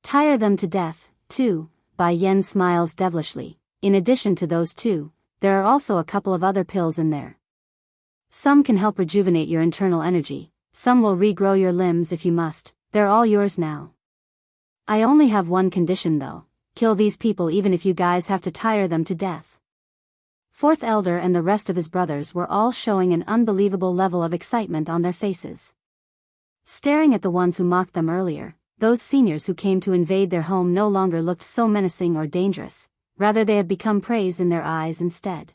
Tire them to death, too, Bai Yen smiles devilishly. In addition to those two, there are also a couple of other pills in there. Some can help rejuvenate your internal energy, some will regrow your limbs if you must, they're all yours now. I only have one condition though, kill these people even if you guys have to tire them to death. Fourth Elder and the rest of his brothers were all showing an unbelievable level of excitement on their faces. Staring at the ones who mocked them earlier, those seniors who came to invade their home no longer looked so menacing or dangerous, rather they have become praise in their eyes instead.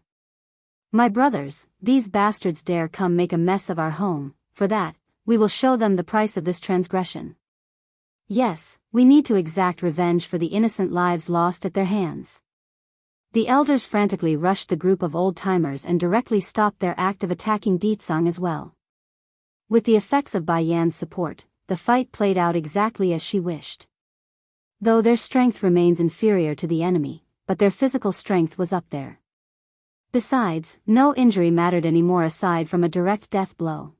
My brothers, these bastards dare come make a mess of our home, for that, we will show them the price of this transgression. Yes, we need to exact revenge for the innocent lives lost at their hands. The elders frantically rushed the group of old-timers and directly stopped their act of attacking Ditsang as well. With the effects of Bai Yan's support, the fight played out exactly as she wished. Though their strength remains inferior to the enemy, but their physical strength was up there. Besides, no injury mattered anymore aside from a direct death blow.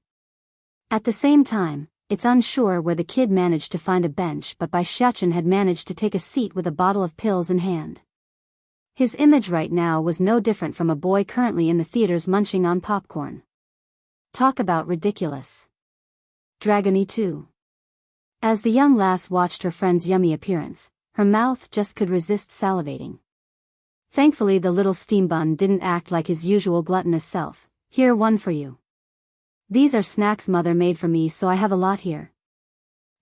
At the same time, it's unsure where the kid managed to find a bench, but Bai Xiachen had managed to take a seat with a bottle of pills in hand. His image right now was no different from a boy currently in the theaters munching on popcorn. Talk about ridiculous. Dragony too. As the young lass watched her friend's yummy appearance, her mouth just could resist salivating. Thankfully the little steam bun didn't act like his usual gluttonous self. Here, one for you. These are snacks mother made for me, so I have a lot here.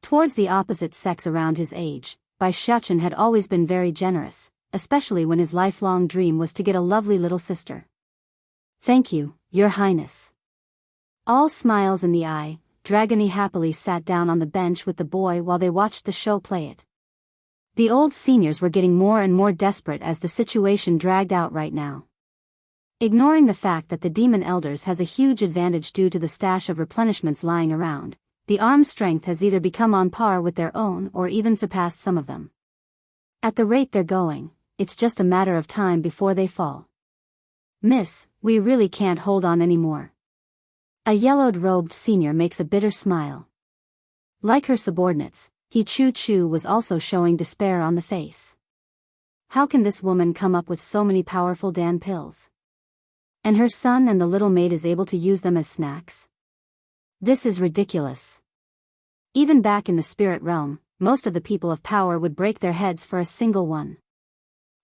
Towards the opposite sex around his age, Bai Xiachen had always been very generous, especially when his lifelong dream was to get a lovely little sister. Thank you, Your Highness. All smiles in the eye, Dragony happily sat down on the bench with the boy while they watched the show play it. The old seniors were getting more and more desperate as the situation dragged out right now. Ignoring the fact that the demon elders has a huge advantage due to the stash of replenishments lying around, the arm strength has either become on par with their own or even surpassed some of them. At the rate they're going, it's just a matter of time before they fall. Miss, we really can't hold on anymore. A yellowed-robed senior makes a bitter smile. Like her subordinates, He Chu was also showing despair on the face. How can this woman come up with so many powerful Dan pills? And her son and the little maid is able to use them as snacks? This is ridiculous. Even back in the spirit realm, most of the people of power would break their heads for a single one.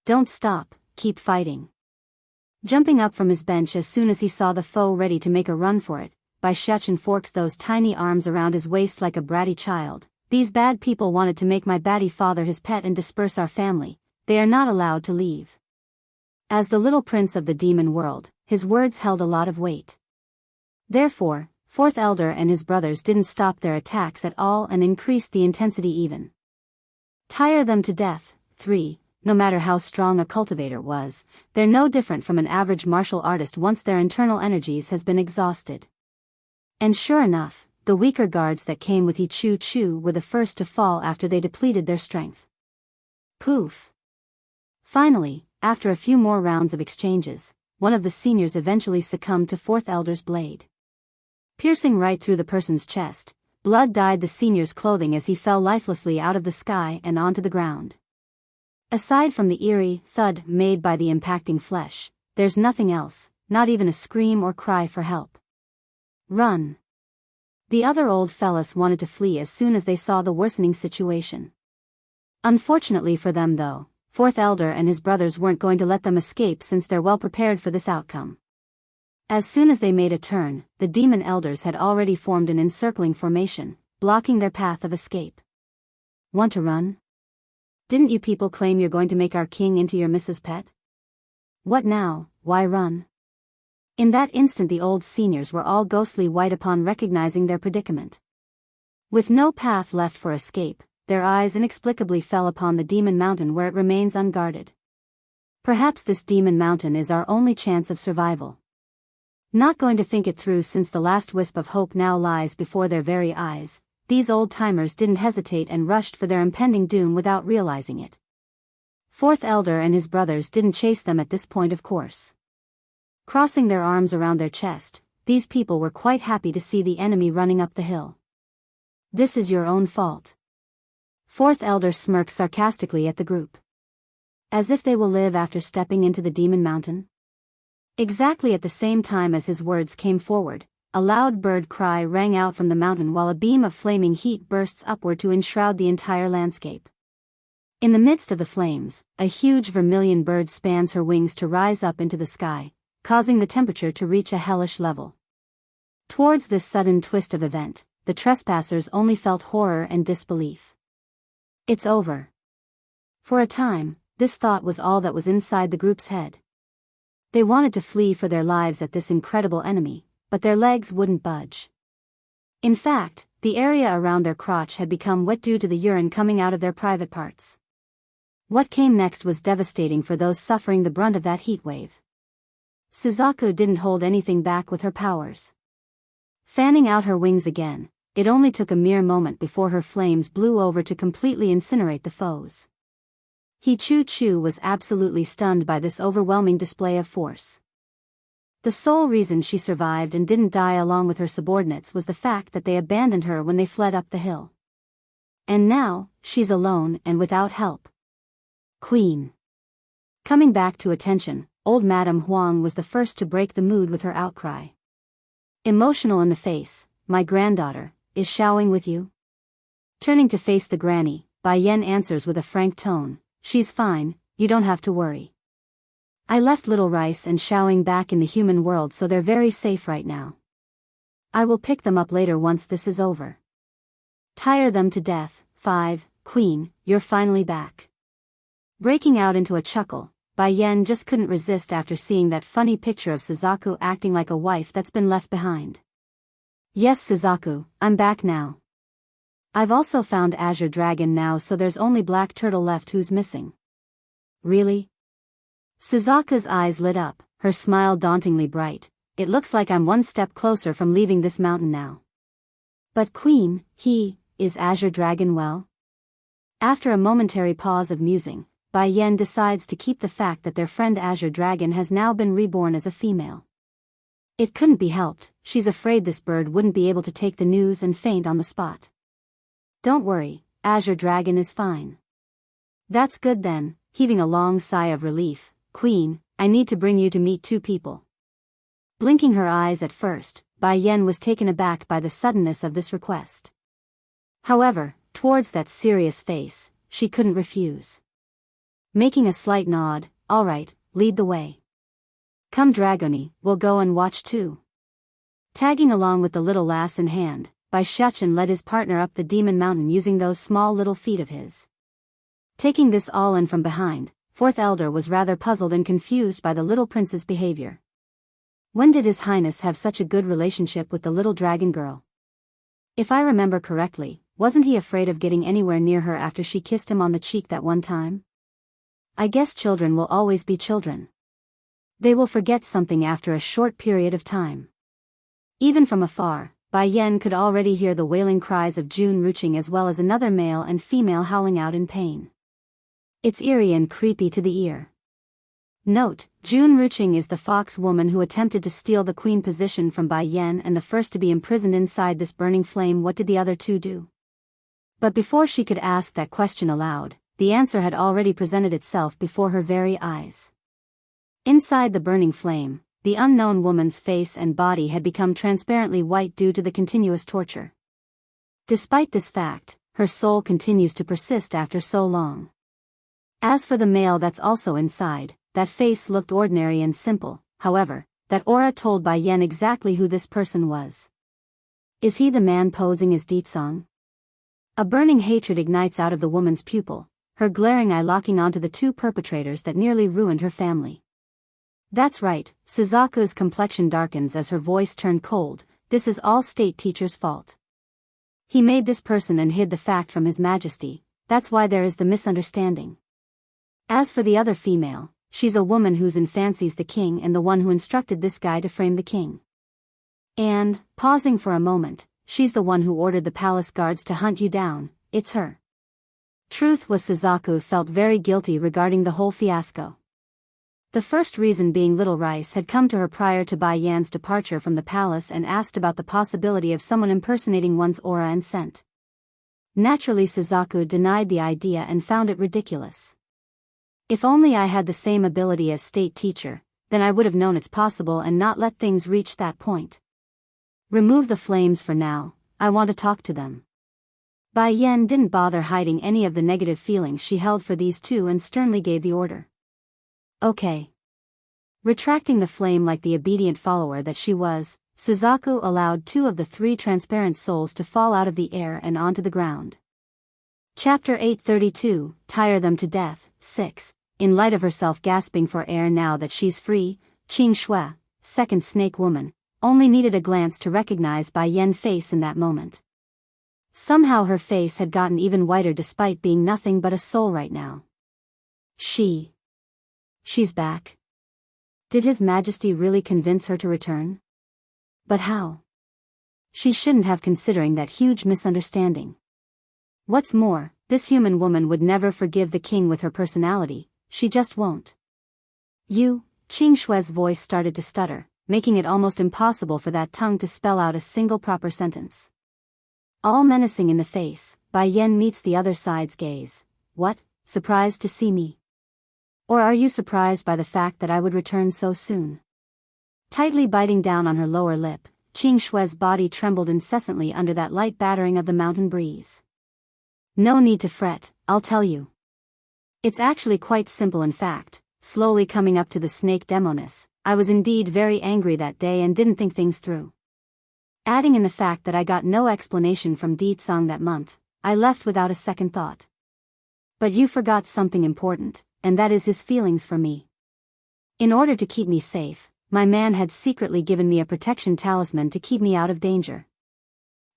Don't stop, keep fighting. Jumping up from his bench as soon as he saw the foe ready to make a run for it, Bai Xiachen forks those tiny arms around his waist like a bratty child. These bad people wanted to make my batty father his pet and disperse our family. They are not allowed to leave. As the little prince of the demon world, his words held a lot of weight. Therefore, Fourth Elder and his brothers didn't stop their attacks at all and increased the intensity even. Tire them to death. 3. No matter how strong a cultivator was, they're no different from an average martial artist once their internal energies has been exhausted. And sure enough, the weaker guards that came with He Chu were the first to fall after they depleted their strength. Poof. Finally, after a few more rounds of exchanges, one of the seniors eventually succumbed to Fourth Elder's blade. Piercing right through the person's chest, blood dyed the senior's clothing as he fell lifelessly out of the sky and onto the ground. Aside from the eerie thud made by the impacting flesh, there's nothing else, not even a scream or cry for help. Run. The other old fellas wanted to flee as soon as they saw the worsening situation. Unfortunately for them though, Fourth Elder and his brothers weren't going to let them escape since they're well prepared for this outcome. As soon as they made a turn, the demon elders had already formed an encircling formation, blocking their path of escape. Want to run? Didn't you people claim you're going to make our king into your Mrs. Pet? What now, why run? In that instant the old seniors were all ghostly white upon recognizing their predicament. With no path left for escape, their eyes inexplicably fell upon the demon mountain where it remains unguarded. Perhaps this demon mountain is our only chance of survival. Not going to think it through since the last wisp of hope now lies before their very eyes, these old-timers didn't hesitate and rushed for their impending doom without realizing it. Fourth Elder and his brothers didn't chase them at this point of course. Crossing their arms around their chest, these people were quite happy to see the enemy running up the hill. This is your own fault. Fourth elder smirked sarcastically at the group. As if they will live after stepping into the demon mountain? Exactly at the same time as his words came forward, a loud bird cry rang out from the mountain while a beam of flaming heat bursts upward to enshroud the entire landscape. In the midst of the flames, a huge vermilion bird spans her wings to rise up into the sky, causing the temperature to reach a hellish level. Towards this sudden twist of event, the trespassers only felt horror and disbelief. It's over. For a time, this thought was all that was inside the group's head. They wanted to flee for their lives at this incredible enemy, but their legs wouldn't budge. In fact, the area around their crotch had become wet due to the urine coming out of their private parts. What came next was devastating for those suffering the brunt of that heat wave. Suzaku didn't hold anything back with her powers. Fanning out her wings again, it only took a mere moment before her flames blew over to completely incinerate the foes. Hichu-Chu was absolutely stunned by this overwhelming display of force. The sole reason she survived and didn't die along with her subordinates was the fact that they abandoned her when they fled up the hill. And now, she's alone and without help. Queen. Coming back to attention, old Madame Huang was the first to break the mood with her outcry. Emotional in the face, my granddaughter, is Xiaoing with you? Turning to face the granny, Bai Yan answers with a frank tone, she's fine, you don't have to worry. I left Little Rice and Xiaoing back in the human world so they're very safe right now. I will pick them up later once this is over. Tire them to death. 5, Queen, you're finally back. Breaking out into a chuckle, Bai Yan just couldn't resist after seeing that funny picture of Suzaku acting like a wife that's been left behind. Yes Suzaku, I'm back now. I've also found Azure Dragon now so there's only Black Turtle left who's missing. Really? Suzaku's eyes lit up, her smile dauntingly bright. It looks like I'm one step closer from leaving this mountain now. But Queen, is Azure Dragon well? After a momentary pause of musing, Bai Yan decides to keep the fact that their friend Azure Dragon has now been reborn as a female. It couldn't be helped, she's afraid this bird wouldn't be able to take the news and faint on the spot. Don't worry, Azure Dragon is fine. That's good then, heaving a long sigh of relief, Queen, I need to bring you to meet 2 people. Blinking her eyes at first, Bai Yan was taken aback by the suddenness of this request. However, towards that serious face, she couldn't refuse. Making a slight nod, alright, lead the way. Come Dragoni, we'll go and watch too. Tagging along with the little lass in hand, Bai Shuchen led his partner up the demon mountain using those small little feet of his. Taking this all in from behind, 4th elder was rather puzzled and confused by the little prince's behavior. When did His Highness have such a good relationship with the little dragon girl? If I remember correctly, wasn't he afraid of getting anywhere near her after she kissed him on the cheek that one time? I guess children will always be children. They will forget something after a short period of time. Even from afar, Bai Yan could already hear the wailing cries of Jun Ruching as well as another male and female howling out in pain. It's eerie and creepy to the ear. Note, Jun Ruching is the fox woman who attempted to steal the queen position from Bai Yan and the first to be imprisoned inside this burning flame. What did the other 2 do? But before she could ask that question aloud, the answer had already presented itself before her very eyes. Inside the burning flame, the unknown woman's face and body had become transparently white due to the continuous torture. Despite this fact, her soul continues to persist after so long. As for the male that's also inside, that face looked ordinary and simple, however, that aura told Bai Yan exactly who this person was. Is he the man posing as Ditsong? A burning hatred ignites out of the woman's pupil, her glaring eye locking onto the 2 perpetrators that nearly ruined her family. That's right, Suzaku's complexion darkens as her voice turned cold, this is all State Teacher's fault. He made this person and hid the fact from His Majesty, that's why there is the misunderstanding. As for the other female, she's a woman who's in fancies the king and the one who instructed this guy to frame the king. And, pausing for a moment, she's the one who ordered the palace guards to hunt you down, it's her. Truth was Suzaku felt very guilty regarding the whole fiasco. The first reason being Little Rice had come to her prior to Bai Yan's departure from the palace and asked about the possibility of someone impersonating one's aura and scent. Naturally, Suzaku denied the idea and found it ridiculous. If only I had the same ability as state teacher, then I would have known it's possible and not let things reach that point. Remove the flames for now, I want to talk to them. Bai Yen didn't bother hiding any of the negative feelings she held for these two and sternly gave the order. Okay. Retracting the flame like the obedient follower that she was, Suzaku allowed 2 of the 3 transparent souls to fall out of the air and onto the ground. Chapter 832, Tire Them to Death, 6. In light of herself gasping for air now that she's free, Qing Shui, second snake woman, only needed a glance to recognize Bai Yen's face in that moment. Somehow her face had gotten even whiter despite being nothing but a soul right now. She's back. Did His Majesty really convince her to return? But how? She shouldn't have, considering that huge misunderstanding. What's more, this human woman would never forgive the king with her personality, she just won't. Qing Shui's voice started to stutter, making it almost impossible for that tongue to spell out a single proper sentence. All menacing in the face, Bai Yen meets the other side's gaze. What, surprised to see me? Or are you surprised by the fact that I would return so soon? Tightly biting down on her lower lip, Qing Shui's body trembled incessantly under that light battering of the mountain breeze. No need to fret, I'll tell you. It's actually quite simple. In fact, slowly coming up to the snake demoness, I was indeed very angry that day and didn't think things through. Adding in the fact that I got no explanation from Di Tsang that month, I left without a second thought. But you forgot something important, and that is his feelings for me. In order to keep me safe, my man had secretly given me a protection talisman to keep me out of danger.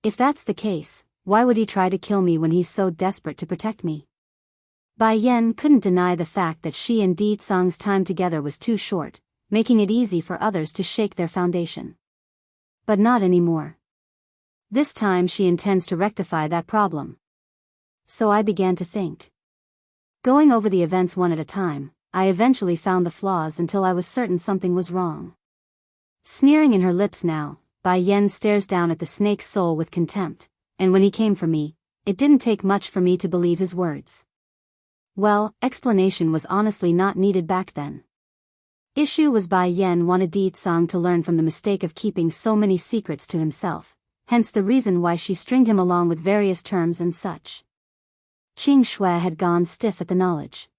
If that's the case, why would he try to kill me when he's so desperate to protect me? Bai Yen couldn't deny the fact that she and Di Tsang's time together was too short, making it easy for others to shake their foundation. But not anymore. This time she intends to rectify that problem. So I began to think. Going over the events one at a time, I eventually found the flaws until I was certain something was wrong. Sneering in her lips now, Bai Yen stares down at the snake's soul with contempt, and when he came for me, it didn't take much for me to believe his words. Well, explanation was honestly not needed back then. Issue was Bai Yen wanted Di Tsang to learn from the mistake of keeping so many secrets to himself, hence the reason why she stringed him along with various terms and such. Qing Shui had gone stiff at the knowledge.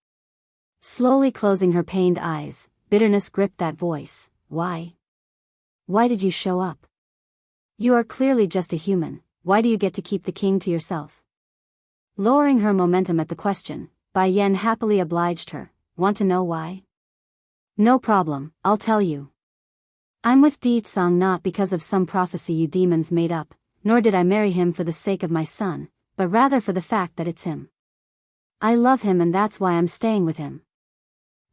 Slowly closing her pained eyes, bitterness gripped that voice. Why? Why did you show up? You are clearly just a human, why do you get to keep the king to yourself? Lowering her momentum at the question, Bai Yen happily obliged her. Want to know why? No problem, I'll tell you. I'm with Di Tsang not because of some prophecy you demons made up, nor did I marry him for the sake of my son, but rather for the fact that it's him. I love him and that's why I'm staying with him.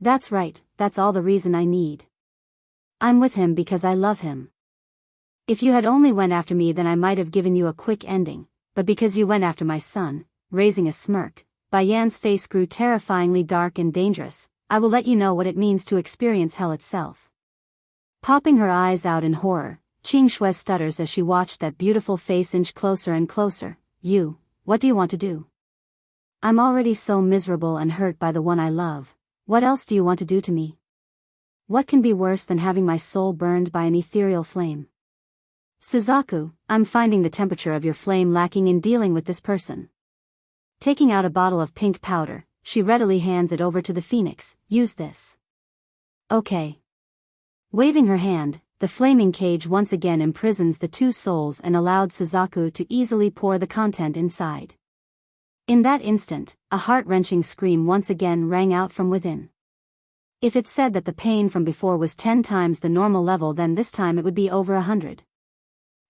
That's right, that's all the reason I need. I'm with him because I love him. If you had only went after me then I might have given you a quick ending, but because you went after my son, raising a smirk, Bai Yan's face grew terrifyingly dark and dangerous. I will let you know what it means to experience hell itself. Popping her eyes out in horror, Qing Shui stutters as she watched that beautiful face inch closer and closer. What do you want to do? I'm already so miserable and hurt by the one I love. What else do you want to do to me? What can be worse than having my soul burned by an ethereal flame? Suzaku, I'm finding the temperature of your flame lacking in dealing with this person. Taking out a bottle of pink powder, she readily hands it over to the phoenix. Use this. Okay. Waving her hand, the flaming cage once again imprisons the 2 souls and allowed Suzaku to easily pour the content inside. In that instant, a heart-wrenching scream once again rang out from within. If it said that the pain from before was 10 times the normal level, then this time it would be over 100.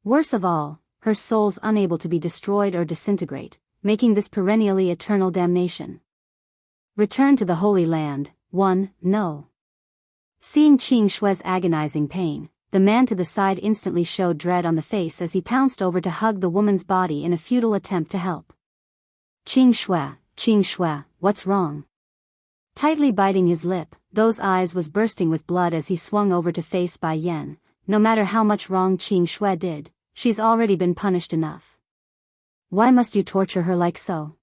Worse of all, her soul's unable to be destroyed or disintegrate, making this perennially eternal damnation. Return to the Holy Land. 1. No. Seeing Qing Shui's agonizing pain, the man to the side instantly showed dread on the face as he pounced over to hug the woman's body in a futile attempt to help. Qing Shui, what's wrong? Tightly biting his lip, those eyes was bursting with blood as he swung over to face Bai Yen. No matter how much wrong Qing Shui did, she's already been punished enough. Why must you torture her like so?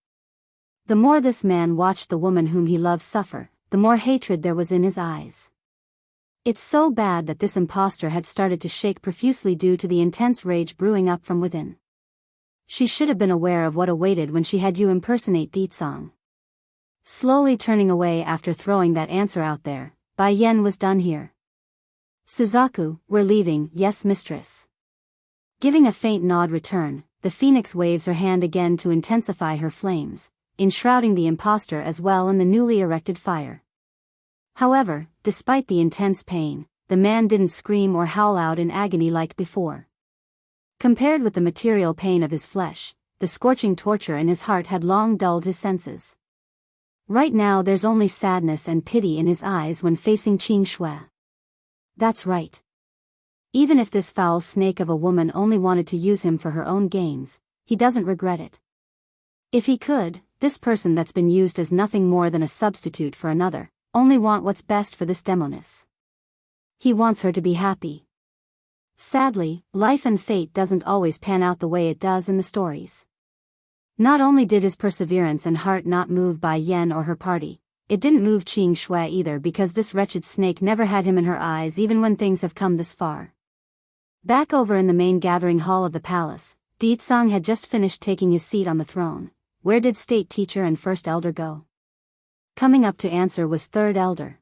The more this man watched the woman whom he loved suffer, the more hatred there was in his eyes. It's so bad that this impostor had started to shake profusely due to the intense rage brewing up from within. She should have been aware of what awaited when she had you impersonate Deetsong. Slowly turning away after throwing that answer out there, Bai Yen was done here. Suzaku, we're leaving, yes mistress. Giving a faint nod return, the phoenix waves her hand again to intensify her flames, enshrouding the impostor as well in the newly erected fire. However, despite the intense pain, the man didn't scream or howl out in agony like before. Compared with the material pain of his flesh, the scorching torture in his heart had long dulled his senses. Right now there's only sadness and pity in his eyes when facing Qing Shui. That's right. Even if this foul snake of a woman only wanted to use him for her own gains, he doesn't regret it. If he could, this person that's been used as nothing more than a substitute for another, only want what's best for this demoness. He wants her to be happy. Sadly, life and fate doesn't always pan out the way it does in the stories. Not only did his perseverance and heart not move Bai Yen or her party, it didn't move Qing Shui either because this wretched snake never had him in her eyes even when things have come this far. Back over in the main gathering hall of the palace, Deetsong had just finished taking his seat on the throne. Where did state teacher and first elder go? Coming up to answer was third elder.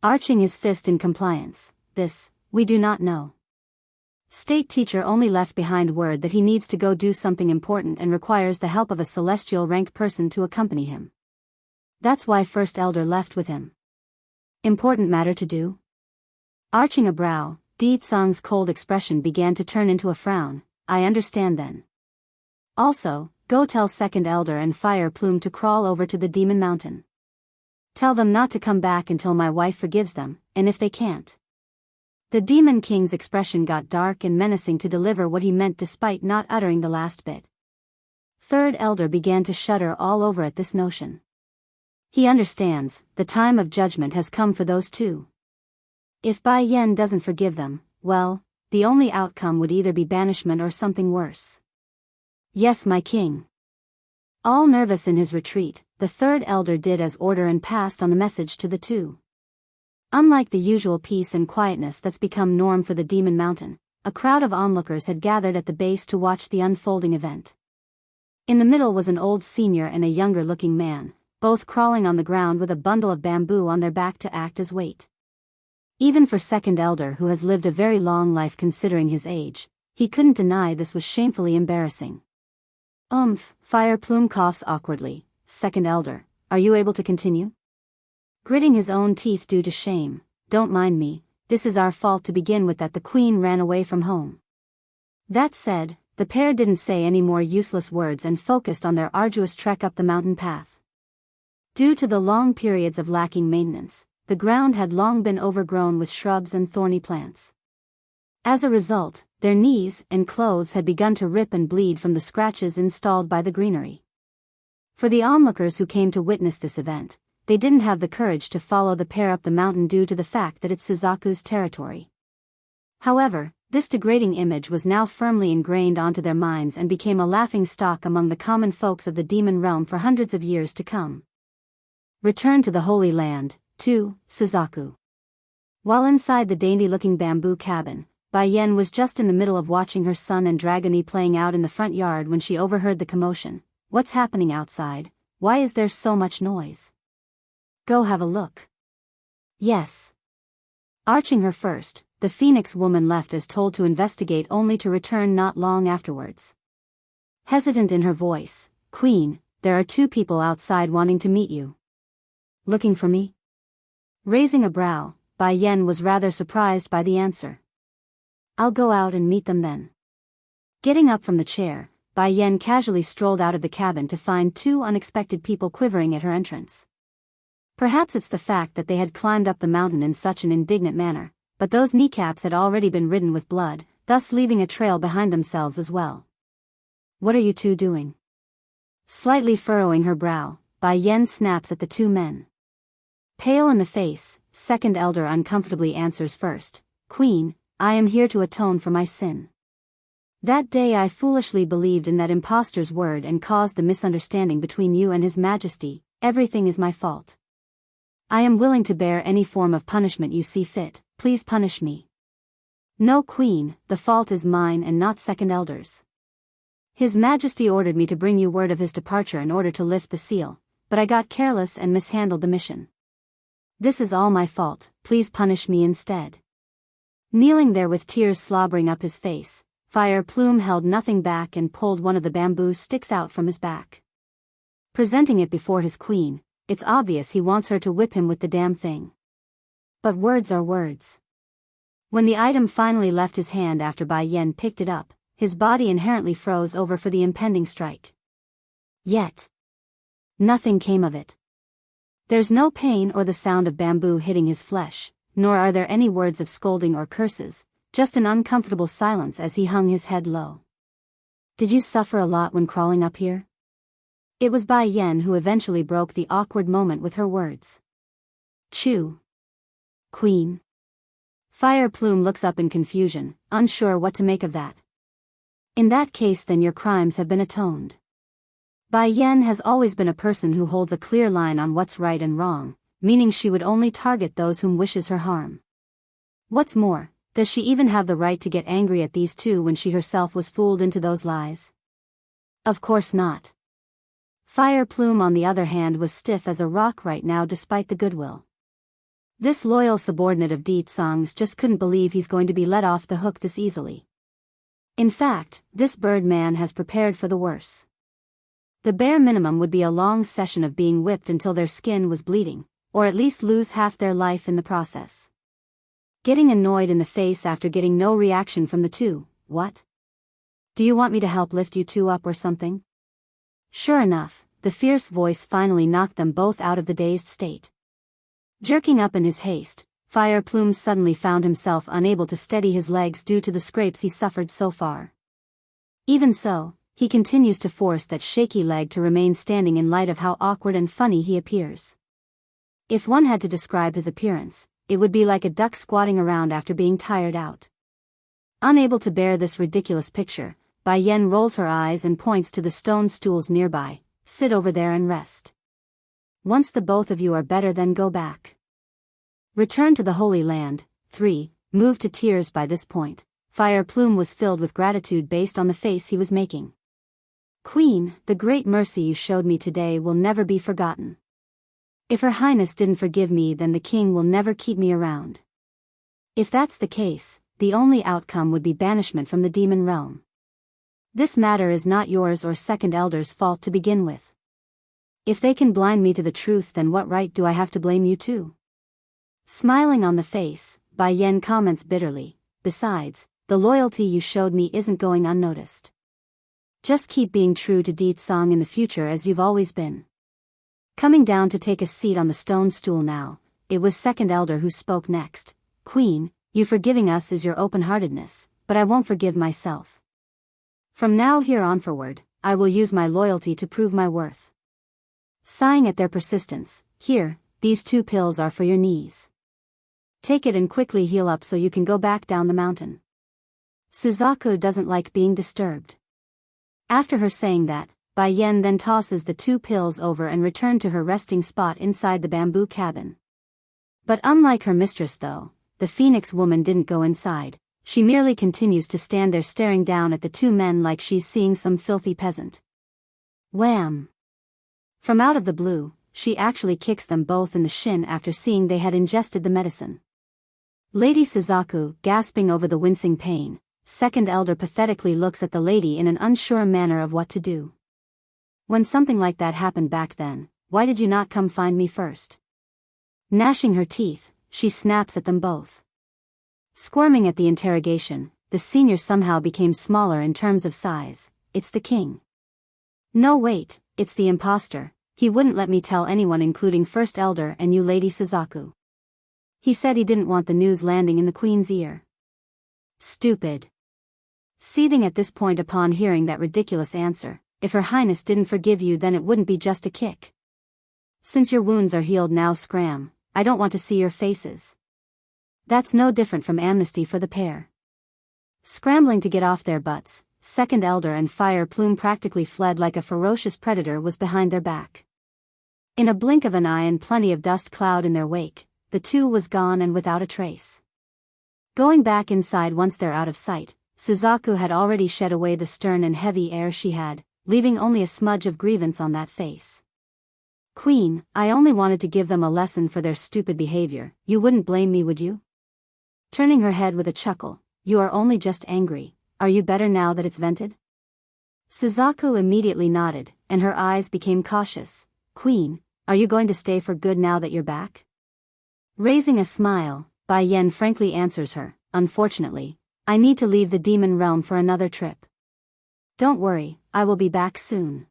Arching his fist in compliance, this, we do not know. State teacher only left behind word that he needs to go do something important and requires the help of a celestial rank person to accompany him. That's why first elder left with him. Important matter to do? Arching a brow, Deetsong's cold expression began to turn into a frown. I understand then. Also, go tell second elder and Fire Plume to crawl over to the Demon Mountain. Tell them not to come back until my wife forgives them, and if they can't. The Demon King's expression got dark and menacing to deliver what he meant despite not uttering the last bit. Third elder began to shudder all over at this notion. He understands, the time of judgment has come for those two. If Bai Yen doesn't forgive them, well, the only outcome would either be banishment or something worse. Yes, my king. All nervous in his retreat, the third elder did as ordered and passed on the message to the two. Unlike the usual peace and quietness that's become norm for the Demon Mountain, a crowd of onlookers had gathered at the base to watch the unfolding event. In the middle was an old senior and a younger-looking man, both crawling on the ground with a bundle of bamboo on their back to act as weight. Even for second elder who has lived a very long life considering his age, he couldn't deny this was shamefully embarrassing. Fire Plume coughs awkwardly. Second elder, are you able to continue? Gritting his own teeth due to shame, don't mind me, this is our fault to begin with that the queen ran away from home. That said, the pair didn't say any more useless words and focused on their arduous trek up the mountain path. Due to the long periods of lacking maintenance, the ground had long been overgrown with shrubs and thorny plants. As a result, their knees and clothes had begun to rip and bleed from the scratches installed by the greenery. For the onlookers who came to witness this event, they didn't have the courage to follow the pair up the mountain due to the fact that it's Suzaku's territory. However, this degrading image was now firmly ingrained onto their minds and became a laughing stock among the common folks of the demon realm for hundreds of years to come. Return to the Holy Land, 2, Suzaku. While inside the dainty-looking bamboo cabin, Bai Yen was just in the middle of watching her son and Dragony playing out in the front yard when she overheard the commotion. What's happening outside? Why is there so much noise? Go have a look. Yes. Arching her first, the Phoenix woman left as told to investigate only to return not long afterwards. Hesitant in her voice, Queen, there are two people outside wanting to meet you. Looking for me? Raising a brow, Bai Yen was rather surprised by the answer. I'll go out and meet them then. Getting up from the chair, Bai Yen casually strolled out of the cabin to find two unexpected people quivering at her entrance. Perhaps it's the fact that they had climbed up the mountain in such an indignant manner, but those kneecaps had already been ridden with blood, thus leaving a trail behind themselves as well. What are you two doing? Slightly furrowing her brow, Bai Yen snaps at the two men. Pale in the face, second elder uncomfortably answers first, Queen, I am here to atone for my sin. That day I foolishly believed in that impostor's word and caused the misunderstanding between you and His Majesty. Everything is my fault. I am willing to bear any form of punishment you see fit. Please punish me. No, Queen, the fault is mine and not Second Elder's. His Majesty ordered me to bring you word of his departure in order to lift the seal, but I got careless and mishandled the mission. This is all my fault. Please punish me instead. Kneeling there with tears slobbering up his face, Fire Plume held nothing back and pulled one of the bamboo sticks out from his back. Presenting it before his queen, it's obvious he wants her to whip him with the damn thing. But words are words. When the item finally left his hand after Bai Yen picked it up, his body inherently froze over for the impending strike. Yet, nothing came of it. There's no pain or the sound of bamboo hitting his flesh, nor are there any words of scolding or curses, just an uncomfortable silence as he hung his head low. Did you suffer a lot when crawling up here? It was Bai Yen who eventually broke the awkward moment with her words. Chew. Queen. Fire Plume looks up in confusion, unsure what to make of that. In that case then your crimes have been atoned. Bai Yen has always been a person who holds a clear line on what's right and wrong, meaning she would only target those whom wishes her harm. What's more, does she even have the right to get angry at these two when she herself was fooled into those lies? Of course not. Fire Plume on the other hand was stiff as a rock right now despite the goodwill. This loyal subordinate of Di Tsang's just couldn't believe he's going to be let off the hook this easily. In fact, this bird man has prepared for the worse. The bare minimum would be a long session of being whipped until their skin was bleeding, or at least lose half their life in the process. Getting annoyed in the face after getting no reaction from the two. What? Do you want me to help lift you two up or something? Sure enough, the fierce voice finally knocked them both out of the dazed state. Jerking up in his haste, Fire Plume suddenly found himself unable to steady his legs due to the scrapes he suffered so far. Even so, he continues to force that shaky leg to remain standing in light of how awkward and funny he appears. If one had to describe his appearance, it would be like a duck squatting around after being tired out. Unable to bear this ridiculous picture, Bai Yen rolls her eyes and points to the stone stools nearby. Sit over there and rest. Once the both of you are better, then go back. Return to the Holy Land. 3. Moved to tears by this point, Fire Plume was filled with gratitude based on the face he was making. Queen, the great mercy you showed me today will never be forgotten. If Her Highness didn't forgive me, then the king will never keep me around. If that's the case, the only outcome would be banishment from the demon realm. This matter is not yours or Second Elder's fault to begin with. If they can blind me to the truth, then what right do I have to blame you too? Smiling on the face, Bai Yen comments bitterly, besides, the loyalty you showed me isn't going unnoticed. Just keep being true to Di Tsang in the future as you've always been. Coming down to take a seat on the stone stool now, it was Second Elder who spoke next. Queen, you forgiving us is your open-heartedness, but I won't forgive myself. From now here on forward, I will use my loyalty to prove my worth. Sighing at their persistence, here, these 2 pills are for your knees. Take it and quickly heal up so you can go back down the mountain. Suzaku doesn't like being disturbed. After her saying that, Bai Yen then tosses the 2 pills over and returned to her resting spot inside the bamboo cabin. But unlike her mistress though, the Phoenix woman didn't go inside. She merely continues to stand there staring down at the 2 men like she's seeing some filthy peasant. Wham! From out of the blue, she actually kicks them both in the shin after seeing they had ingested the medicine. Lady Suzaku, gasping over the wincing pain, Second Elder pathetically looks at the lady in an unsure manner of what to do. When something like that happened back then, why did you not come find me first? Gnashing her teeth, she snaps at them both. Squirming at the interrogation, the senior somehow became smaller in terms of size. It's the king. No wait, it's the imposter. He wouldn't let me tell anyone including First Elder and you Lady Suzaku. He said he didn't want the news landing in the queen's ear. Stupid. Seething at this point upon hearing that ridiculous answer, if Her Highness didn't forgive you then it wouldn't be just a kick. Since your wounds are healed now, scram, I don't want to see your faces. That's no different from amnesty for the pair. Scrambling to get off their butts, second elder and Fire Plume practically fled like a ferocious predator was behind their back. In a blink of an eye and plenty of dust cloud in their wake, the two was gone and without a trace. Going back inside once they're out of sight, Suzaku had already shed away the stern and heavy air she had, leaving only a smudge of grievance on that face. Queen, I only wanted to give them a lesson for their stupid behavior. You wouldn't blame me, would you? Turning her head with a chuckle, you are only just angry. Are you better now that it's vented? Suzaku immediately nodded, and her eyes became cautious. Queen, are you going to stay for good now that you're back? Raising a smile, Bai Yen frankly answers her, unfortunately, I need to leave the demon realm for another trip. Don't worry, I will be back soon.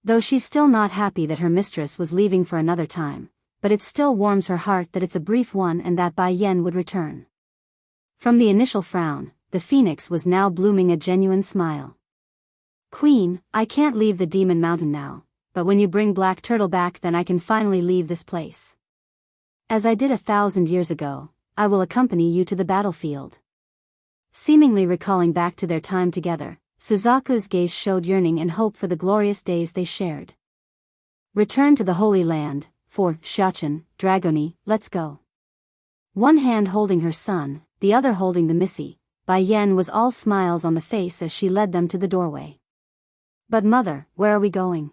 Though she's still not happy that her mistress was leaving for another time, but it still warms her heart that it's a brief one and that Bai Yen would return. From the initial frown, the phoenix was now blooming a genuine smile. Queen, I can't leave the demon mountain now, but when you bring Black Turtle back then I can finally leave this place. As I did 1,000 years ago, I will accompany you to the battlefield. Seemingly recalling back to their time together, Suzaku's gaze showed yearning and hope for the glorious days they shared. Return to the Holy Land, for Shachin, Dragoni, let's go. One hand holding her son, the other holding the Missy, Bai Yen was all smiles on the face as she led them to the doorway. But mother, where are we going?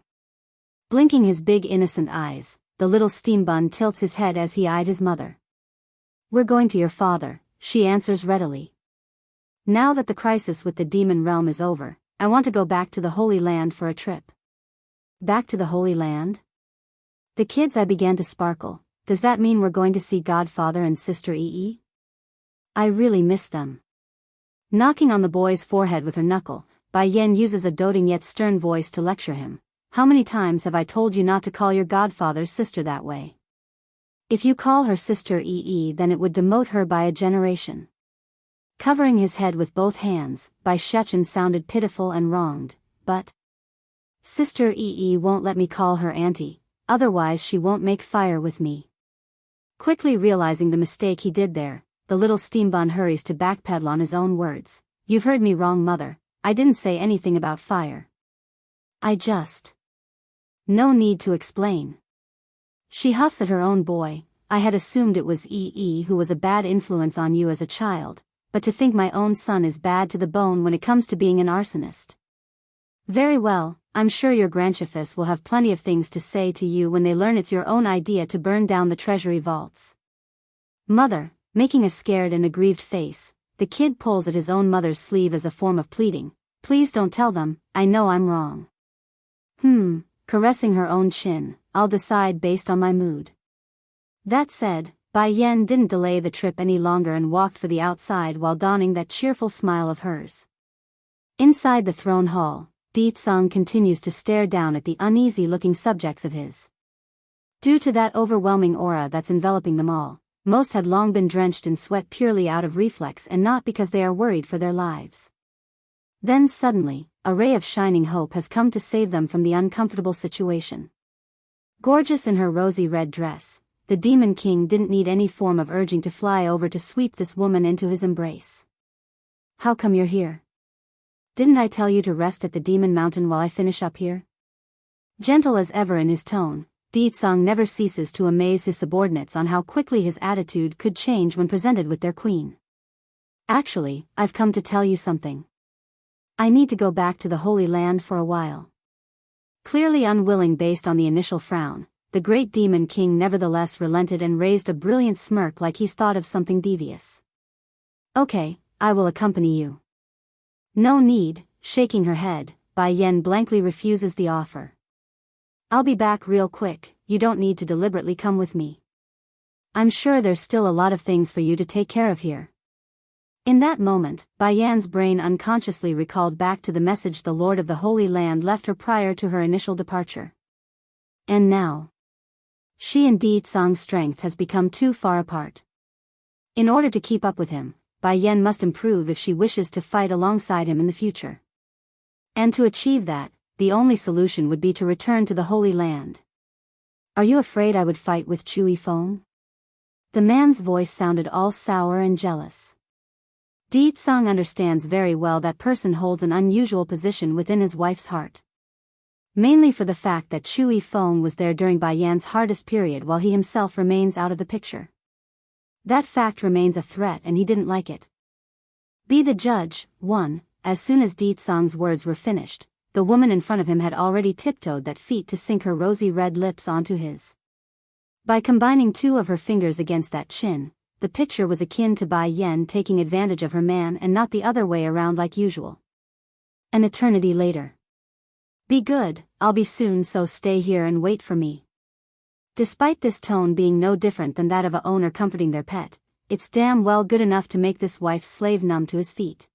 Blinking his big innocent eyes, the little steambun tilts his head as he eyed his mother. We're going to your father, she answers readily. Now that the crisis with the demon realm is over, I want to go back to the Holy Land for a trip. Back to the Holy Land? The kids' eye began to sparkle. Does that mean we're going to see Godfather and Sister Yi? I really miss them. Knocking on the boy's forehead with her knuckle, Bai Yen uses a doting yet stern voice to lecture him. How many times have I told you not to call your godfather's sister that way? If you call her Sister Yi, then it would demote her by a generation. Covering his head with both hands, Bai Shechin sounded pitiful and wronged, but Sister Yi won't let me call her auntie, otherwise she won't make fire with me. Quickly realizing the mistake he did there, the little steambun hurries to backpedal on his own words. You've heard me wrong, mother, I didn't say anything about fire. I just... No need to explain. She huffs at her own boy. I had assumed it was Yi who was a bad influence on you as a child, but to think my own son is bad to the bone when it comes to being an arsonist. Very well, I'm sure your grandchiefess will have plenty of things to say to you when they learn it's your own idea to burn down the treasury vaults. Mother, making a scared and aggrieved face, the kid pulls at his own mother's sleeve as a form of pleading. Please don't tell them, I know I'm wrong. Caressing her own chin, I'll decide based on my mood. That said, Bai Yen didn't delay the trip any longer and walked for the outside while donning that cheerful smile of hers. Inside the throne hall, Di Tsung continues to stare down at the uneasy-looking subjects of his. Due to that overwhelming aura that's enveloping them all, most had long been drenched in sweat purely out of reflex and not because they are worried for their lives. Then suddenly, a ray of shining hope has come to save them from the uncomfortable situation. Gorgeous in her rosy red dress, the Demon King didn't need any form of urging to fly over to sweep this woman into his embrace. How come you're here? Didn't I tell you to rest at the Demon Mountain while I finish up here? Gentle as ever in his tone, Di Tsung never ceases to amaze his subordinates on how quickly his attitude could change when presented with their queen. Actually, I've come to tell you something. I need to go back to the Holy Land for a while. Clearly unwilling based on the initial frown, the great Demon King nevertheless relented and raised a brilliant smirk like he's thought of something devious. Okay, I will accompany you. No need, shaking her head, Bai Yen blankly refuses the offer. I'll be back real quick, you don't need to deliberately come with me. I'm sure there's still a lot of things for you to take care of here. In that moment, Bai Yan's brain unconsciously recalled back to the message the Lord of the Holy Land left her prior to her initial departure. And now, she and Di Tsung's strength has become too far apart. In order to keep up with him, Bai Yan must improve if she wishes to fight alongside him in the future. And to achieve that, the only solution would be to return to the Holy Land. Are you afraid I would fight with Chui Feng? The man's voice sounded all sour and jealous. Song understands very well that person holds an unusual position within his wife's heart. Mainly for the fact that Chui Feng was there during Bai Yan's hardest period while he himself remains out of the picture. That fact remains a threat and he didn't like it. Be the judge, 1. As soon as Song's words were finished, the woman in front of him had already tiptoed that feet to sink her rosy red lips onto his. By combining two of her fingers against that chin, the picture was akin to Bai Yan taking advantage of her man and not the other way around like usual. An eternity later. Be good, I'll be soon, so stay here and wait for me. Despite this tone being no different than that of a owner comforting their pet, it's damn well good enough to make this wife's slave numb to his feet.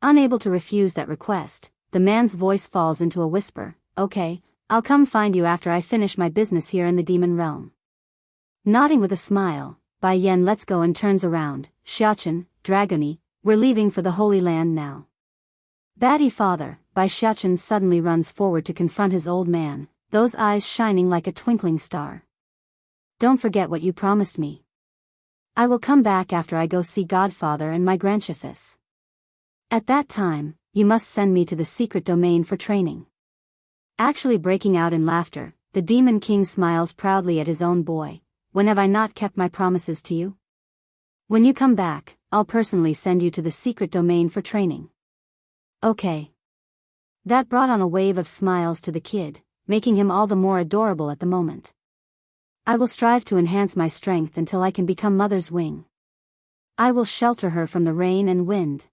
Unable to refuse that request, the man's voice falls into a whisper, okay, I'll come find you after I finish my business here in the demon realm. Nodding with a smile, Bai Yan lets go and turns around. Xiachen, Dragony, we're leaving for the Holy Land now. Batty father, Bai Xiachen suddenly runs forward to confront his old man, those eyes shining like a twinkling star. Don't forget what you promised me. I will come back after I go see Godfather and my grandchiefess. At that time, you must send me to the secret domain for training. Actually breaking out in laughter, the Demon King smiles proudly at his own boy. When have I not kept my promises to you? When you come back, I'll personally send you to the secret domain for training. Okay. That brought on a wave of smiles to the kid, making him all the more adorable at the moment. I will strive to enhance my strength until I can become Mother's wing. I will shelter her from the rain and wind.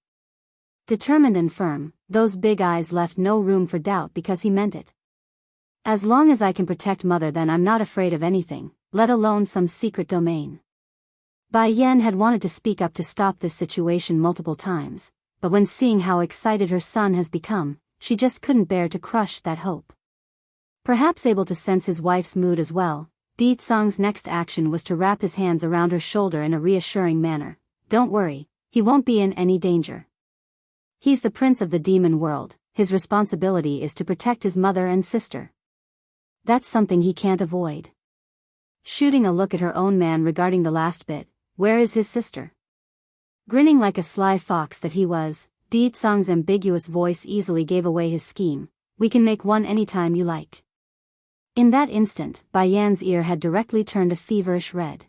Determined and firm, those big eyes left no room for doubt because he meant it. As long as I can protect Mother, then I'm not afraid of anything, let alone some secret domain. Bai Yan had wanted to speak up to stop this situation multiple times, but when seeing how excited her son has become, she just couldn't bear to crush that hope. Perhaps able to sense his wife's mood as well, Song's next action was to wrap his hands around her shoulder in a reassuring manner. Don't worry, he won't be in any danger. He's the prince of the demon world, his responsibility is to protect his mother and sister. That's something he can't avoid. Shooting a look at her own man regarding the last bit, where is his sister? Grinning like a sly fox that he was, Song's ambiguous voice easily gave away his scheme. We can make one anytime you like. In that instant, Bai Yan's ear had directly turned a feverish red.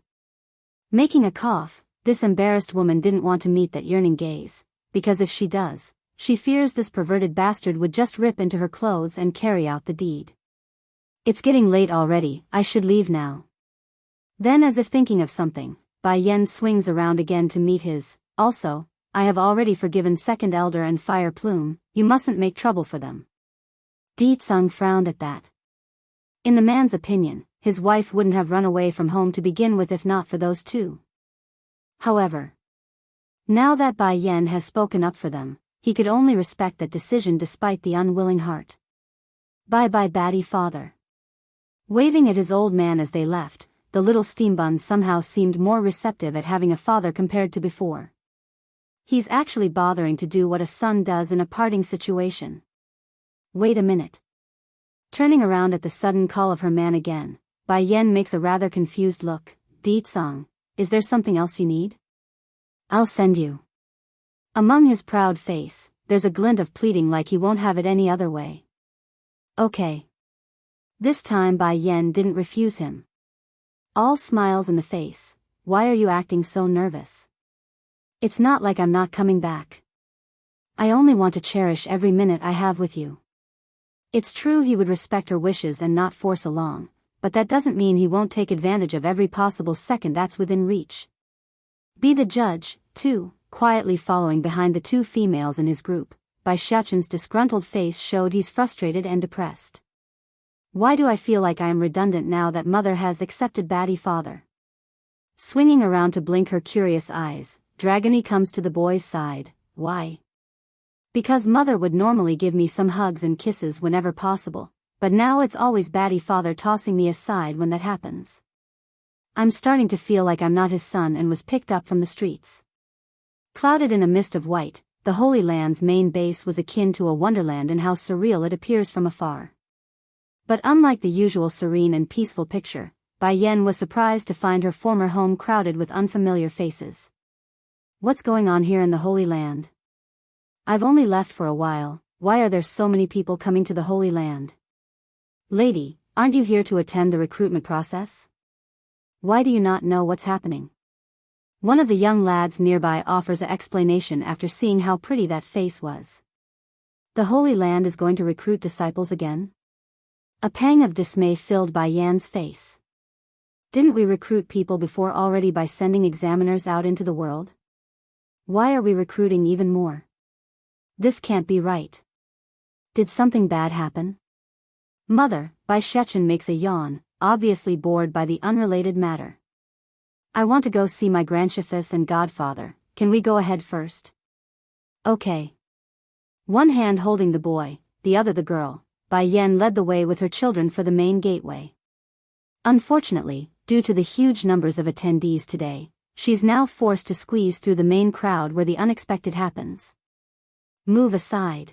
Making a cough, this embarrassed woman didn't want to meet that yearning gaze, because if she does, she fears this perverted bastard would just rip into her clothes and carry out the deed. It's getting late already, I should leave now. Then, as if thinking of something, Bai Yan swings around again to meet his. Also, I have already forgiven Second Elder and Fire Plume, you mustn't make trouble for them. Song frowned at that. In the man's opinion, his wife wouldn't have run away from home to begin with if not for those two. However, now that Bai Yan has spoken up for them, he could only respect that decision despite the unwilling heart. Bye-bye, Batty father. Waving at his old man as they left, the little steambun somehow seemed more receptive at having a father compared to before. He's actually bothering to do what a son does in a parting situation. Wait a minute. Turning around at the sudden call of her man again, Bai Yan makes a rather confused look. Song, is there something else you need? I'll send you. Among his proud face, there's a glint of pleading like he won't have it any other way. Okay. This time Bai Yan didn't refuse him. All smiles in the face. Why are you acting so nervous? It's not like I'm not coming back. I only want to cherish every minute I have with you. It's true he would respect her wishes and not force along, but that doesn't mean he won't take advantage of every possible second that's within reach. Be the judge, too, quietly following behind the two females in his group. Bai Xiachen's disgruntled face showed he's frustrated and depressed. Why do I feel like I am redundant now that Mother has accepted Batty father? Swinging around to blink her curious eyes, Dragony comes to the boy's side. Why? Because Mother would normally give me some hugs and kisses whenever possible, but now it's always Batty father tossing me aside when that happens. I'm starting to feel like I'm not his son and was picked up from the streets. Clouded in a mist of white, the Holy Land's main base was akin to a wonderland in how surreal it appears from afar. But unlike the usual serene and peaceful picture, Bai Yan was surprised to find her former home crowded with unfamiliar faces. What's going on here in the Holy Land? I've only left for a while. Why are there so many people coming to the Holy Land? Lady, aren't you here to attend the recruitment process? Why do you not know what's happening? One of the young lads nearby offers an explanation after seeing how pretty that face was. The Holy Land is going to recruit disciples again? A pang of dismay filled Bai Yan's face. Didn't we recruit people before already by sending examiners out into the world? Why are we recruiting even more? This can't be right. Did something bad happen? Mother, Bai Shechen makes a yawn, obviously bored by the unrelated matter. I want to go see my grandchiefess and godfather. Can we go ahead first? Okay. One hand holding the boy, the other the girl, Bai Yan led the way with her children for the main gateway. Unfortunately, due to the huge numbers of attendees today, she's now forced to squeeze through the main crowd where the unexpected happens. Move aside.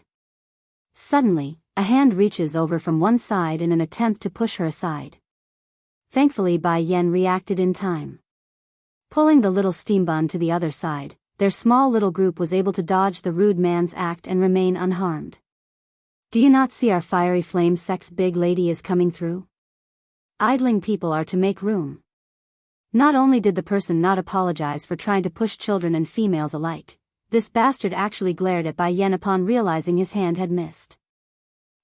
Suddenly, a hand reaches over from one side in an attempt to push her aside. Thankfully Bai Yan reacted in time. Pulling the little steam bun to the other side, their small little group was able to dodge the rude man's act and remain unharmed. Do you not see our fiery flame sect's big lady is coming through? Idling people are to make room. Not only did the person not apologize for trying to push children and females alike, this bastard actually glared at Bai Yan upon realizing his hand had missed.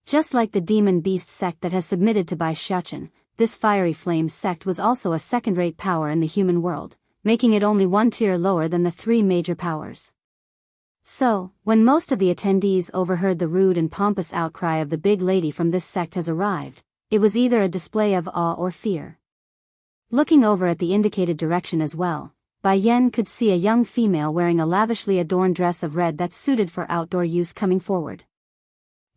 Just like the demon beast sect that has submitted to Bai Shechen, this fiery flame sect was also a second-rate power in the human world, making it only one tier lower than the three major powers. So, when most of the attendees overheard the rude and pompous outcry of the big lady from this sect has arrived, it was either a display of awe or fear. Looking over at the indicated direction as well, Bai Yan could see a young female wearing a lavishly adorned dress of red that's suited for outdoor use coming forward.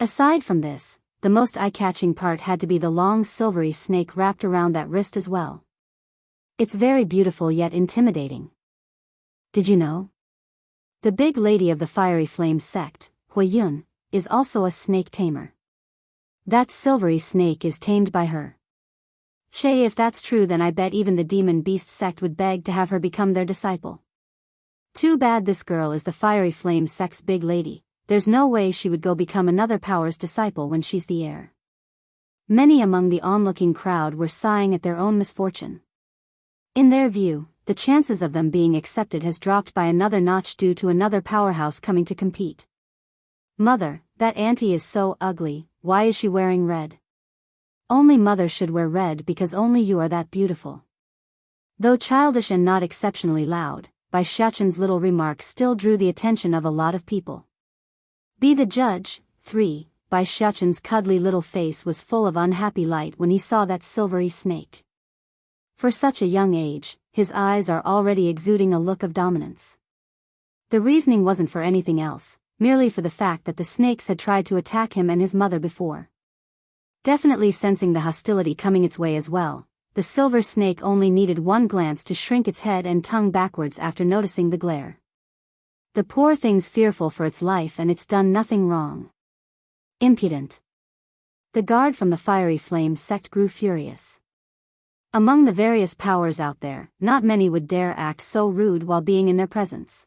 Aside from this, the most eye-catching part had to be the long silvery snake wrapped around that wrist as well. It's very beautiful yet intimidating. Did you know? The big lady of the fiery flame sect, Hui Yun, is also a snake tamer. That silvery snake is tamed by her. Che, if that's true, then I bet even the demon beast sect would beg to have her become their disciple. Too bad this girl is the fiery flame sect's big lady. There's no way she would go become another power's disciple when she's the heir. Many among the onlooking crowd were sighing at their own misfortune. In their view, the chances of them being accepted has dropped by another notch due to another powerhouse coming to compete. Mother, that auntie is so ugly. Why is she wearing red? Only mother should wear red because only you are that beautiful. Though childish and not exceptionally loud, Bai Shechen's little remark still drew the attention of a lot of people. Be the judge. 3. Bai Shechen's cuddly little face was full of unhappy light when he saw that silvery snake. For such a young age, his eyes are already exuding a look of dominance. The reasoning wasn't for anything else, merely for the fact that the snakes had tried to attack him and his mother before. Definitely sensing the hostility coming its way as well, the silver snake only needed one glance to shrink its head and tongue backwards after noticing the glare. The poor thing's fearful for its life and it's done nothing wrong. Impudent. The guard from the fiery flame sect grew furious. Among the various powers out there, not many would dare act so rude while being in their presence.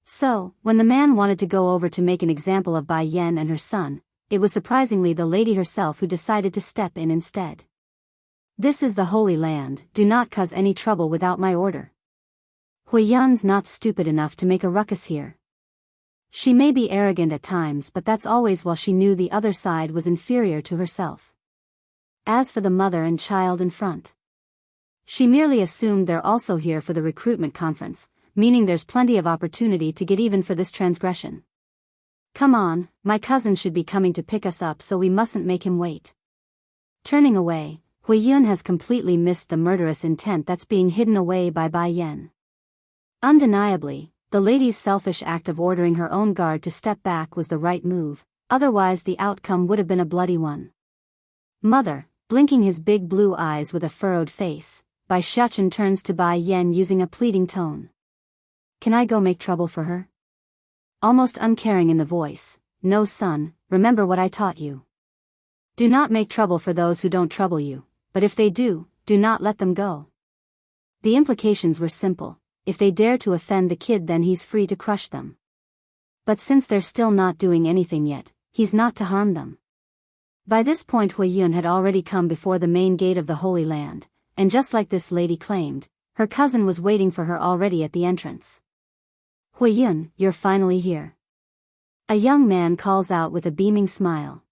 So, when the man wanted to go over to make an example of Bai Yan and her son, it was surprisingly the lady herself who decided to step in instead. This is the Holy Land, do not cause any trouble without my order. Hui Yun's not stupid enough to make a ruckus here. She may be arrogant at times, but that's always while she knew the other side was inferior to herself. As for the mother and child in front, she merely assumed they're also here for the recruitment conference, meaning there's plenty of opportunity to get even for this transgression. Come on, my cousin should be coming to pick us up, so we mustn't make him wait. Turning away, Hui Yun has completely missed the murderous intent that's being hidden away by Bai Yan. Undeniably, the lady's selfish act of ordering her own guard to step back was the right move, otherwise the outcome would have been a bloody one. Mother, blinking his big blue eyes with a furrowed face, Bai Shechen turns to Bai Yan using a pleading tone. Can I go make trouble for her? Almost uncaring in the voice, no son, remember what I taught you. Do not make trouble for those who don't trouble you, but if they do, do not let them go. The implications were simple. if they dare to offend the kid then he's free to crush them. But since they're still not doing anything yet, he's not to harm them. By this point Huiyun had already come before the main gate of the Holy Land, and just like this lady claimed, her cousin was waiting for her already at the entrance. Huiyun, you're finally here. A young man calls out with a beaming smile.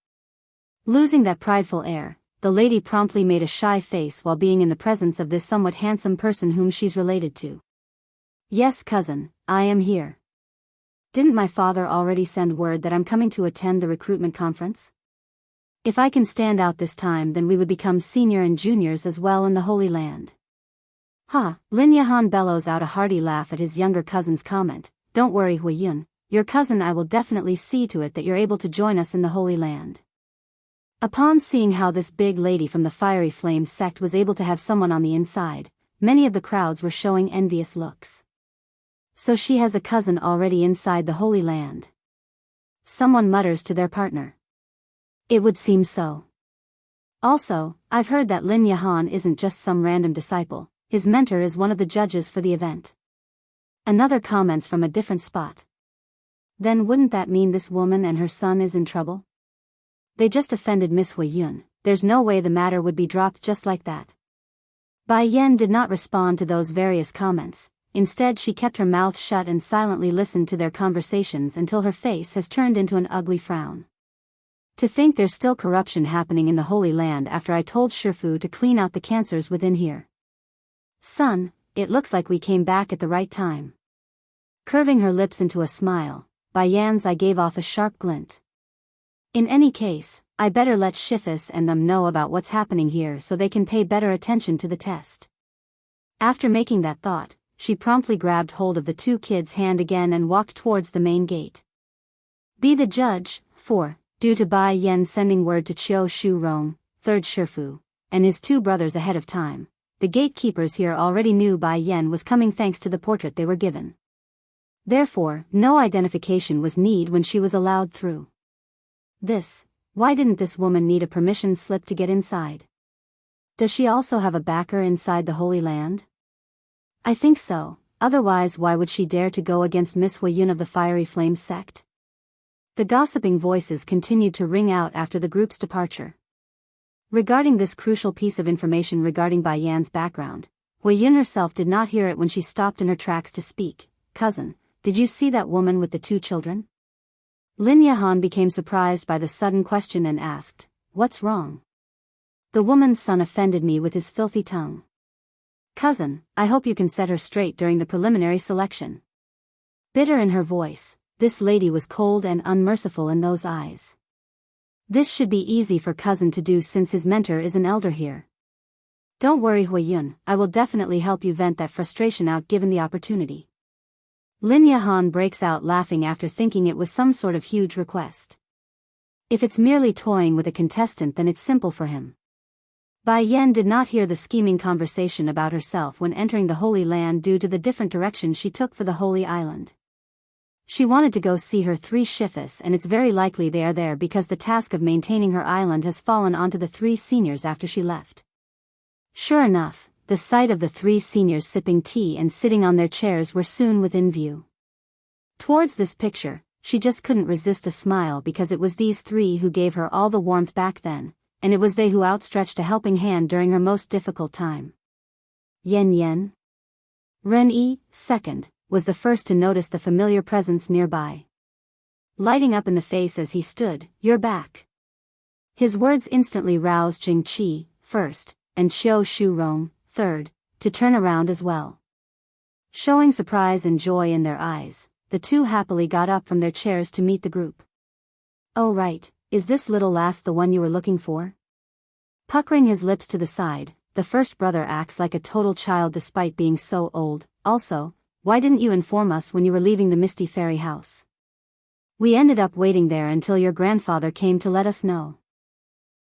Losing that prideful air, the lady promptly made a shy face while being in the presence of this somewhat handsome person whom she's related to. Yes, cousin, I am here. Didn't my father already send word that I'm coming to attend the recruitment conference? If I can stand out this time then we would become senior and juniors as well in the Holy Land. Ha! Lin Yahan bellows out a hearty laugh at his younger cousin's comment. Don't worry Huiyun, your cousin I will definitely see to it that you're able to join us in the Holy Land. Upon seeing how this big lady from the Fiery Flame sect was able to have someone on the inside, many of the crowds were showing envious looks. So she has a cousin already inside the Holy Land. Someone mutters to their partner. It would seem so. Also, I've heard that Lin Yahan isn't just some random disciple, his mentor is one of the judges for the event. Another comments from a different spot. Then wouldn't that mean this woman and her son is in trouble? They just offended Miss Huiyun, there's no way the matter would be dropped just like that. Bai Yan did not respond to those various comments, instead she kept her mouth shut and silently listened to their conversations until her face has turned into an ugly frown. To think there's still corruption happening in the Holy Land after I told Shifu to clean out the cancers within here. Son, it looks like we came back at the right time. Curving her lips into a smile, Bai Yan's eye gave off a sharp glint. In any case, I better let Shifus and them know about what's happening here so they can pay better attention to the test. After making that thought, she promptly grabbed hold of the two kids' hand again and walked towards the main gate. Be the judge, for, due to Bai Yan sending word to Qiu Shu Rong, 3rd Shifu, and his two brothers ahead of time, the gatekeepers here already knew Bai Yan was coming thanks to the portrait they were given. Therefore, no identification was needed when she was allowed through. Why didn't this woman need a permission slip to get inside? Does she also have a backer inside the Holy Land? I think so, otherwise why would she dare to go against Miss Huiyun of the Fiery Flame sect? The gossiping voices continued to ring out after the group's departure. Regarding this crucial piece of information regarding Bai Yan's background, Huiyun herself did not hear it when she stopped in her tracks to speak. Cousin, did you see that woman with the two children? Lin Yahan became surprised by the sudden question and asked, what's wrong? The woman's son offended me with his filthy tongue. Cousin, I hope you can set her straight during the preliminary selection. Bitter in her voice, this lady was cold and unmerciful in those eyes. This should be easy for cousin to do since his mentor is an elder here. Don't worry Huiyun, I will definitely help you vent that frustration out given the opportunity. Lin Yahan breaks out laughing after thinking it was some sort of huge request. If it's merely toying with a contestant then it's simple for him. Bai Yan did not hear the scheming conversation about herself when entering the Holy Land due to the different direction she took for the Holy Island. She wanted to go see her 3 Shifus and it's very likely they are there because the task of maintaining her island has fallen onto the 3 seniors after she left. Sure enough, the sight of the 3 seniors sipping tea and sitting on their chairs were soon within view. Towards this picture, she just couldn't resist a smile because it was these 3 who gave her all the warmth back then, and it was they who outstretched a helping hand during her most difficult time. Yen. Ren Yi, 2nd, was the first to notice the familiar presence nearby. Lighting up in the face as he stood, "You're back." His words instantly roused Jing Qi, 1st, and Qiu Shu Rong, 3rd, to turn around as well. Showing surprise and joy in their eyes, the two happily got up from their chairs to meet the group. Oh right, is this little lass the one you were looking for? Puckering his lips to the side, the first brother acts like a total child despite being so old. Also, why didn't you inform us when you were leaving the Misty Fairy house? We ended up waiting there until your grandfather came to let us know.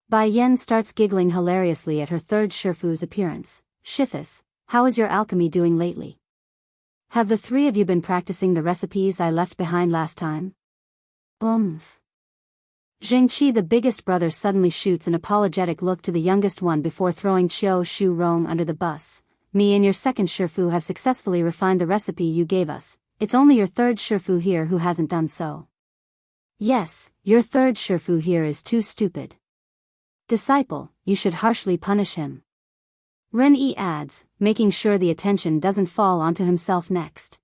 Bai Yan starts giggling hilariously at her 3rd Shifu's appearance. Shifus, how is your alchemy doing lately? Have the 3 of you been practicing the recipes I left behind last time? Zhengqi, the biggest brother, suddenly shoots an apologetic look to the youngest one before throwing Qiu Shu Rong under the bus. me and your second Shifu have successfully refined the recipe you gave us. It's only your third Shifu here who hasn't done so. Yes, your third Shifu here is too stupid. Disciple, you should harshly punish him. Ren-yi adds, making sure the attention doesn't fall onto himself next.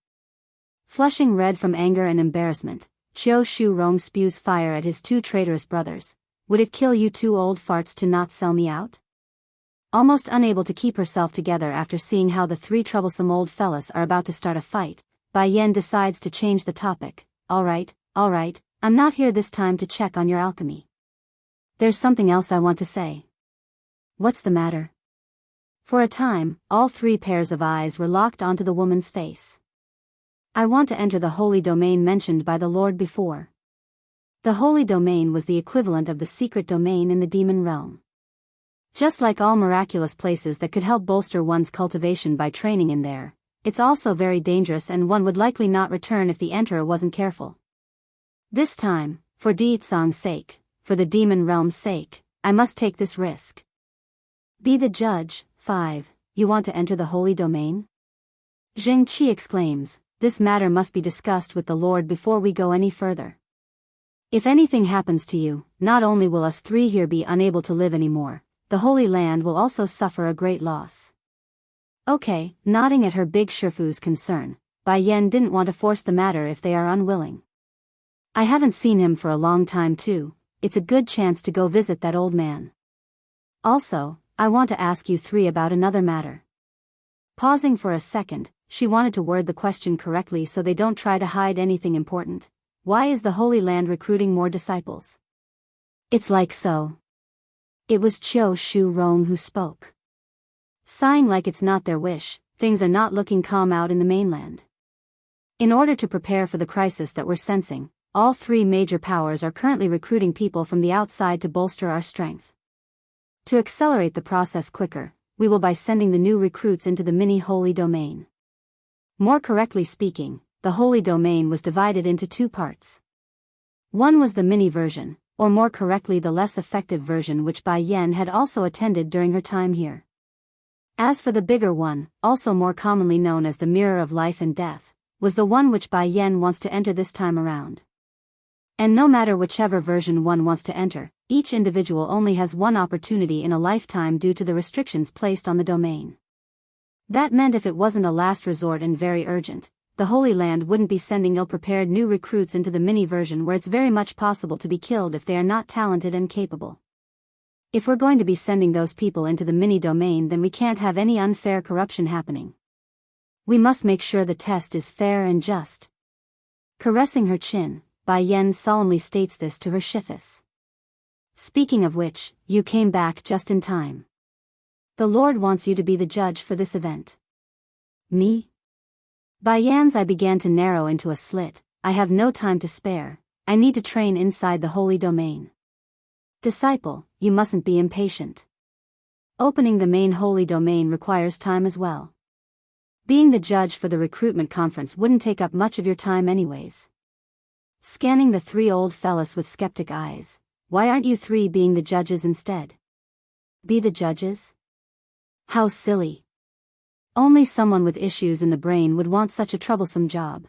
Flushing red from anger and embarrassment, Qiu Shu Rong spews fire at his two traitorous brothers. Would it kill you two old farts to not sell me out? Almost unable to keep herself together after seeing how the three troublesome old fellas are about to start a fight, Bai Yan decides to change the topic. Alright, I'm not here this time to check on your alchemy. There's something else I want to say. What's the matter? For a time, all three pairs of eyes were locked onto the woman's face. I want to enter the holy domain mentioned by the Lord before. The holy domain was the equivalent of the secret domain in the demon realm. Just like all miraculous places that could help bolster one's cultivation by training in there, it's also very dangerous and one would likely not return if the enterer wasn't careful. This time, for Dietsong's sake, for the demon realm's sake, I must take this risk. Be the judge. 5. You want to enter the holy domain? Zheng Qi exclaims, this matter must be discussed with the Lord before we go any further. If anything happens to you, not only will us three here be unable to live anymore, the Holy Land will also suffer a great loss. Okay, nodding at her big Shifu's concern, Bai Yan didn't want to force the matter if they are unwilling. I haven't seen him for a long time too, it's a good chance to go visit that old man. Also, I want to ask you three about another matter. Pausing for a second, she wanted to word the question correctly so they don't try to hide anything important. Why is the Holy Land recruiting more disciples? It's like so. It was Qiu Shu Rong who spoke. Sighing like it's not their wish, things are not looking calm out in the mainland. In order to prepare for the crisis that we're sensing, all three major powers are currently recruiting people from the outside to bolster our strength. To accelerate the process quicker, we will by sending the new recruits into the mini-holy domain. More correctly speaking, the holy domain was divided into two parts. One was the mini version, or more correctly the less effective version which Bai Yan had also attended during her time here. As for the bigger one, also more commonly known as the Mirror of Life and Death, was the one which Bai Yan wants to enter this time around. And no matter whichever version one wants to enter, each individual only has one opportunity in a lifetime due to the restrictions placed on the domain. That meant if it wasn't a last resort and very urgent, the Holy Land wouldn't be sending ill-prepared new recruits into the mini version where it's very much possible to be killed if they are not talented and capable. If we're going to be sending those people into the mini domain, then we can't have any unfair corruption happening. We must make sure the test is fair and just. Caressing her chin, Bai Yan solemnly states this to her Shifus. Speaking of which, you came back just in time. The Lord wants you to be the judge for this event. Me? Bai Yan's eye began to narrow into a slit. I have no time to spare, I need to train inside the holy domain. Disciple, you mustn't be impatient. Opening the main holy domain requires time as well. Being the judge for the recruitment conference wouldn't take up much of your time anyways. Scanning the three old fellas with skeptic eyes, why aren't you three being the judges instead? Be the judges? How silly. Only someone with issues in the brain would want such a troublesome job.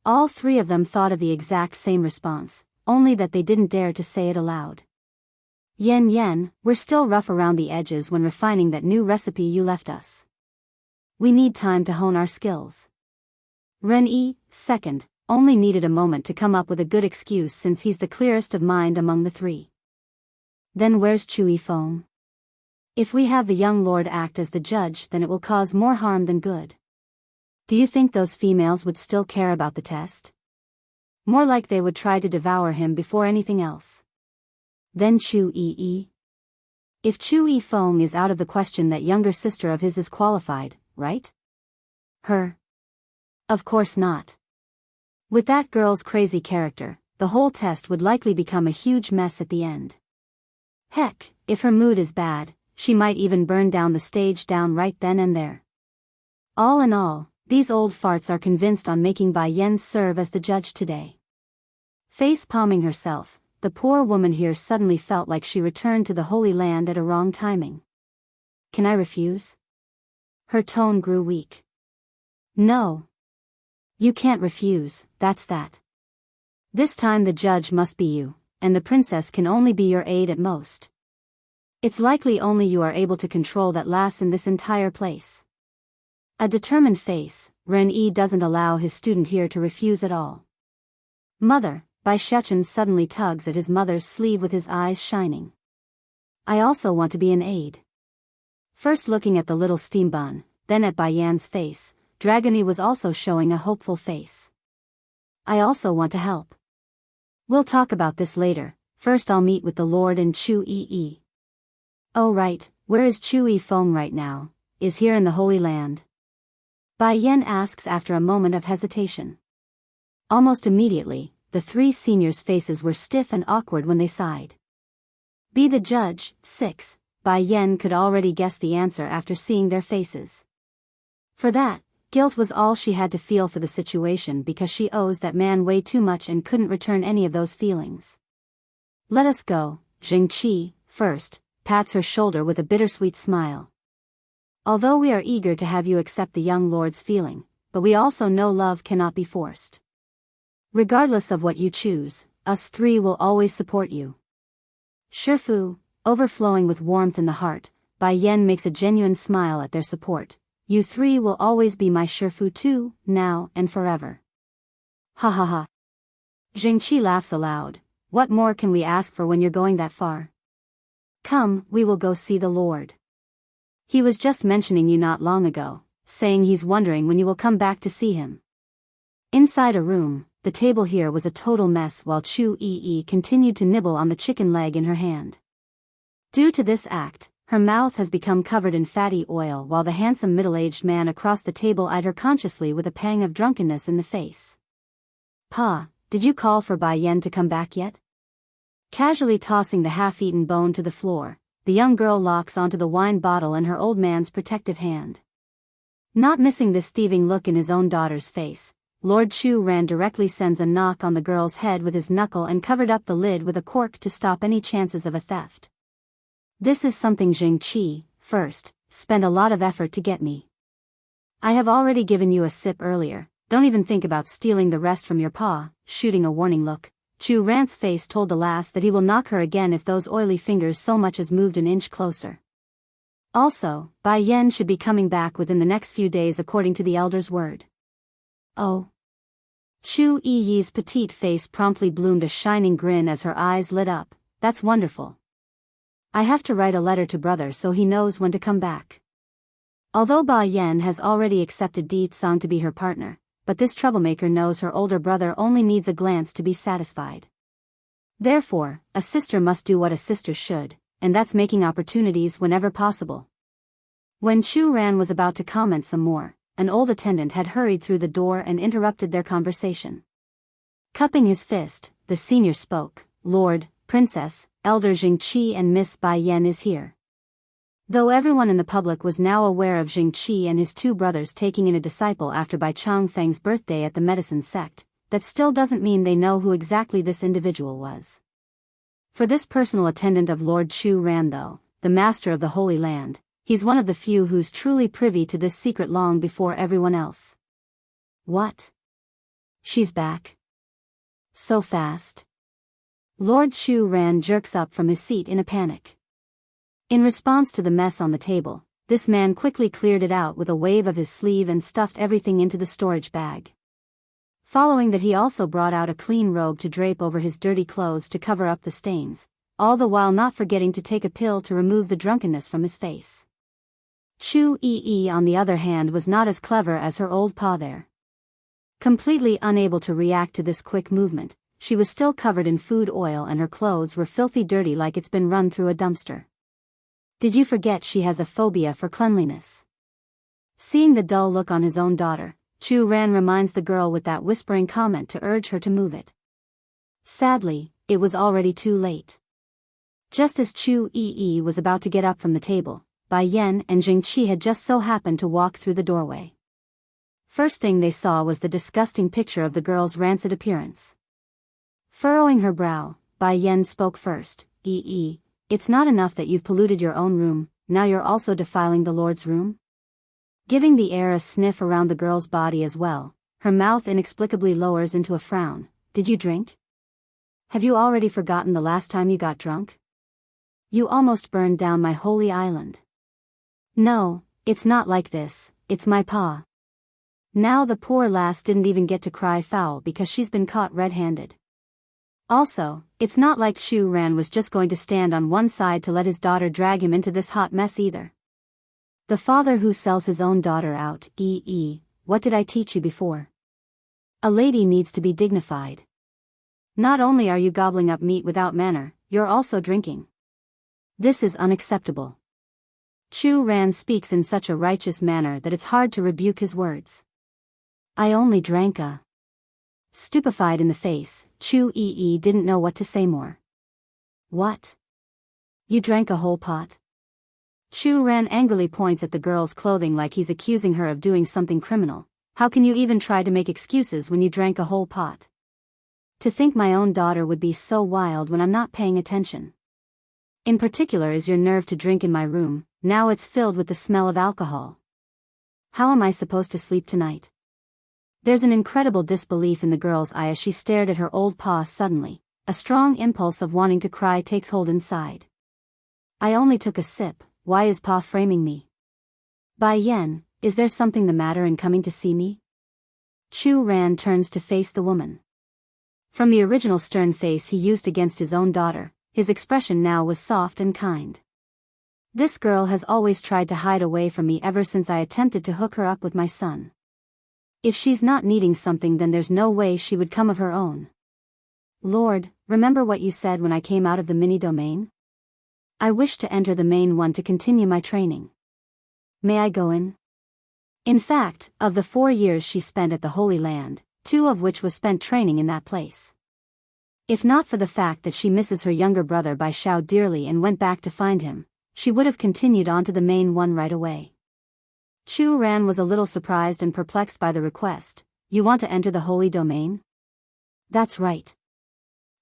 All three of them thought of the exact same response, only that they didn't dare to say it aloud. Yen, we're still rough around the edges when refining that new recipe you left us. We need time to hone our skills. Ren-yi, second, only needed a moment to come up with a good excuse since he's the clearest of mind among the three. Then where's Chui Feng? If we have the young lord act as the judge, then it will cause more harm than good. Do you think those females would still care about the test? More like they would try to devour him before anything else. Then Chu Yi. If Chu Yi Feng is out of the question, that younger sister of his is qualified, right? Her? Of course not. With that girl's crazy character, the whole test would likely become a huge mess at the end. Heck, if her mood is bad, she might even burn down the stage down right then and there. All in all, these old farts are convinced on making Bai Yan serve as the judge today. Face palming herself, the poor woman here suddenly felt like she returned to the Holy Land at a wrong timing. Can I refuse? Her tone grew weak. No. You can't refuse, that's that. This time the judge must be you, and the princess can only be your aide at most. It's likely only you are able to control that lass in this entire place. A determined face, Ren-yi doesn't allow his student here to refuse at all. Mother, Bai Shechen suddenly tugs at his mother's sleeve with his eyes shining. I also want to be an aide. First looking at the little steam bun, then at Bai Yan's face, Dragony was also showing a hopeful face. I also want to help. We'll talk about this later, first I'll meet with the Lord and Chu Yi. Oh right, where is Chu Yi Feng right now? Is here in the Holy Land? Bai Yan asks after a moment of hesitation. Almost immediately, the three seniors' faces were stiff and awkward when they sighed. Be the judge, 6, Bai Yan could already guess the answer after seeing their faces. For that, guilt was all she had to feel for the situation because she owes that man way too much and couldn't return any of those feelings. Let us go, Jingqi, first, pats her shoulder with a bittersweet smile. Although we are eager to have you accept the young lord's feeling, but we also know love cannot be forced. Regardless of what you choose, us three will always support you. Shifu, overflowing with warmth in the heart, Bai Yan makes a genuine smile at their support. You three will always be my Shifu too, now and forever. Ha ha ha. Jingqi laughs aloud. What more can we ask for when you're going that far? Come, we will go see the Lord. He was just mentioning you not long ago, saying he's wondering when you will come back to see him. Inside a room, the table here was a total mess while Chu Yi continued to nibble on the chicken leg in her hand. Due to this act, her mouth has become covered in fatty oil while the handsome middle-aged man across the table eyed her consciously with a pang of drunkenness in the face. Pa, did you call for Bai Yan to come back yet? Casually tossing the half-eaten bone to the floor, the young girl locks onto the wine bottle in her old man's protective hand. Not missing this thieving look in his own daughter's face, Lord Chu Ran directly sends a knock on the girl's head with his knuckle and covered up the lid with a cork to stop any chances of a theft. This is something Jingqi, first, spent a lot of effort to get me. I have already given you a sip earlier, don't even think about stealing the rest from your pa, shooting a warning look. Chu Ran's face told the lass that he will knock her again if those oily fingers so much as moved an inch closer. Also, Bai Yan should be coming back within the next few days according to the elder's word. Oh. Chu Yi's petite face promptly bloomed a shining grin as her eyes lit up. That's wonderful. I have to write a letter to brother so he knows when to come back. Although Bai Yan has already accepted Di Tsang to be her partner, but this troublemaker knows her older brother only needs a glance to be satisfied. Therefore, a sister must do what a sister should, and that's making opportunities whenever possible. When Chu Ran was about to comment some more, an old attendant had hurried through the door and interrupted their conversation. Cupping his fist, the senior spoke, Lord, Princess, Elder Jingqi and Miss Bai Yan is here. Though everyone in the public was now aware of Jingqi and his two brothers taking in a disciple after Bai Changfeng's birthday at the medicine sect, that still doesn't mean they know who exactly this individual was. For this personal attendant of Lord Chu Ran though, the master of the Holy Land, he's one of the few who's truly privy to this secret long before everyone else. What? She's back? So fast? Lord Chu Ran jerks up from his seat in a panic. In response to the mess on the table, this man quickly cleared it out with a wave of his sleeve and stuffed everything into the storage bag. Following that, he also brought out a clean robe to drape over his dirty clothes to cover up the stains, all the while not forgetting to take a pill to remove the drunkenness from his face. Chu Yi, on the other hand, was not as clever as her old pa there. Completely unable to react to this quick movement, she was still covered in food oil and her clothes were filthy dirty like it's been run through a dumpster. Did you forget she has a phobia for cleanliness? Seeing the dull look on his own daughter, Chu Ran reminds the girl with that whispering comment to urge her to move it. Sadly, it was already too late. Just as Chu Yi was about to get up from the table, Bai Yan and Jingqi had just so happened to walk through the doorway. First thing they saw was the disgusting picture of the girl's rancid appearance. Furrowing her brow, Bai Yan spoke first. Yi, it's not enough that you've polluted your own room, now you're also defiling the Lord's room? Giving the air a sniff around the girl's body as well, her mouth inexplicably lowers into a frown. Did you drink? Have you already forgotten the last time you got drunk? You almost burned down my holy island. No, it's not like this, it's my paw. Now the poor lass didn't even get to cry foul because she's been caught red-handed. Also, it's not like Chu Ran was just going to stand on one side to let his daughter drag him into this hot mess either. The father who sells his own daughter out, what did I teach you before? A lady needs to be dignified. Not only are you gobbling up meat without manner, you're also drinking. This is unacceptable. Chu Ran speaks in such a righteous manner that it's hard to rebuke his words. I only drank a... Stupefied in the face, Chu didn't know what to say more. What? You drank a whole pot? Chu Ran angrily points at the girl's clothing like he's accusing her of doing something criminal. How can you even try to make excuses when you drank a whole pot? To think my own daughter would be so wild when I'm not paying attention. In particular is your nerve to drink in my room, now it's filled with the smell of alcohol. How am I supposed to sleep tonight? There's an incredible disbelief in the girl's eye as she stared at her old paw suddenly. A strong impulse of wanting to cry takes hold inside. I only took a sip, why is Pa framing me? Bai Yan, is there something the matter in coming to see me? Chu Ran turns to face the woman. From the original stern face he used against his own daughter, his expression now was soft and kind. This girl has always tried to hide away from me ever since I attempted to hook her up with my son. If she's not needing something then there's no way she would come of her own. Lord, remember what you said when I came out of the mini domain? I wish to enter the main one to continue my training. May I go in? In fact, of the 4 years she spent at the Holy Land, 2 of which was spent training in that place. If not for the fact that she misses her younger brother Bai Shao dearly and went back to find him, she would have continued on to the main one right away. Chu Ran was a little surprised and perplexed by the request. You want to enter the holy domain? That's right.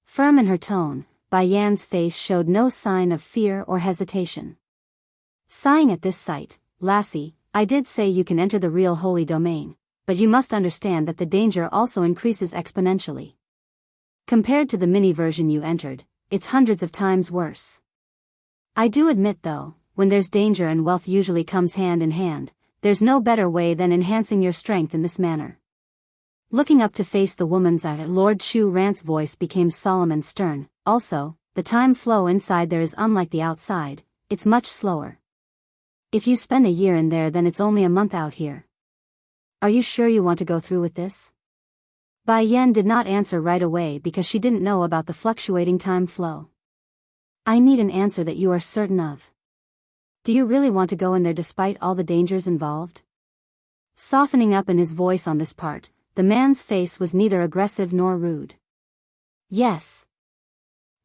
Firm in her tone, Bai Yan's face showed no sign of fear or hesitation. Sighing at this sight, lassie, I did say you can enter the real holy domain, but you must understand that the danger also increases exponentially. Compared to the mini version you entered, it's hundreds of times worse. I do admit though, when there's danger and wealth usually comes hand in hand, there's no better way than enhancing your strength in this manner. Looking up to face the woman's eye, Lord Chu Ran's voice became solemn and stern. Also, the time flow inside there is unlike the outside, it's much slower. If you spend a year in there then it's only a month out here. Are you sure you want to go through with this? Bai Yan did not answer right away because she didn't know about the fluctuating time flow. I need an answer that you are certain of. Do you really want to go in there despite all the dangers involved? Softening up in his voice on this part, the man's face was neither aggressive nor rude. Yes.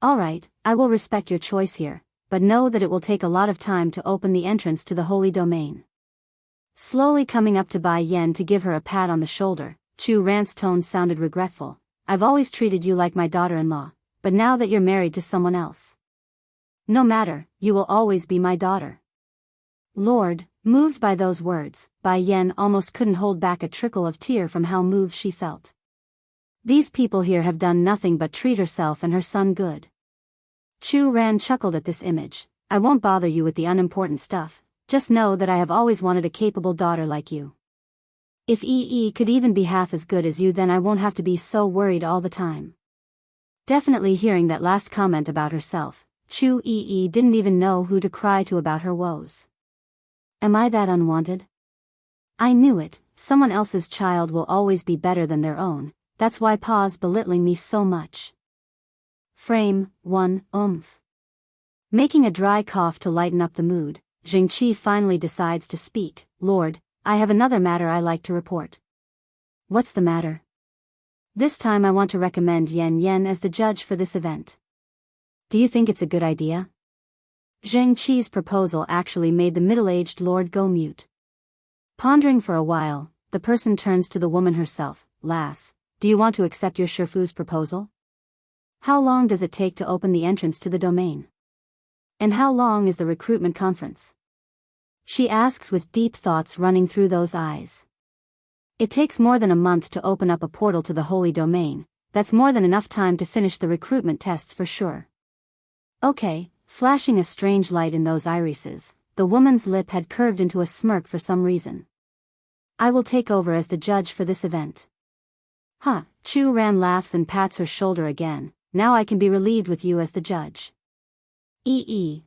Alright, I will respect your choice here, but know that it will take a lot of time to open the entrance to the holy domain. Slowly coming up to Bai Yan to give her a pat on the shoulder, Chu Ran's tone sounded regretful. I've always treated you like my daughter-in-law, but now that you're married to someone else. No matter, you will always be my daughter. Lord, moved by those words, Bai Yan almost couldn't hold back a trickle of tear from how moved she felt. These people here have done nothing but treat herself and her son good. Chu Ran chuckled at this image. I won't bother you with the unimportant stuff, just know that I have always wanted a capable daughter like you. If could even be half as good as you then I won't have to be so worried all the time. Definitely hearing that last comment about herself, Chu didn't even know who to cry to about her woes. Am I that unwanted? I knew it, someone else's child will always be better than their own, that's why Pa's belittling me so much. Frame 1, Making a dry cough to lighten up the mood, Jingqi finally decides to speak. Lord, I have another matter I like to report. What's the matter? This time I want to recommend Yan as the judge for this event. Do you think it's a good idea? Zheng Qi's proposal actually made the middle-aged lord go mute. Pondering for a while, the person turns to the woman herself. Lass, do you want to accept your Shifu's proposal? How long does it take to open the entrance to the domain? And how long is the recruitment conference? she asks with deep thoughts running through those eyes. It takes more than a month to open up a portal to the holy domain. That's more than enough time to finish the recruitment tests for sure. Okay, flashing a strange light in those irises, the woman's lip had curved into a smirk for some reason. I will take over as the judge for this event. Huh, Chu Ran laughs and pats her shoulder again. Now I can be relieved with you as the judge.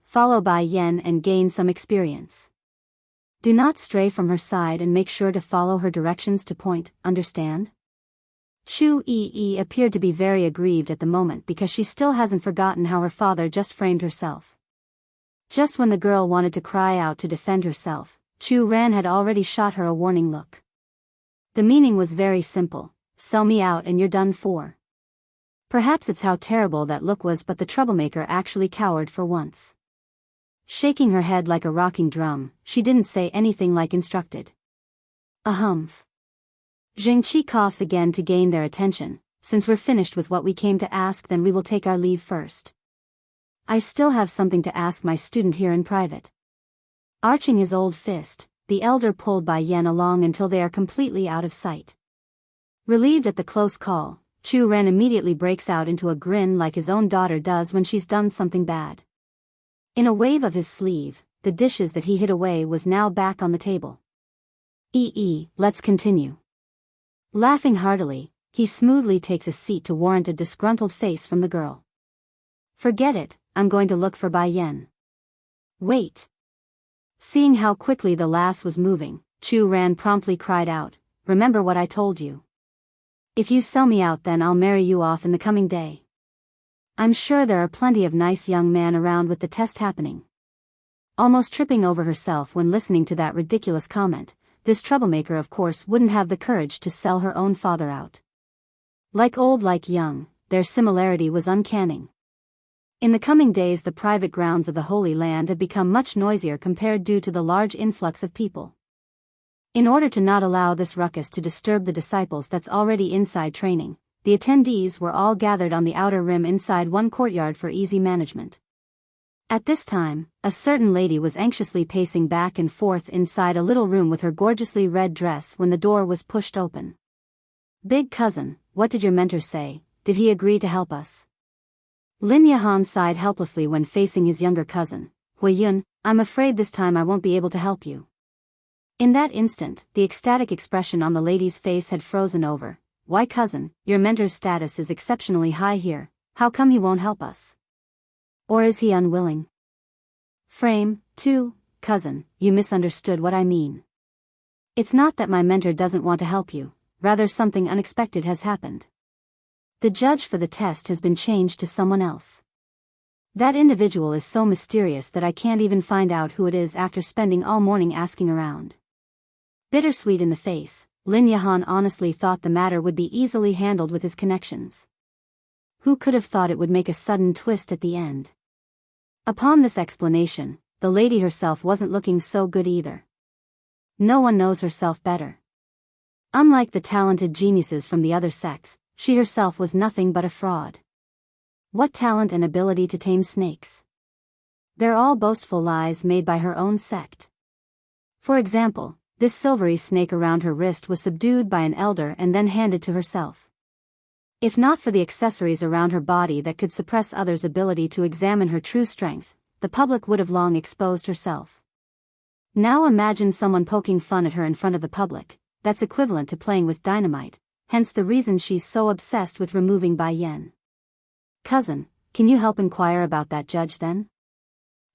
Follow Bai Yen and gain some experience. Do not stray from her side and make sure to follow her directions to point, understand? Chu appeared to be very aggrieved at the moment because she still hasn't forgotten how her father just framed herself. Just when the girl wanted to cry out to defend herself, Chu Ran had already shot her a warning look. The meaning was very simple: sell me out and you're done for. Perhaps it's how terrible that look was, but the troublemaker actually cowered for once. Shaking her head like a rocking drum, she didn't say anything like instructed. A humph. Zhengqi coughs again to gain their attention. Since we're finished with what we came to ask, then we will take our leave first. I still have something to ask my student here in private. Arching his old fist, the elder pulled Bai Yen along until they are completely out of sight. Relieved at the close call, Chu Ren immediately breaks out into a grin like his own daughter does when she's done something bad. In a wave of his sleeve, the dishes that he hid away was now back on the table. Let's continue. Laughing heartily, he smoothly takes a seat to warrant a disgruntled face from the girl. Forget it, I'm going to look for Bai Yen. Wait. Seeing how quickly the lass was moving, Chu Ran promptly cried out, remember what I told you. If you sell me out, then I'll marry you off in the coming day. I'm sure there are plenty of nice young men around with the test happening. Almost tripping over herself when listening to that ridiculous comment, this troublemaker of course wouldn't have the courage to sell her own father out. Like old like young, their similarity was uncanny. In the coming days, the private grounds of the Holy Land have become much noisier compared due to the large influx of people. In order to not allow this ruckus to disturb the disciples that's already inside training, the attendees were all gathered on the outer rim inside one courtyard for easy management. At this time, a certain lady was anxiously pacing back and forth inside a little room with her gorgeously red dress when the door was pushed open. Big cousin, what did your mentor say? Did he agree to help us? Lin Yahan sighed helplessly when facing his younger cousin. Hui Yun, I'm afraid this time I won't be able to help you. In that instant, the ecstatic expression on the lady's face had frozen over. Why cousin, your mentor's status is exceptionally high here, how come he won't help us? Or is he unwilling? Frame, 2, cousin, you misunderstood what I mean. It's not that my mentor doesn't want to help you, rather something unexpected has happened. The judge for the test has been changed to someone else. That individual is so mysterious that I can't even find out who it is after spending all morning asking around. Bittersweet in the face, Lin Yahan honestly thought the matter would be easily handled with his connections. Who could have thought it would make a sudden twist at the end? Upon this explanation, the lady herself wasn't looking so good either. No one knows herself better. Unlike the talented geniuses from the other sects, she herself was nothing but a fraud. What talent and ability to tame snakes? They're all boastful lies made by her own sect. For example, this silvery snake around her wrist was subdued by an elder and then handed to herself. If not for the accessories around her body that could suppress others' ability to examine her true strength, the public would have long exposed herself. Now imagine someone poking fun at her in front of the public. That's equivalent to playing with dynamite, hence the reason she's so obsessed with removing Bai Yen. Cousin, can you help inquire about that judge then?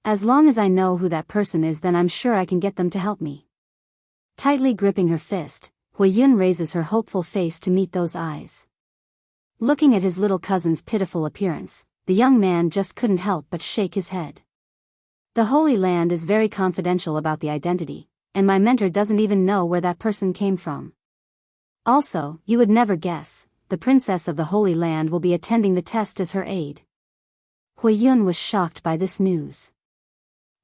As long as I know who that person is, then I'm sure I can get them to help me. Tightly gripping her fist, Hui Yun raises her hopeful face to meet those eyes. Looking at his little cousin's pitiful appearance, the young man just couldn't help but shake his head. The Holy Land is very confidential about the identity, and my mentor doesn't even know where that person came from. Also, you would never guess, the princess of the Holy Land will be attending the test as her aide. Hui Yun was shocked by this news.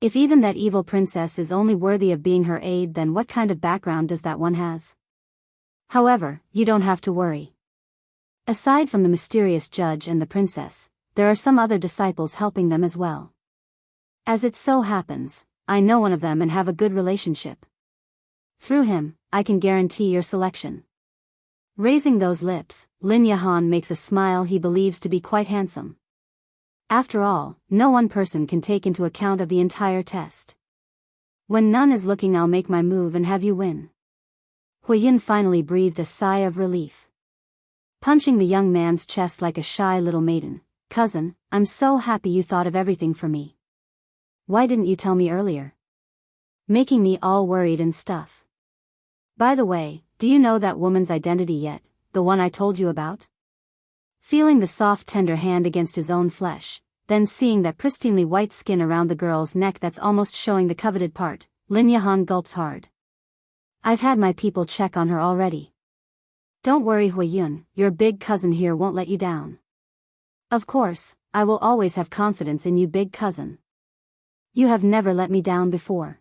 If even that evil princess is only worthy of being her aide, then what kind of background does that one has? However, you don't have to worry. Aside from the mysterious judge and the princess, there are some other disciples helping them as well. As it so happens, I know one of them and have a good relationship. Through him, I can guarantee your selection. Raising those lips, Lin Yahan makes a smile he believes to be quite handsome. After all, no one person can take into account of the entire test. When none is looking, I'll make my move and have you win. Huiyun finally breathed a sigh of relief. Punching the young man's chest like a shy little maiden. Cousin, I'm so happy you thought of everything for me. Why didn't you tell me earlier? Making me all worried and stuff. By the way, do you know that woman's identity yet, the one I told you about? Feeling the soft tender hand against his own flesh, then seeing that pristinely white skin around the girl's neck that's almost showing the coveted part, Lin Yahan gulps hard. I've had my people check on her already. Don't worry Huiyun, your big cousin here won't let you down. Of course, I will always have confidence in you big cousin. You have never let me down before.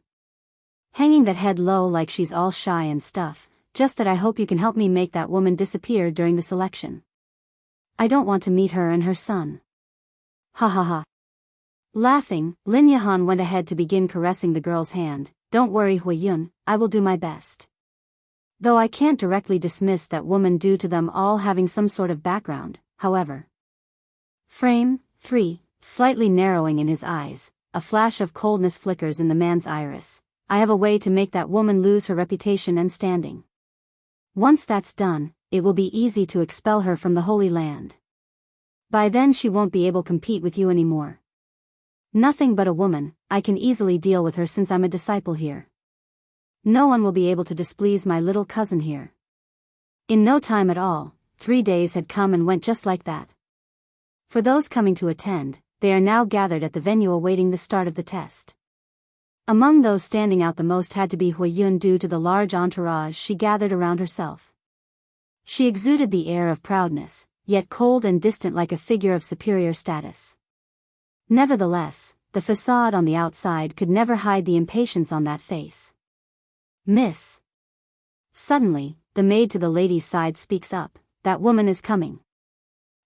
Hanging that head low like she's all shy and stuff, just that I hope you can help me make that woman disappear during the selection. I don't want to meet her and her son. Ha ha ha. Laughing, Lin Yahan went ahead to begin caressing the girl's hand. Don't worry Huiyun, I will do my best. Though I can't directly dismiss that woman due to them all having some sort of background, however. Frame 3, slightly narrowing in his eyes, a flash of coldness flickers in the man's iris. I have a way to make that woman lose her reputation and standing. Once that's done, it will be easy to expel her from the Holy Land. By then she won't be able to compete with you anymore. Nothing but a woman, I can easily deal with her since I'm a disciple here. No one will be able to displease my little cousin here. In no time at all, 3 days had come and went just like that. For those coming to attend, they are now gathered at the venue awaiting the start of the test. Among those standing out the most had to be Huiyun due to the large entourage she gathered around herself. She exuded the air of proudness, yet cold and distant like a figure of superior status. Nevertheless, the facade on the outside could never hide the impatience on that face. Miss. Suddenly, the maid to the lady's side speaks up, that woman is coming.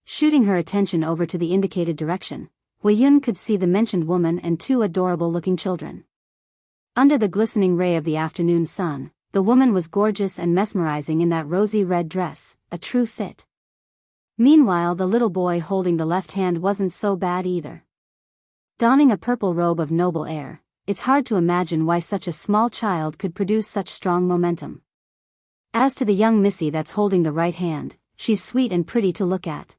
Shooting her attention over to the indicated direction, Huiyun could see the mentioned woman and 2 adorable-looking children. Under the glistening ray of the afternoon sun, the woman was gorgeous and mesmerizing in that rosy red dress, a true fit. Meanwhile the little boy holding the left hand wasn't so bad either. Donning a purple robe of noble air, it's hard to imagine why such a small child could produce such strong momentum. As to the young missy that's holding the right hand, she's sweet and pretty to look at.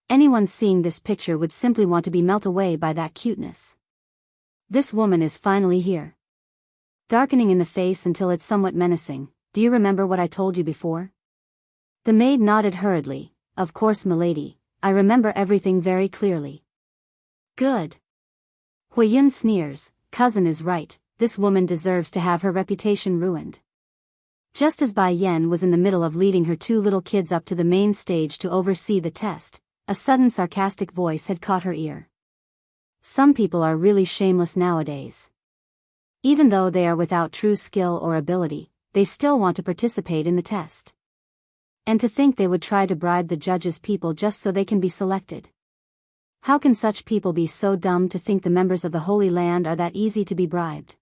Anyone seeing this picture would simply want to be melted away by that cuteness. This woman is finally here. Darkening in the face until it's somewhat menacing, do you remember what I told you before? The maid nodded hurriedly, of course milady, I remember everything very clearly. Good. Huiyun sneers, cousin is right, this woman deserves to have her reputation ruined. Just as Bai Yan was in the middle of leading her 2 little kids up to the main stage to oversee the test, a sudden sarcastic voice had caught her ear. Some people are really shameless nowadays. Even though they are without true skill or ability, they still want to participate in the test. And to think they would try to bribe the judges' people just so they can be selected. How can such people be so dumb to think the members of the Holy Land are that easy to be bribed?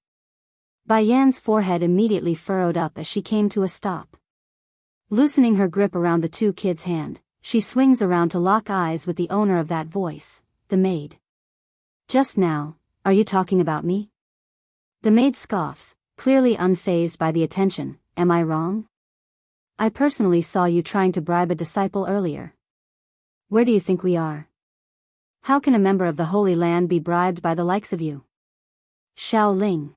Bai Yan's forehead immediately furrowed up as she came to a stop. Loosening her grip around the 2 kids' hand, she swings around to lock eyes with the owner of that voice, the maid. Just now, are you talking about me? The maid scoffs, clearly unfazed by the attention. Am I wrong? I personally saw you trying to bribe a disciple earlier. Where do you think we are? How can a member of the Holy Land be bribed by the likes of you? Xiao Ling.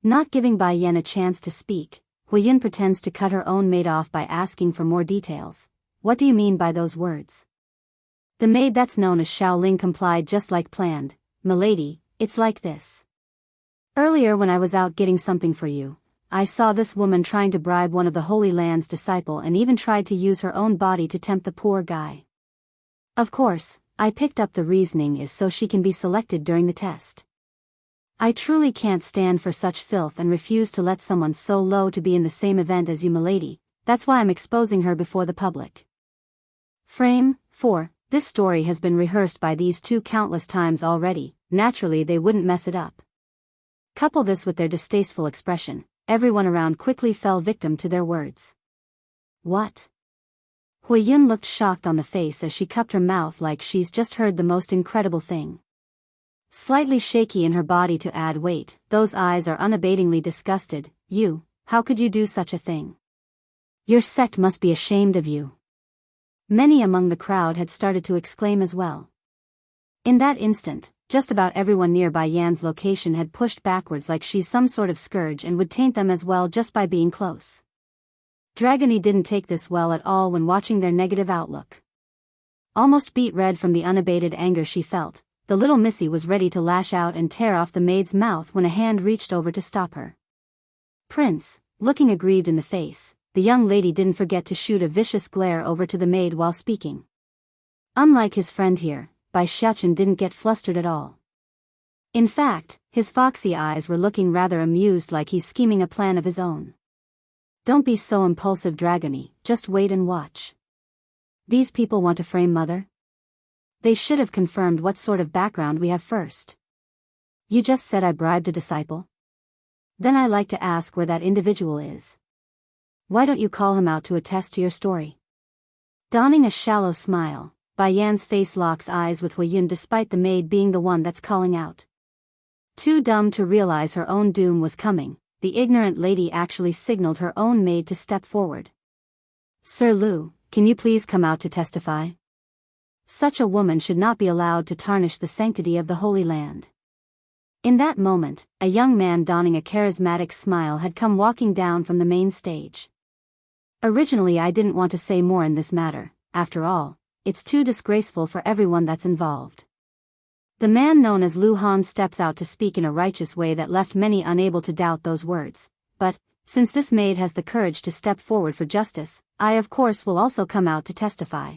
Not giving Bai Yan a chance to speak, Huiyun pretends to cut her own maid off by asking for more details. What do you mean by those words? The maid that's known as Xiao Ling complied just like planned. Milady, it's like this. Earlier when I was out getting something for you, I saw this woman trying to bribe one of the Holy Land's disciple and even tried to use her own body to tempt the poor guy. Of course, I picked up the reasoning is so she can be selected during the test. I truly can't stand for such filth and refuse to let someone so low to be in the same event as you milady, that's why I'm exposing her before the public. Frame 4. This story has been rehearsed by these 2 countless times already, naturally they wouldn't mess it up. Couple this with their distasteful expression, everyone around quickly fell victim to their words. What? Huiyun looked shocked on the face as she cupped her mouth like she's just heard the most incredible thing. Slightly shaky in her body to add weight, those eyes are unabatingly disgusted. You, how could you do such a thing? Your sect must be ashamed of you. Many among the crowd had started to exclaim as well. In that instant, just about everyone nearby Yan's location had pushed backwards like she's some sort of scourge and would taint them as well just by being close. Dragony didn't take this well at all when watching their negative outlook. Almost beet red from the unabated anger she felt, the little missy was ready to lash out and tear off the maid's mouth when a hand reached over to stop her. Prince, looking aggrieved in the face, the young lady didn't forget to shoot a vicious glare over to the maid while speaking. Unlike his friend here, Bai Xiaochen didn't get flustered at all. In fact, his foxy eyes were looking rather amused like he's scheming a plan of his own. Don't be so impulsive, Dragony, just wait and watch. These people want to frame Mother? They should have confirmed what sort of background we have first. You just said I bribed a disciple? Then I like to ask where that individual is. Why don't you call him out to attest to your story? Donning a shallow smile, Bai Yan's face locks eyes with Huiyun despite the maid being the one that's calling out. Too dumb to realize her own doom was coming, the ignorant lady actually signaled her own maid to step forward. Sir Lu, can you please come out to testify? Such a woman should not be allowed to tarnish the sanctity of the Holy Land. In that moment, a young man donning a charismatic smile had come walking down from the main stage. Originally I didn't want to say more in this matter, after all, it's too disgraceful for everyone that's involved. The man known as Lu Han steps out to speak in a righteous way that left many unable to doubt those words, but, since this maid has the courage to step forward for justice, I of course will also come out to testify.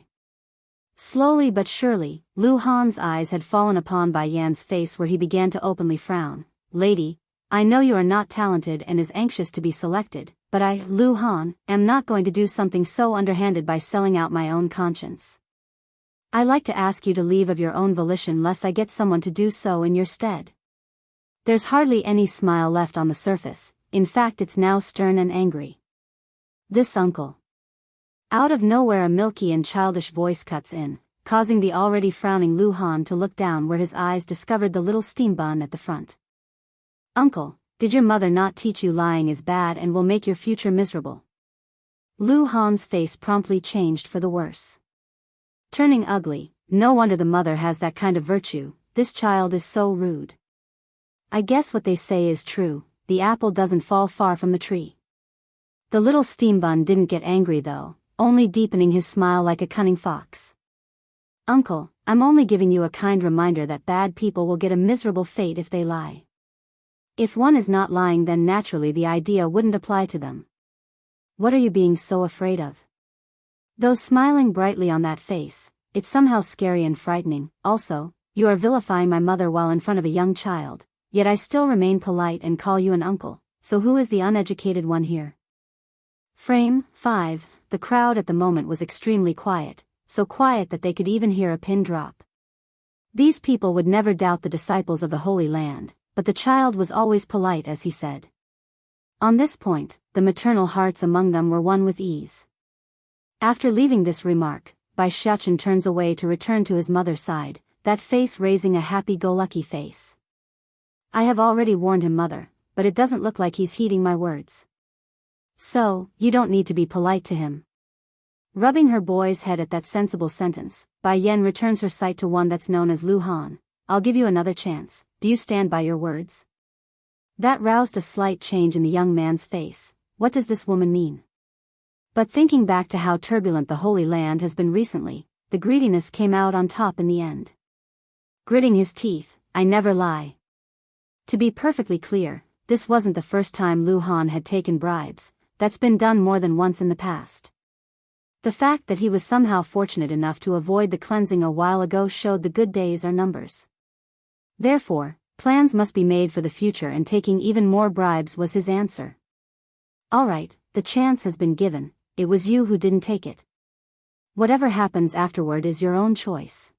Slowly but surely, Lu Han's eyes had fallen upon Bai Yan's face where he began to openly frown. Lady, I know you are not talented and is anxious to be selected, but I, Lu Han, am not going to do something so underhanded by selling out my own conscience. I like to ask you to leave of your own volition lest I get someone to do so in your stead. There's hardly any smile left on the surface, in fact it's now stern and angry. This uncle. Out of nowhere a milky and childish voice cuts in, causing the already frowning Lu Han to look down where his eyes discovered the little steam bun at the front. Uncle, did your mother not teach you lying is bad and will make your future miserable? Lu Han's face promptly changed for the worse. Turning ugly, no wonder the mother has that kind of virtue, this child is so rude. I guess what they say is true, the apple doesn't fall far from the tree. The little steam bun didn't get angry though, only deepening his smile like a cunning fox. Uncle, I'm only giving you a kind reminder that bad people will get a miserable fate if they lie. If one is not lying then naturally the idea wouldn't apply to them. What are you being so afraid of? Though smiling brightly on that face, it's somehow scary and frightening. Also, you are vilifying my mother while in front of a young child, yet I still remain polite and call you an uncle, so who is the uneducated one here? Frame 5, the crowd at the moment was extremely quiet, so quiet that they could even hear a pin drop. These people would never doubt the disciples of the Holy Land, but the child was always polite as he said. On this point, the maternal hearts among them were won with ease. After leaving this remark, Bai Xiaochen turns away to return to his mother's side, that face raising a happy-go-lucky face. I have already warned him, mother, but it doesn't look like he's heeding my words. So, you don't need to be polite to him. Rubbing her boy's head at that sensible sentence, Bai Yan returns her sight to one that's known as Lu Han. I'll give you another chance, do you stand by your words? That roused a slight change in the young man's face. What does this woman mean? But thinking back to how turbulent the Holy Land has been recently, the greediness came out on top in the end. Gritting his teeth, I never lie. To be perfectly clear, this wasn't the first time Lu Han had taken bribes, that's been done more than once in the past. The fact that he was somehow fortunate enough to avoid the cleansing a while ago showed the good days are numbers. Therefore, plans must be made for the future and taking even more bribes was his answer. Alright, the chance has been given. It was you who didn't take it. Whatever happens afterward is your own choice.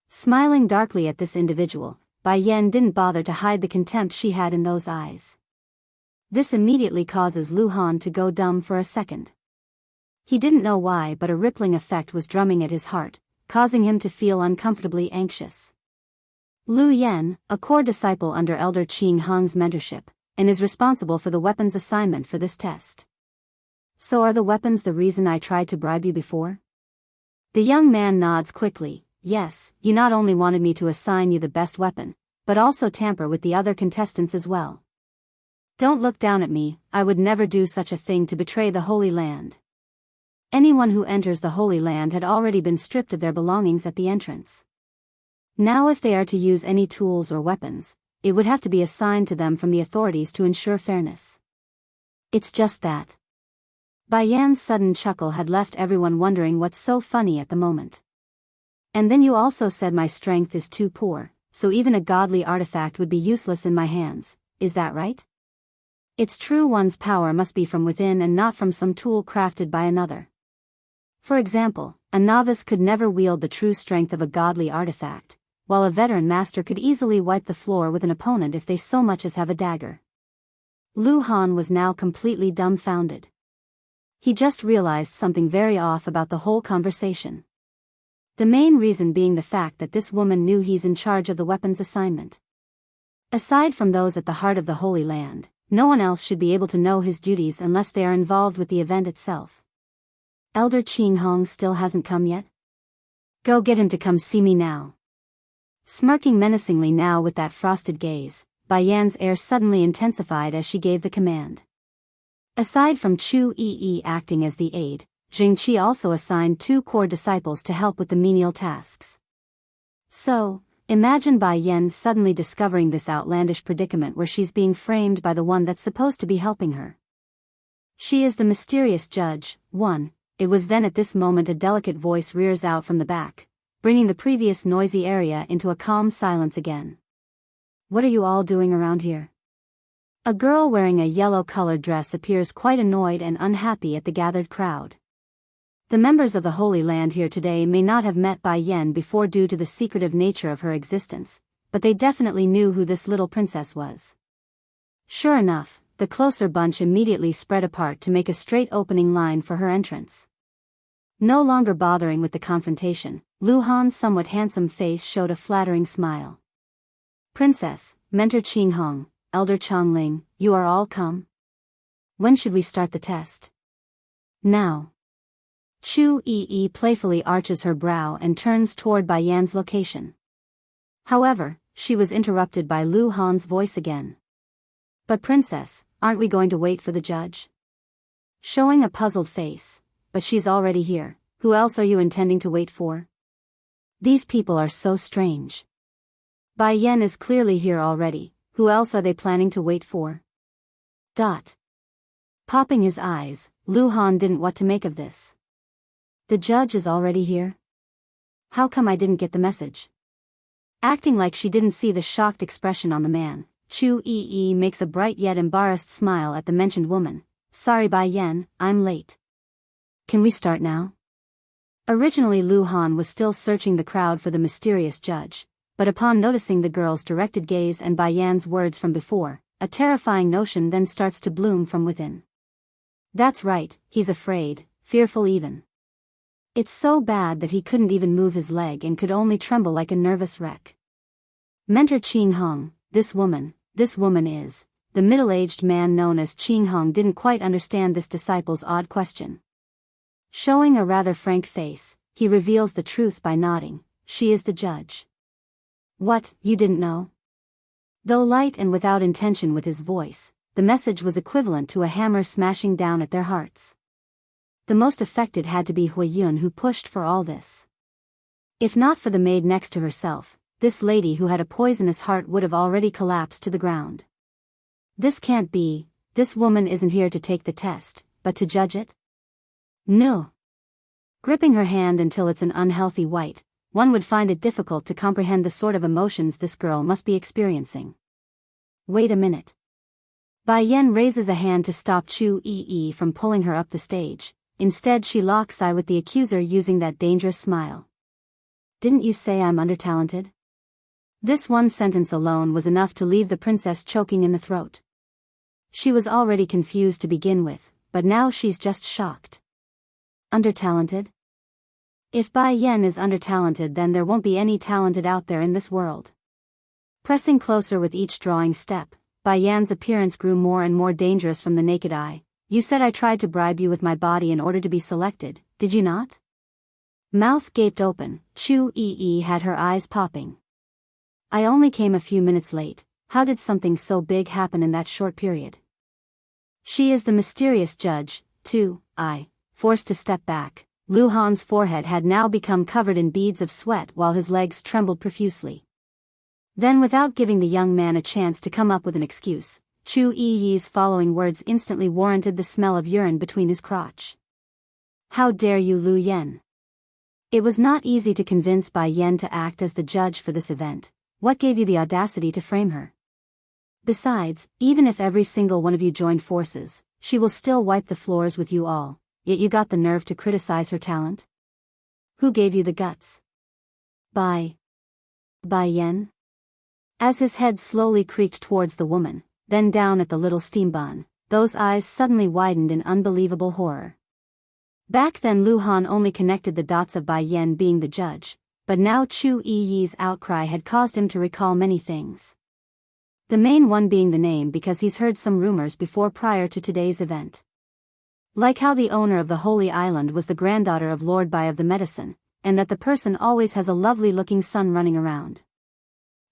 Smiling darkly at this individual, Bai Yan didn't bother to hide the contempt she had in those eyes. This immediately causes Lu Han to go dumb for a second. He didn't know why, but a rippling effect was drumming at his heart, causing him to feel uncomfortably anxious. Lu Yan, a core disciple under Elder Qing Hong's mentorship, and is responsible for the weapons assignment for this test. So are the weapons the reason I tried to bribe you before? The young man nods quickly. Yes, you not only wanted me to assign you the best weapon, but also tamper with the other contestants as well. Don't look down at me, I would never do such a thing to betray the Holy Land. Anyone who enters the Holy Land had already been stripped of their belongings at the entrance. Now if they are to use any tools or weapons, it would have to be assigned to them from the authorities to ensure fairness. It's just that. Bai Yan's sudden chuckle had left everyone wondering what's so funny at the moment. And then you also said my strength is too poor, so even a godly artifact would be useless in my hands, is that right? It's true, one's power must be from within and not from some tool crafted by another. For example, a novice could never wield the true strength of a godly artifact, while a veteran master could easily wipe the floor with an opponent if they so much as have a dagger. Lu Han was now completely dumbfounded. He just realized something very off about the whole conversation. The main reason being the fact that this woman knew he's in charge of the weapons assignment. Aside from those at the heart of the Holy Land, no one else should be able to know his duties unless they are involved with the event itself. Elder Qing Hong still hasn't come yet? Go get him to come see me now. Smirking menacingly now with that frosted gaze, Bai Yan's air suddenly intensified as she gave the command. Aside from Chu Yi acting as the aide, Jing Qi also assigned 2 core disciples to help with the menial tasks. So, imagine Bai Yan suddenly discovering this outlandish predicament where she's being framed by the one that's supposed to be helping her. She is the mysterious judge, one. It was then at this moment a delicate voice rears out from the back, bringing the previous noisy area into a calm silence again. What are you all doing around here? A girl wearing a yellow-colored dress appears quite annoyed and unhappy at the gathered crowd. The members of the Holy Land here today may not have met Bai Yan before due to the secretive nature of her existence, but they definitely knew who this little princess was. Sure enough, the closer bunch immediately spread apart to make a straight opening line for her entrance. No longer bothering with the confrontation, Lu Han's somewhat handsome face showed a flattering smile. Princess, Mentor Qing Hong, Elder Chongling, you are all come? When should we start the test? Now. Chu Yi playfully arches her brow and turns toward Bai Yan's location. However, she was interrupted by Lu Han's voice again. But princess, aren't we going to wait for the judge? Showing a puzzled face, but she's already here, who else are you intending to wait for? These people are so strange. Bai Yan is clearly here already, who else are they planning to wait for? Popping his eyes, Lu Han didn't know what to make of this. The judge is already here? How come I didn't get the message? Acting like she didn't see the shocked expression on the man, Chu Yi makes a bright yet embarrassed smile at the mentioned woman. Sorry Bai Yan, I'm late. Can we start now? Originally Lu Han was still searching the crowd for the mysterious judge, but upon noticing the girl's directed gaze and Bai Yan's words from before, a terrifying notion then starts to bloom from within. That's right, he's afraid, fearful even. It's so bad that he couldn't even move his leg and could only tremble like a nervous wreck. Mentor Qing Hong, this woman is. The middle-aged man known as Qing Hong didn't quite understand this disciple's odd question. Showing a rather frank face, he reveals the truth by nodding. She is the judge. What, you didn't know? Though light and without intention with his voice, the message was equivalent to a hammer smashing down at their hearts. The most affected had to be Hui Yun, who pushed for all this. If not for the maid next to herself, this lady who had a poisonous heart would have already collapsed to the ground. This can't be, this woman isn't here to take the test, but to judge it? No. Gripping her hand until it's an unhealthy white, one would find it difficult to comprehend the sort of emotions this girl must be experiencing. Wait a minute. Bai Yan raises a hand to stop Chu Yi from pulling her up the stage. Instead she locks eye with the accuser using that dangerous smile. Didn't you say I'm undertalented? This one sentence alone was enough to leave the princess choking in the throat. She was already confused to begin with, but now she's just shocked. Undertalented? If Bai Yan is undertalented, then there won't be any talented out there in this world. Pressing closer with each drawing step, Bai Yan's appearance grew more and more dangerous from the naked eye. You said I tried to bribe you with my body in order to be selected, did you not? Mouth gaped open, Chu Yi had her eyes popping. I only came a few minutes late. How did something so big happen in that short period? She is the mysterious judge, too. I, forced to step back. Lu Han's forehead had now become covered in beads of sweat while his legs trembled profusely. Then, without giving the young man a chance to come up with an excuse, Chu Yi's following words instantly warranted the smell of urine between his crotch. How dare you, Lu Yen? It was not easy to convince Bai Yan to act as the judge for this event. What gave you the audacity to frame her? Besides, even if every single one of you joined forces, she will still wipe the floors with you all, yet you got the nerve to criticize her talent? Who gave you the guts? Bai Yan? As his head slowly creaked towards the woman, then down at the little steam bun, those eyes suddenly widened in unbelievable horror. Back then Lu Han only connected the dots of Bai Yan being the judge, but now Chu Yi's outcry had caused him to recall many things. The main one being the name, because he's heard some rumors before prior to today's event. Like how the owner of the Holy Island was the granddaughter of Lord Bai of the Medicine, and that the person always has a lovely-looking son running around.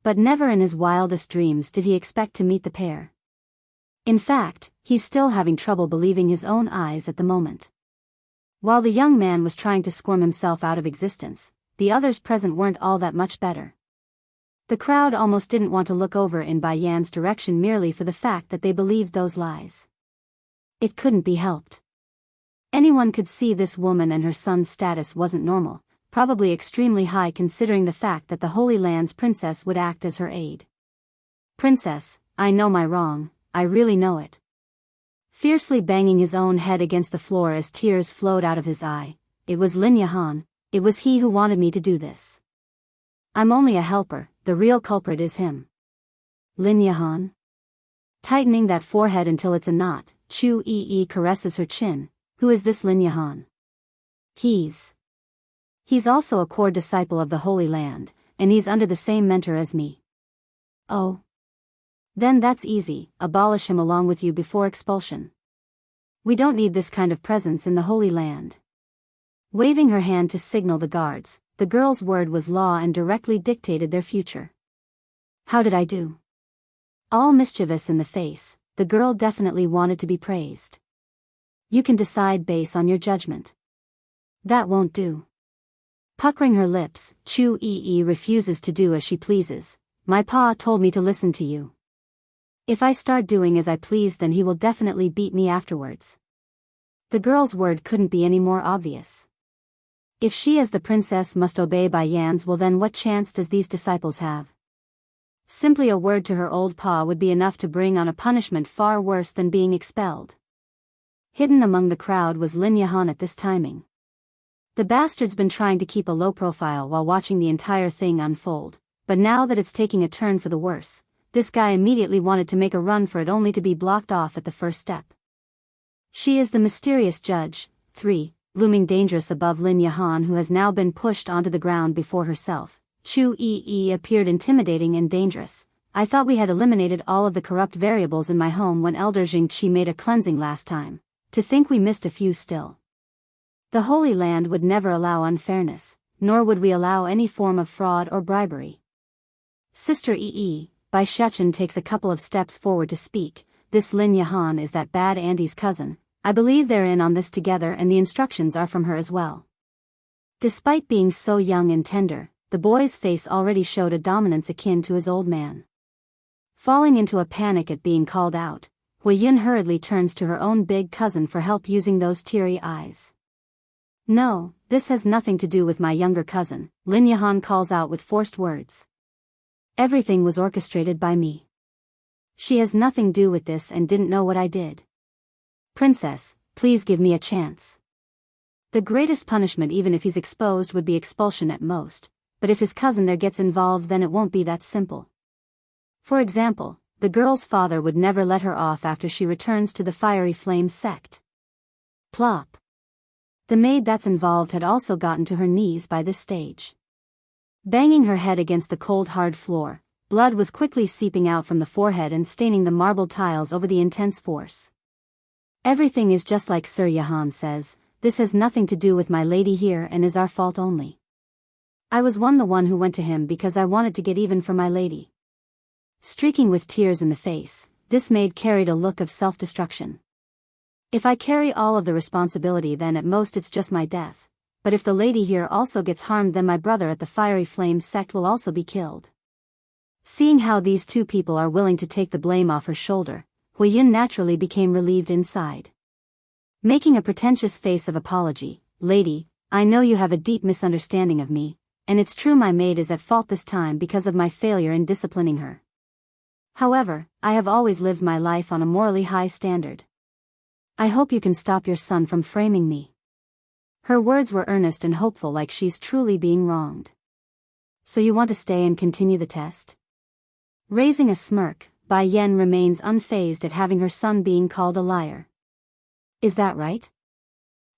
But never in his wildest dreams did he expect to meet the pair. In fact, he's still having trouble believing his own eyes at the moment. While the young man was trying to squirm himself out of existence, the others present weren't all that much better. The crowd almost didn't want to look over in Bai Yan's direction merely for the fact that they believed those lies. It couldn't be helped. Anyone could see this woman and her son's status wasn't normal, probably extremely high considering the fact that the Holy Land's princess would act as her aide. Princess, I know my wrong, I really know it. Fiercely banging his own head against the floor as tears flowed out of his eye, it was Lin Yahan, it was he who wanted me to do this. I'm only a helper, the real culprit is him. Lin Yahan? Tightening that forehead until it's a knot, Chu Yi caresses her chin. Who is this Lin Yahan? He's also a core disciple of the Holy Land, and he's under the same mentor as me. Oh. Then that's easy, abolish him along with you before expulsion. We don't need this kind of presence in the Holy Land. Waving her hand to signal the guards, the girl's word was law and directly dictated their future. How did I do? All mischievous in the face, the girl definitely wanted to be praised. You can decide based on your judgment. That won't do. Puckering her lips, Chu Yi refuses to do as she pleases. My pa told me to listen to you. If I start doing as I please, then he will definitely beat me afterwards. The girl's word couldn't be any more obvious. If she as the princess must obey Bai Yan's, well then what chance does these disciples have? Simply a word to her old pa would be enough to bring on a punishment far worse than being expelled. Hidden among the crowd was Lin Yahan at this timing. The bastard's been trying to keep a low profile while watching the entire thing unfold, but now that it's taking a turn for the worse, this guy immediately wanted to make a run for it only to be blocked off at the first step. She is the mysterious judge, 3, looming dangerous above Lin Yahan, who has now been pushed onto the ground before herself. Chu Yi appeared intimidating and dangerous. I thought we had eliminated all of the corrupt variables in my home when Elder Jingqi made a cleansing last time. To think we missed a few still. The Holy Land would never allow unfairness, nor would we allow any form of fraud or bribery. Sister Yi, Bai Shechen takes a couple of steps forward to speak. This Lin Yahan is that bad Andy's cousin. I believe they're in on this together and the instructions are from her as well. Despite being so young and tender, the boy's face already showed a dominance akin to his old man. Falling into a panic at being called out, Hui Yun hurriedly turns to her own big cousin for help using those teary eyes. No, this has nothing to do with my younger cousin, Lin Yahan calls out with forced words. Everything was orchestrated by me. She has nothing to do with this and didn't know what I did. Princess, please give me a chance. The greatest punishment, even if he's exposed, would be expulsion at most, but if his cousin there gets involved then it won't be that simple. For example, the girl's father would never let her off after she returns to the Fiery Flame sect. Plop. The maid that's involved had also gotten to her knees by this stage. Banging her head against the cold hard floor, blood was quickly seeping out from the forehead and staining the marble tiles over the intense force. Everything is just like Sir Jahan says, this has nothing to do with my lady here and is our fault only. I was the one who went to him because I wanted to get even for my lady. Streaking with tears in the face, this maid carried a look of self-destruction. If I carry all of the responsibility then at most it's just my death, but if the lady here also gets harmed then my brother at the Fiery Flame sect will also be killed. Seeing how these two people are willing to take the blame off her shoulder, Hui Yun naturally became relieved inside. Making a pretentious face of apology, "Lady, I know you have a deep misunderstanding of me, and it's true my maid is at fault this time because of my failure in disciplining her. However, I have always lived my life on a morally high standard. I hope you can stop your son from framing me." Her words were earnest and hopeful, like she's truly being wronged. "So you want to stay and continue the test?" Raising a smirk, Bai Yen remains unfazed at having her son being called a liar. "Is that right?"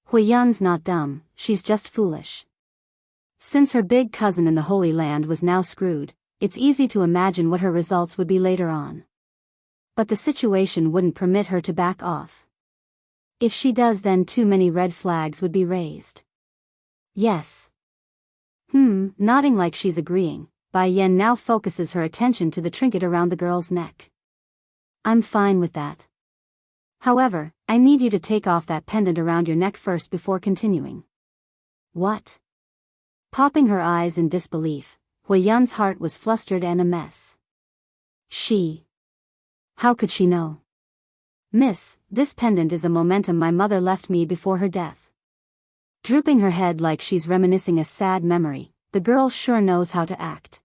Hui Yun's not dumb, she's just foolish. Since her big cousin in the Holy Land was now screwed, it's easy to imagine what her results would be later on. But the situation wouldn't permit her to back off. If she does then too many red flags would be raised. "Yes." Nodding like she's agreeing, Bai Yen now focuses her attention to the trinket around the girl's neck. "I'm fine with that. However, I need you to take off that pendant around your neck first before continuing." "What?" Popping her eyes in disbelief, Hui Yun's heart was flustered and a mess. How could she know? "Miss, this pendant is a momentum my mother left me before her death." Drooping her head like she's reminiscing a sad memory, the girl sure knows how to act.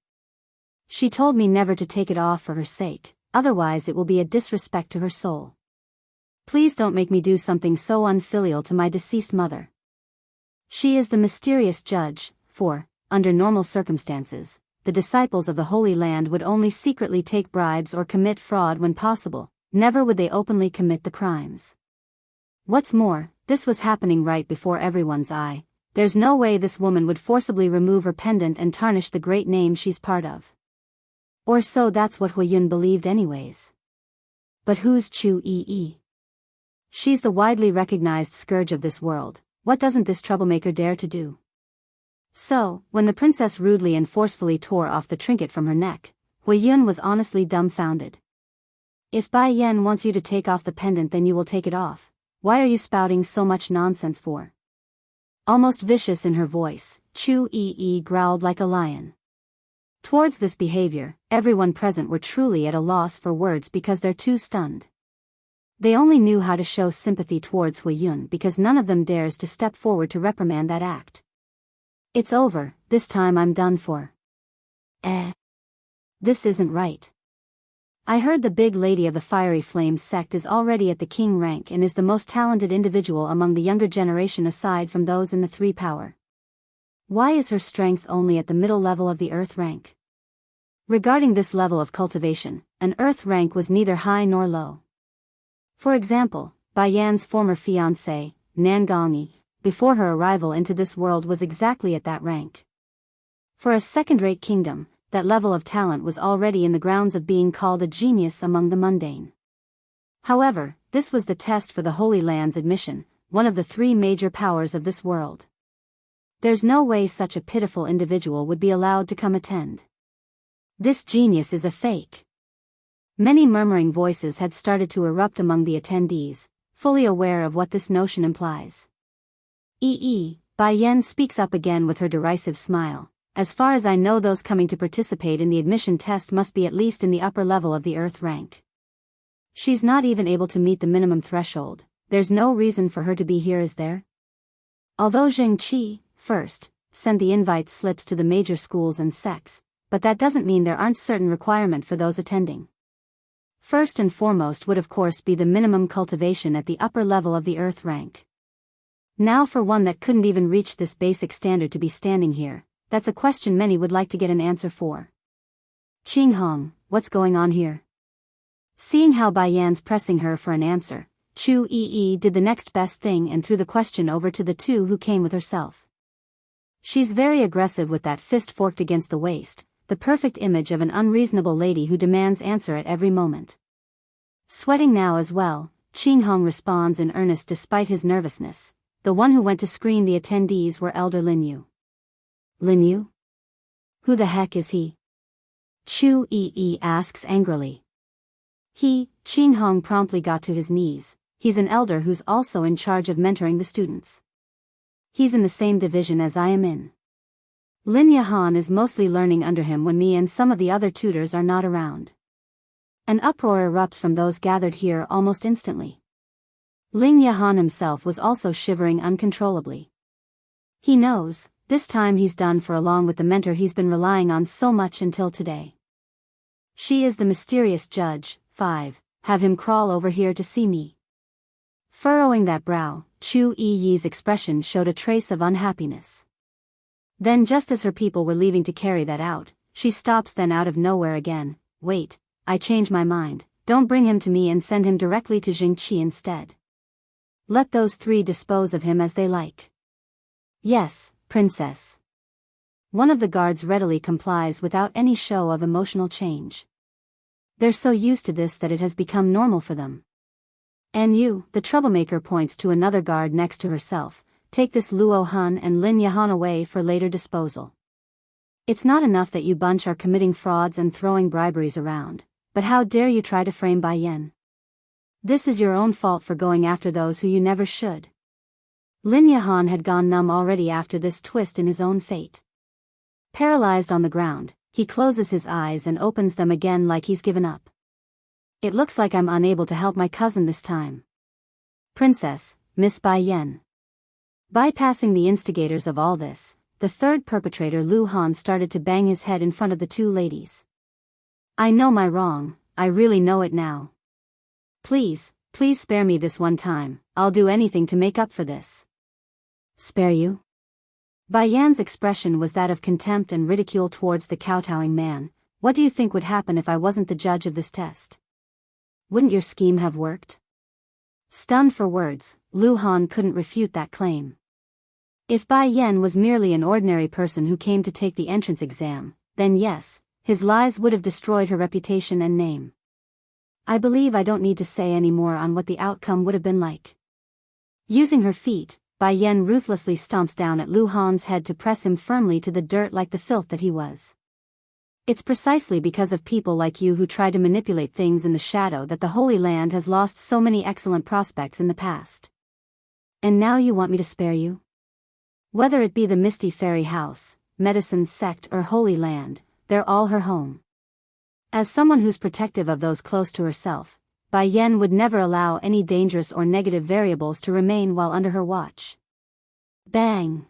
"She told me never to take it off for her sake, otherwise it will be a disrespect to her soul. Please don't make me do something so unfilial to my deceased mother. She is the mysterious judge, for, under normal circumstances, the disciples of the Holy Land would only secretly take bribes or commit fraud when possible, never would they openly commit the crimes. What's more, this was happening right before everyone's eye. There's no way this woman would forcibly remove her pendant and tarnish the great name she's part of. Or so that's what Hui Yun believed anyways. But who's Chu Yi? She's the widely recognized scourge of this world. What doesn't this troublemaker dare to do? So, when the princess rudely and forcefully tore off the trinket from her neck, Hui Yun was honestly dumbfounded. "If Bai Yen wants you to take off the pendant then you will take it off. Why are you spouting so much nonsense for?" Almost vicious in her voice, Chu Yi growled like a lion. Towards this behavior, everyone present were truly at a loss for words because they're too stunned. They only knew how to show sympathy towards Hui Yun because none of them dares to step forward to reprimand that act. "It's over, this time I'm done for." This isn't right. I heard the big lady of the Fiery Flame sect is already at the king rank and is the most talented individual among the younger generation aside from those in the 3 power. Why is her strength only at the middle level of the earth rank? Regarding this level of cultivation, an earth rank was neither high nor low. For example, Bai Yan's former fiancée, Nangongi, before her arrival into this world was exactly at that rank. For a second-rate kingdom, that level of talent was already in the grounds of being called a genius among the mundane. However, this was the test for the Holy Land's admission, one of the 3 major powers of this world. There's no way such a pitiful individual would be allowed to come attend. This genius is a fake. Many murmuring voices had started to erupt among the attendees, fully aware of what this notion implies. Bai Yen speaks up again with her derisive smile. "As far as I know those coming to participate in the admission test must be at least in the upper level of the earth rank. She's not even able to meet the minimum threshold, there's no reason for her to be here, is there?" Although Zheng Qi, first, sent the invite slips to the major schools and sects, but that doesn't mean there aren't certain requirements for those attending. First and foremost would of course be the minimum cultivation at the upper level of the earth rank. Now for one that couldn't even reach this basic standard to be standing here, that's a question many would like to get an answer for. Qing Hong, what's going on here? Seeing how Bai Yan's pressing her for an answer, Chu Yi did the next best thing and threw the question over to the two who came with herself. She's very aggressive with that fist forked against the waist, the perfect image of an unreasonable lady who demands answer at every moment. Sweating now as well, Qing Hong responds in earnest despite his nervousness. The one who went to screen the attendees were Elder Lin Yu. Lin Yu? Who the heck is he? Chu Yi asks angrily. Qing Hong promptly got to his knees. He's an elder who's also in charge of mentoring the students. He's in the same division as I am in. Lin Yahan is mostly learning under him when me and some of the other tutors are not around. An uproar erupts from those gathered here almost instantly. Lin Yahan himself was also shivering uncontrollably. He knows, this time he's done for along with the mentor he's been relying on so much until today. She is the mysterious judge, 5, have him crawl over here to see me. Furrowing that brow, Chu Yi's expression showed a trace of unhappiness. Then just as her people were leaving to carry that out, she stops then out of nowhere again. Wait, I change my mind, don't bring him to me and send him directly to Jingqi instead. Let those 3 dispose of him as they like. Yes, princess. One of the guards readily complies without any show of emotional change. They're so used to this that it has become normal for them. And you, the troublemaker, points to another guard next to herself, take this Luo Hun and Lin Yahan away for later disposal. It's not enough that you bunch are committing frauds and throwing briberies around, but how dare you try to frame Bai Yan? This is your own fault for going after those who you never should. Lin Yahan had gone numb already after this twist in his own fate. Paralyzed on the ground, he closes his eyes and opens them again like he's given up. It looks like I'm unable to help my cousin this time. Princess, Miss Bai Yan. Bypassing the instigators of all this, the third perpetrator Lu Han started to bang his head in front of the 2 ladies. I know my wrong, I really know it now. Please spare me this one time, I'll do anything to make up for this. Spare you? Bai Yan's expression was that of contempt and ridicule towards the kowtowing man. What do you think would happen if I wasn't the judge of this test? Wouldn't your scheme have worked? Stunned for words, Lu Han couldn't refute that claim. If Bai Yan was merely an ordinary person who came to take the entrance exam, then yes, his lies would have destroyed her reputation and name. I believe I don't need to say any more on what the outcome would have been like. Using her feet, Bai Yan ruthlessly stomps down at Lu Han's head to press him firmly to the dirt like the filth that he was. It's precisely because of people like you who try to manipulate things in the shadow that the Holy Land has lost so many excellent prospects in the past. And now you want me to spare you? Whether it be the Misty Fairy House, Medicine Sect or Holy Land, they're all her home. As someone who's protective of those close to herself, Bai Yan would never allow any dangerous or negative variables to remain while under her watch. Bang!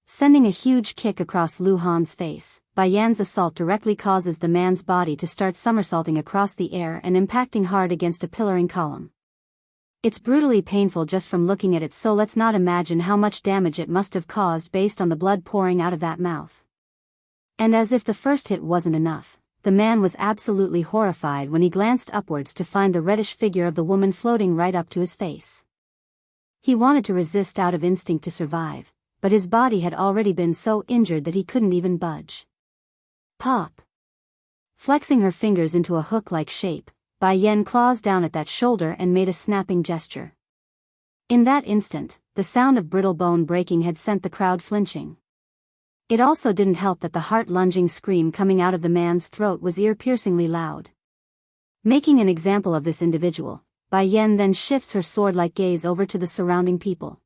Sending a huge kick across Lu Han's face, Bai Yan's assault directly causes the man's body to start somersaulting across the air and impacting hard against a pillaring column. It's brutally painful just from looking at it, so let's not imagine how much damage it must have caused based on the blood pouring out of that mouth. And as if the first hit wasn't enough, the man was absolutely horrified when he glanced upwards to find the reddish figure of the woman floating right up to his face. He wanted to resist out of instinct to survive, but his body had already been so injured that he couldn't even budge. Pop! Flexing her fingers into a hook-like shape, Bai Yan claws down at that shoulder and made a snapping gesture. In that instant, the sound of brittle bone breaking had sent the crowd flinching. It also didn't help that the heart-lunging scream coming out of the man's throat was ear-piercingly loud. Making an example of this individual, Bai Yan then shifts her sword-like gaze over to the surrounding people.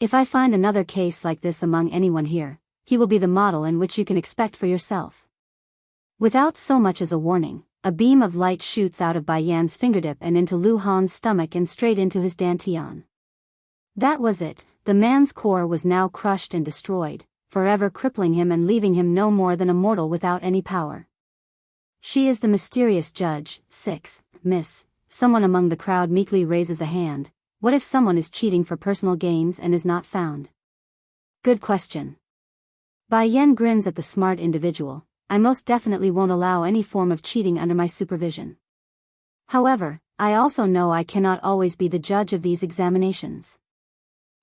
If I find another case like this among anyone here, he will be the model in which you can expect for yourself. Without so much as a warning, a beam of light shoots out of Bai Yan's fingertip and into Lu Han's stomach and straight into his dantian. That was it, the man's core was now crushed and destroyed, forever crippling him and leaving him no more than a mortal without any power. She is the mysterious judge. 6. Miss, someone among the crowd meekly raises a hand. What if someone is cheating for personal gains and is not found? Good question. Bai Yen grins at the smart individual. I most definitely won't allow any form of cheating under my supervision. However, I also know I cannot always be the judge of these examinations.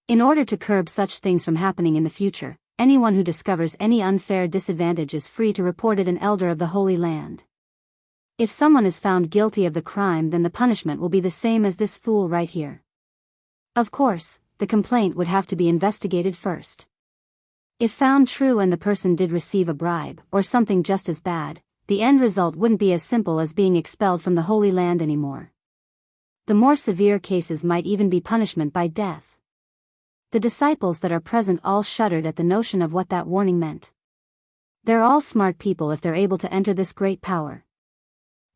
In order to curb such things from happening in the future, anyone who discovers any unfair disadvantage is free to report it an elder of the Holy Land. If someone is found guilty of the crime, then the punishment will be the same as this fool right here. Of course, the complaint would have to be investigated first. If found true and the person did receive a bribe, or something just as bad, the end result wouldn't be as simple as being expelled from the Holy Land anymore. The more severe cases might even be punishment by death. The disciples that are present all shuddered at the notion of what that warning meant. They're all smart people if they're able to enter this great power.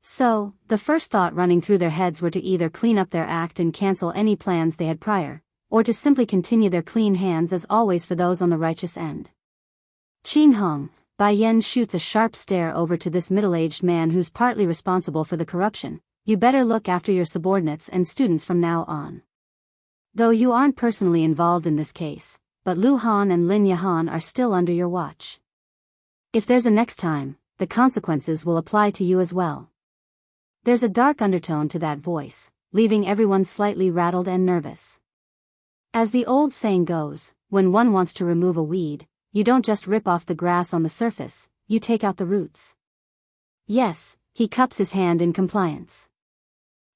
So, the first thought running through their heads were to either clean up their act and cancel any plans they had prior, or to simply continue their clean hands as always for those on the righteous end. Qing Hong, Bai Yen shoots a sharp stare over to this middle-aged man who's partly responsible for the corruption. You better look after your subordinates and students from now on. Though you aren't personally involved in this case, but Lu Han and Lin Yahan are still under your watch. If there's a next time, the consequences will apply to you as well. There's a dark undertone to that voice, leaving everyone slightly rattled and nervous. As the old saying goes, when one wants to remove a weed, you don't just rip off the grass on the surface, you take out the roots. Yes, he cups his hand in compliance.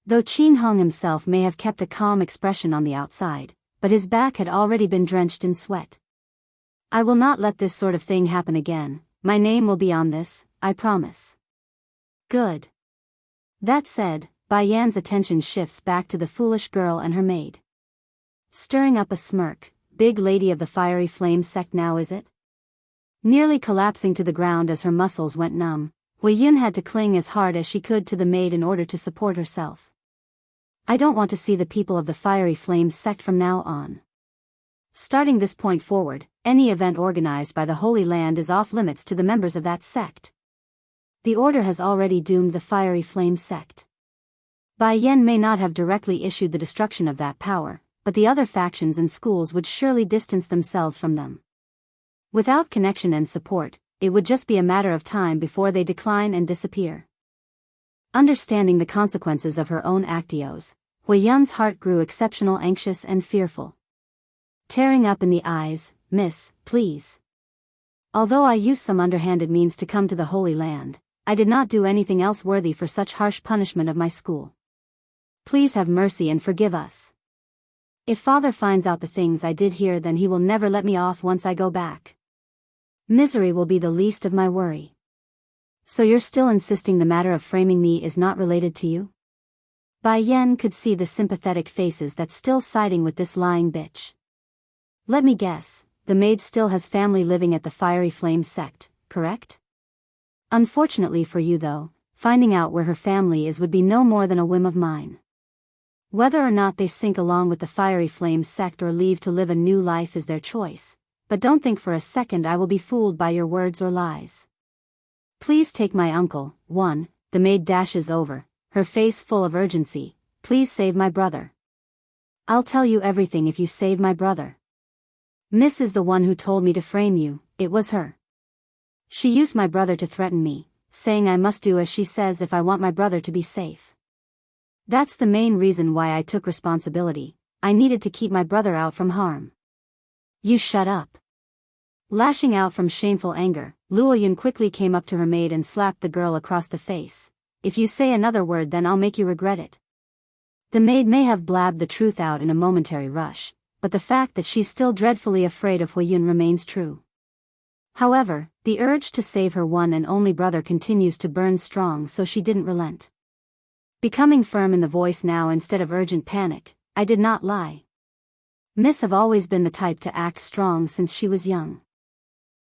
Though Qin Hong himself may have kept a calm expression on the outside, but his back had already been drenched in sweat. I will not let this sort of thing happen again. My name will be on this, I promise. Good. That said, Bai Yan's attention shifts back to the foolish girl and her maid. Stirring up a smirk, big lady of the fiery flame sect now is it? Nearly collapsing to the ground as her muscles went numb, Hui Yun had to cling as hard as she could to the maid in order to support herself. I don't want to see the people of the fiery flame sect from now on. Starting this point forward, any event organized by the Holy Land is off limits to the members of that sect. The order has already doomed the fiery flame sect. Bai Yen may not have directly issued the destruction of that power, but the other factions and schools would surely distance themselves from them. Without connection and support, it would just be a matter of time before they decline and disappear. Understanding the consequences of her own actions, Hui Yun's heart grew exceptional anxious and fearful. Tearing up in the eyes, Miss, please. Although I used some underhanded means to come to the Holy Land, I did not do anything else worthy for such harsh punishment of my school. Please have mercy and forgive us. If Father finds out the things I did here, then he will never let me off once I go back. Misery will be the least of my worry. So you're still insisting the matter of framing me is not related to you? Bai Yen could see the sympathetic faces that still siding with this lying bitch. Let me guess, the maid still has family living at the Fiery Flame sect, correct? Unfortunately for you though, finding out where her family is would be no more than a whim of mine. Whether or not they sink along with the Fiery Flame sect or leave to live a new life is their choice, but don't think for a second I will be fooled by your words or lies. Please take my uncle. 1. The maid dashes over, her face full of urgency. Please save my brother. I'll tell you everything if you save my brother. Miss is the one who told me to frame you, it was her. She used my brother to threaten me, saying I must do as she says if I want my brother to be safe. That's the main reason why I took responsibility. I needed to keep my brother out from harm. You shut up. Lashing out from shameful anger, Luo Yun quickly came up to her maid and slapped the girl across the face. If you say another word, then I'll make you regret it. The maid may have blabbed the truth out in a momentary rush, but the fact that she's still dreadfully afraid of Hui Yun remains true. However, the urge to save her one and only brother continues to burn strong, so she didn't relent. Becoming firm in the voice now instead of urgent panic, I did not lie. Miss have always been the type to act strong since she was young.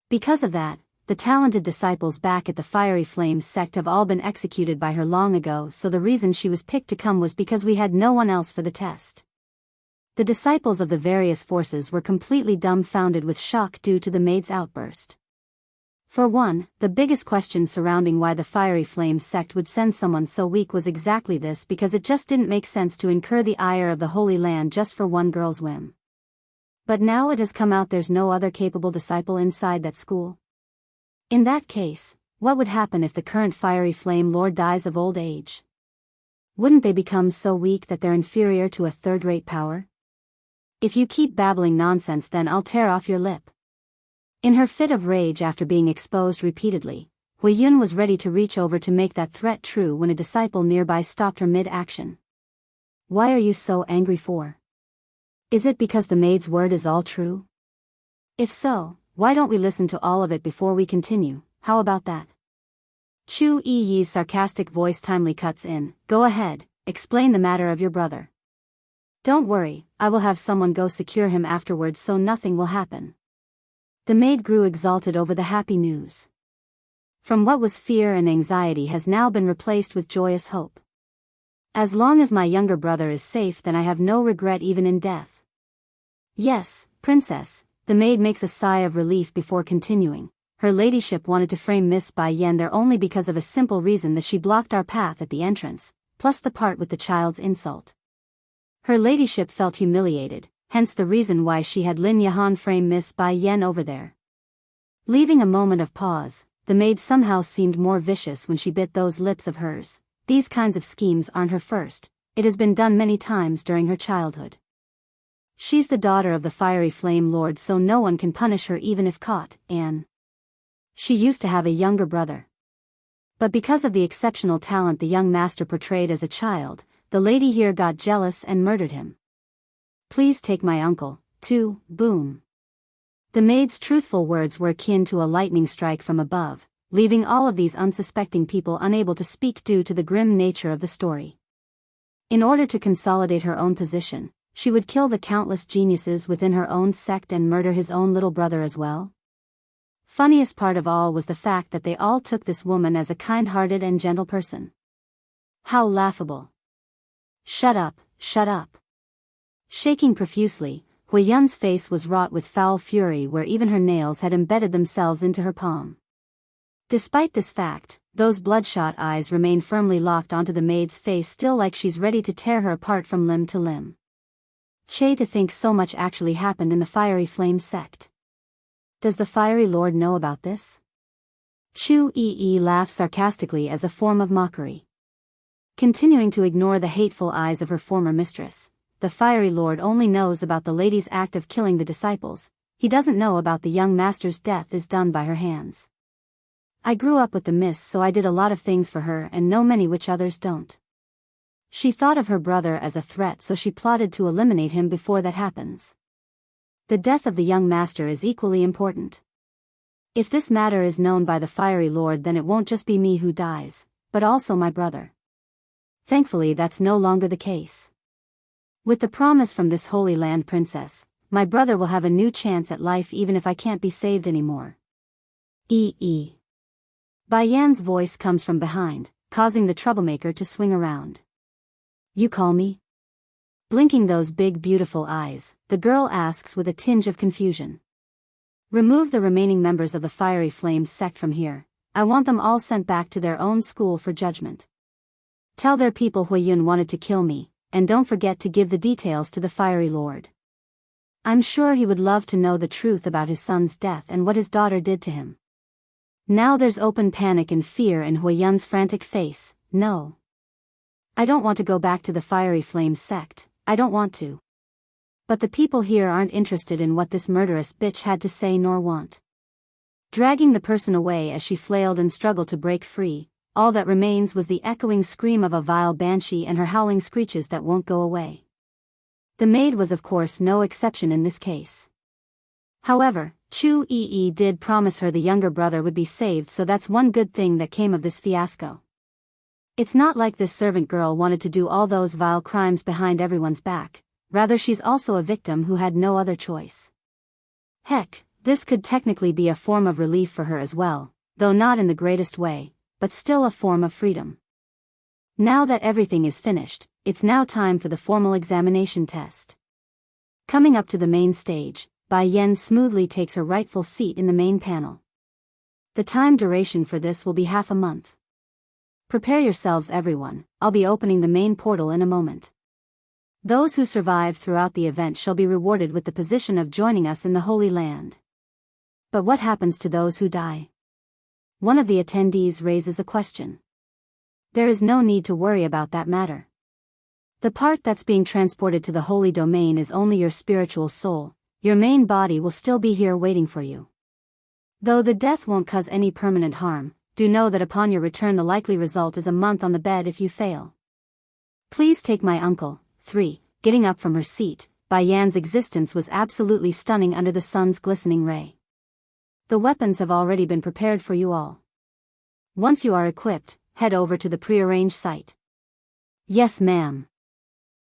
Because of that, the talented disciples back at the Fiery Flame sect have all been executed by her long ago, so the reason she was picked to come was because we had no one else for the test. The disciples of the various forces were completely dumbfounded with shock due to the maid's outburst. For one, the biggest question surrounding why the Fiery Flame sect would send someone so weak was exactly this, because it just didn't make sense to incur the ire of the Holy Land just for one girl's whim. But now it has come out there's no other capable disciple inside that school. In that case, what would happen if the current fiery flame lord dies of old age? Wouldn't they become so weak that they're inferior to a third-rate power? If you keep babbling nonsense, then I'll tear off your lip. In her fit of rage after being exposed repeatedly, Huiyun was ready to reach over to make that threat true when a disciple nearby stopped her mid-action. Why are you so angry for? Is it because the maid's word is all true? If so, why don't we listen to all of it before we continue? How about that? Chu Yi's sarcastic voice timely cuts in. Go ahead, explain the matter of your brother. Don't worry, I will have someone go secure him afterwards so nothing will happen. The maid grew exalted over the happy news. From what was fear and anxiety has now been replaced with joyous hope. As long as my younger brother is safe, then I have no regret even in death. Yes, princess, the maid makes a sigh of relief before continuing. Her ladyship wanted to frame Miss Bai Yan there only because of a simple reason, that she blocked our path at the entrance, plus the part with the child's insult. Her ladyship felt humiliated, hence the reason why she had Lin Yahan frame Miss Bai Yan over there. Leaving a moment of pause, the maid somehow seemed more vicious when she bit those lips of hers. These kinds of schemes aren't her first, it has been done many times during her childhood. She's the daughter of the fiery flame lord, so no one can punish her even if caught, and she used to have a younger brother. But because of the exceptional talent the young master portrayed as a child, the lady here got jealous and murdered him. Please take my uncle, too, boom. The maid's truthful words were akin to a lightning strike from above, leaving all of these unsuspecting people unable to speak due to the grim nature of the story. In order to consolidate her own position, she would kill the countless geniuses within her own sect and murder his own little brother as well. Funniest part of all was the fact that they all took this woman as a kind-hearted and gentle person. How laughable. Shut up, shut up. Shaking profusely, Huiyun's face was wrought with foul fury where even her nails had embedded themselves into her palm. Despite this fact, those bloodshot eyes remain firmly locked onto the maid's face, still like she's ready to tear her apart from limb to limb. Che, to think so much actually happened in the Fiery Flame sect. Does the Fiery Lord know about this? Chu Yi laughed sarcastically as a form of mockery. Continuing to ignore the hateful eyes of her former mistress, the Fiery Lord only knows about the lady's act of killing the disciples. He doesn't know about the young master's death is done by her hands. I grew up with the miss, so I did a lot of things for her and know many which others don't. She thought of her brother as a threat, so she plotted to eliminate him before that happens. The death of the young master is equally important. If this matter is known by the Fiery Lord, then it won't just be me who dies, but also my brother. Thankfully that's no longer the case. With the promise from this Holy Land princess, my brother will have a new chance at life even if I can't be saved anymore. Bai Yan's voice comes from behind, causing the troublemaker to swing around. You call me? Blinking those big beautiful eyes, the girl asks with a tinge of confusion. Remove the remaining members of the Fiery Flame sect from here. I want them all sent back to their own school for judgment. Tell their people Huiyun wanted to kill me, and don't forget to give the details to the Fiery Lord. I'm sure he would love to know the truth about his son's death and what his daughter did to him. Now there's open panic and fear in Huiyun's frantic face. No. I don't want to go back to the Fiery Flame sect, I don't want to. But the people here aren't interested in what this murderous bitch had to say nor want. Dragging the person away as she flailed and struggled to break free, all that remains was the echoing scream of a vile banshee and her howling screeches that won't go away. The maid was of course no exception in this case. However, Chu Yi did promise her the younger brother would be saved, so that's one good thing that came of this fiasco. It's not like this servant girl wanted to do all those vile crimes behind everyone's back, rather she's also a victim who had no other choice. Heck, this could technically be a form of relief for her as well, though not in the greatest way, but still a form of freedom. Now that everything is finished, it's now time for the formal examination test. Coming up to the main stage, Bai Yan smoothly takes her rightful seat in the main panel. The time duration for this will be half a month. Prepare yourselves everyone, I'll be opening the main portal in a moment. Those who survive throughout the event shall be rewarded with the position of joining us in the Holy Land. But what happens to those who die? One of the attendees raises a question. There is no need to worry about that matter. The part that's being transported to the holy domain is only your spiritual soul. Your main body will still be here waiting for you. Though the death won't cause any permanent harm, do know that upon your return the likely result is a month on the bed if you fail. Please take my uncle. 3. Getting up from her seat, Bai Yan's existence was absolutely stunning under the sun's glistening ray. The weapons have already been prepared for you all. Once you are equipped, head over to the prearranged site. Yes, ma'am.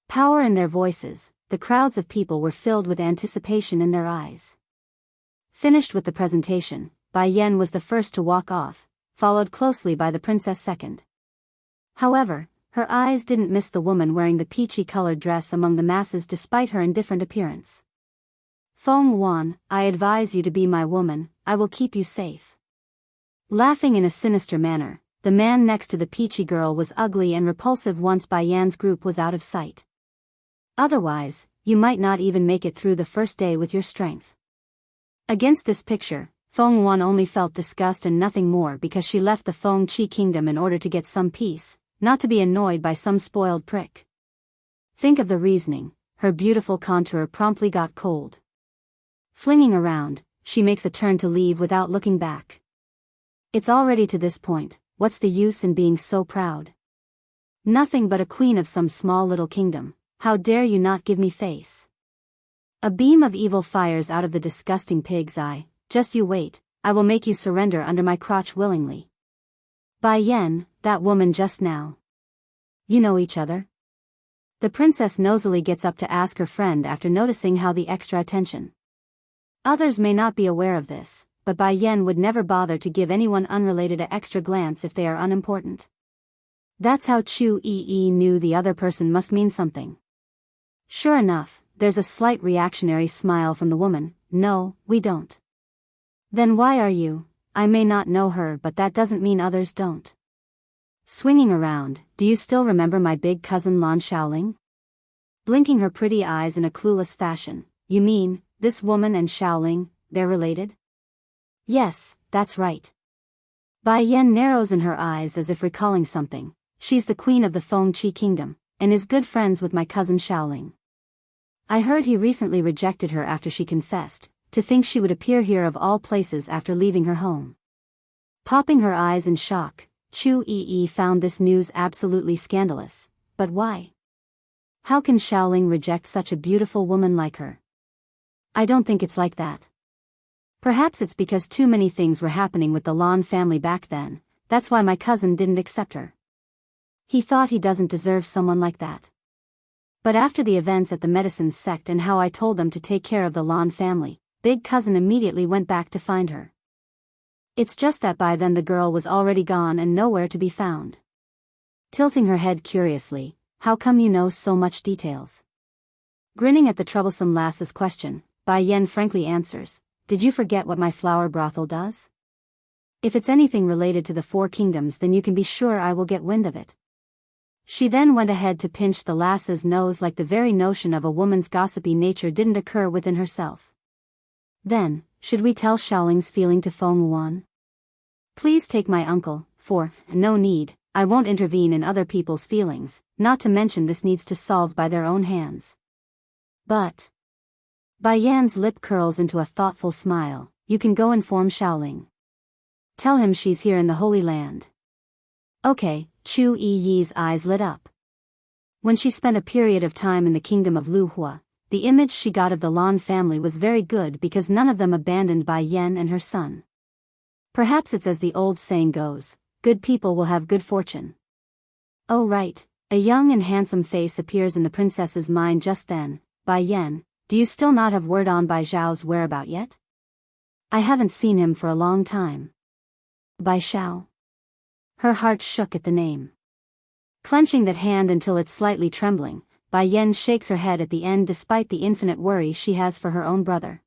Power in their voices, the crowds of people were filled with anticipation in their eyes. Finished with the presentation, Bai Yan was the first to walk off, followed closely by the princess second. However, her eyes didn't miss the woman wearing the peachy-colored dress among the masses despite her indifferent appearance. Feng Wan, I advise you to be my woman, I will keep you safe. Laughing in a sinister manner, the man next to the peachy girl was ugly and repulsive once Bai Yan's group was out of sight. Otherwise, you might not even make it through the first day with your strength. Against this picture, Feng Wan only felt disgust and nothing more because she left the Feng Qi kingdom in order to get some peace, not to be annoyed by some spoiled prick. Think of the reasoning, her beautiful contour promptly got cold. Flinging around, she makes a turn to leave without looking back. It's already to this point, what's the use in being so proud? Nothing but a queen of some small little kingdom, how dare you not give me face? A beam of evil fires out of the disgusting pig's eye, just you wait, I will make you surrender under my crotch willingly. Bai Yan, that woman just now. You know each other? The princess nosily gets up to ask her friend after noticing how the extra attention. Others may not be aware of this, but Bai Yan would never bother to give anyone unrelated an extra glance if they are unimportant. That's how Chu Yi knew the other person must mean something. Sure enough, there's a slight reactionary smile from the woman. No, we don't. Then why are you? I may not know her, but that doesn't mean others don't. Swinging around, do you still remember my big cousin Lan Xiaoling? Blinking her pretty eyes in a clueless fashion. You mean, this woman and Xiaoling, they're related? Yes, that's right. Bai Yan narrows in her eyes as if recalling something. She's the queen of the Feng Qi kingdom, and is good friends with my cousin Xiaoling. I heard he recently rejected her after she confessed. To think she would appear here of all places after leaving her home. Popping her eyes in shock, Chu Yi found this news absolutely scandalous. But why? How can Xiaoling reject such a beautiful woman like her? I don't think it's like that. Perhaps it's because too many things were happening with the Lan family back then, that's why my cousin didn't accept her. He thought he doesn't deserve someone like that. But after the events at the medicine sect and how I told them to take care of the Lan family, Big Cousin immediately went back to find her. It's just that by then the girl was already gone and nowhere to be found. Tilting her head curiously, how come you know so much details? Grinning at the troublesome lass's question, Bai Yan frankly answers, did you forget what my flower brothel does? If it's anything related to the Four Kingdoms then you can be sure I will get wind of it. She then went ahead to pinch the lass's nose like the very notion of a woman's gossipy nature didn't occur within herself. Then, should we tell Xiaoling's feeling to Feng Wan? Please take my uncle, for, no need, I won't intervene in other people's feelings, not to mention this needs to solve by their own hands. But... Bai Yan's lip curls into a thoughtful smile, you can go inform Xiaoling. Tell him she's here in the Holy Land. Okay, Chu Yi's eyes lit up. When she spent a period of time in the kingdom of Luhua, the image she got of the Lan family was very good because none of them abandoned Bai Yan and her son. Perhaps it's as the old saying goes, good people will have good fortune. Oh right, a young and handsome face appears in the princess's mind just then. Bai Yan, do you still not have word on Bai Zhao's whereabout yet? I haven't seen him for a long time. Bai Zhao. Her heart shook at the name. Clenching that hand until it's slightly trembling, Bai Yan shakes her head at the end despite the infinite worry she has for her own brother.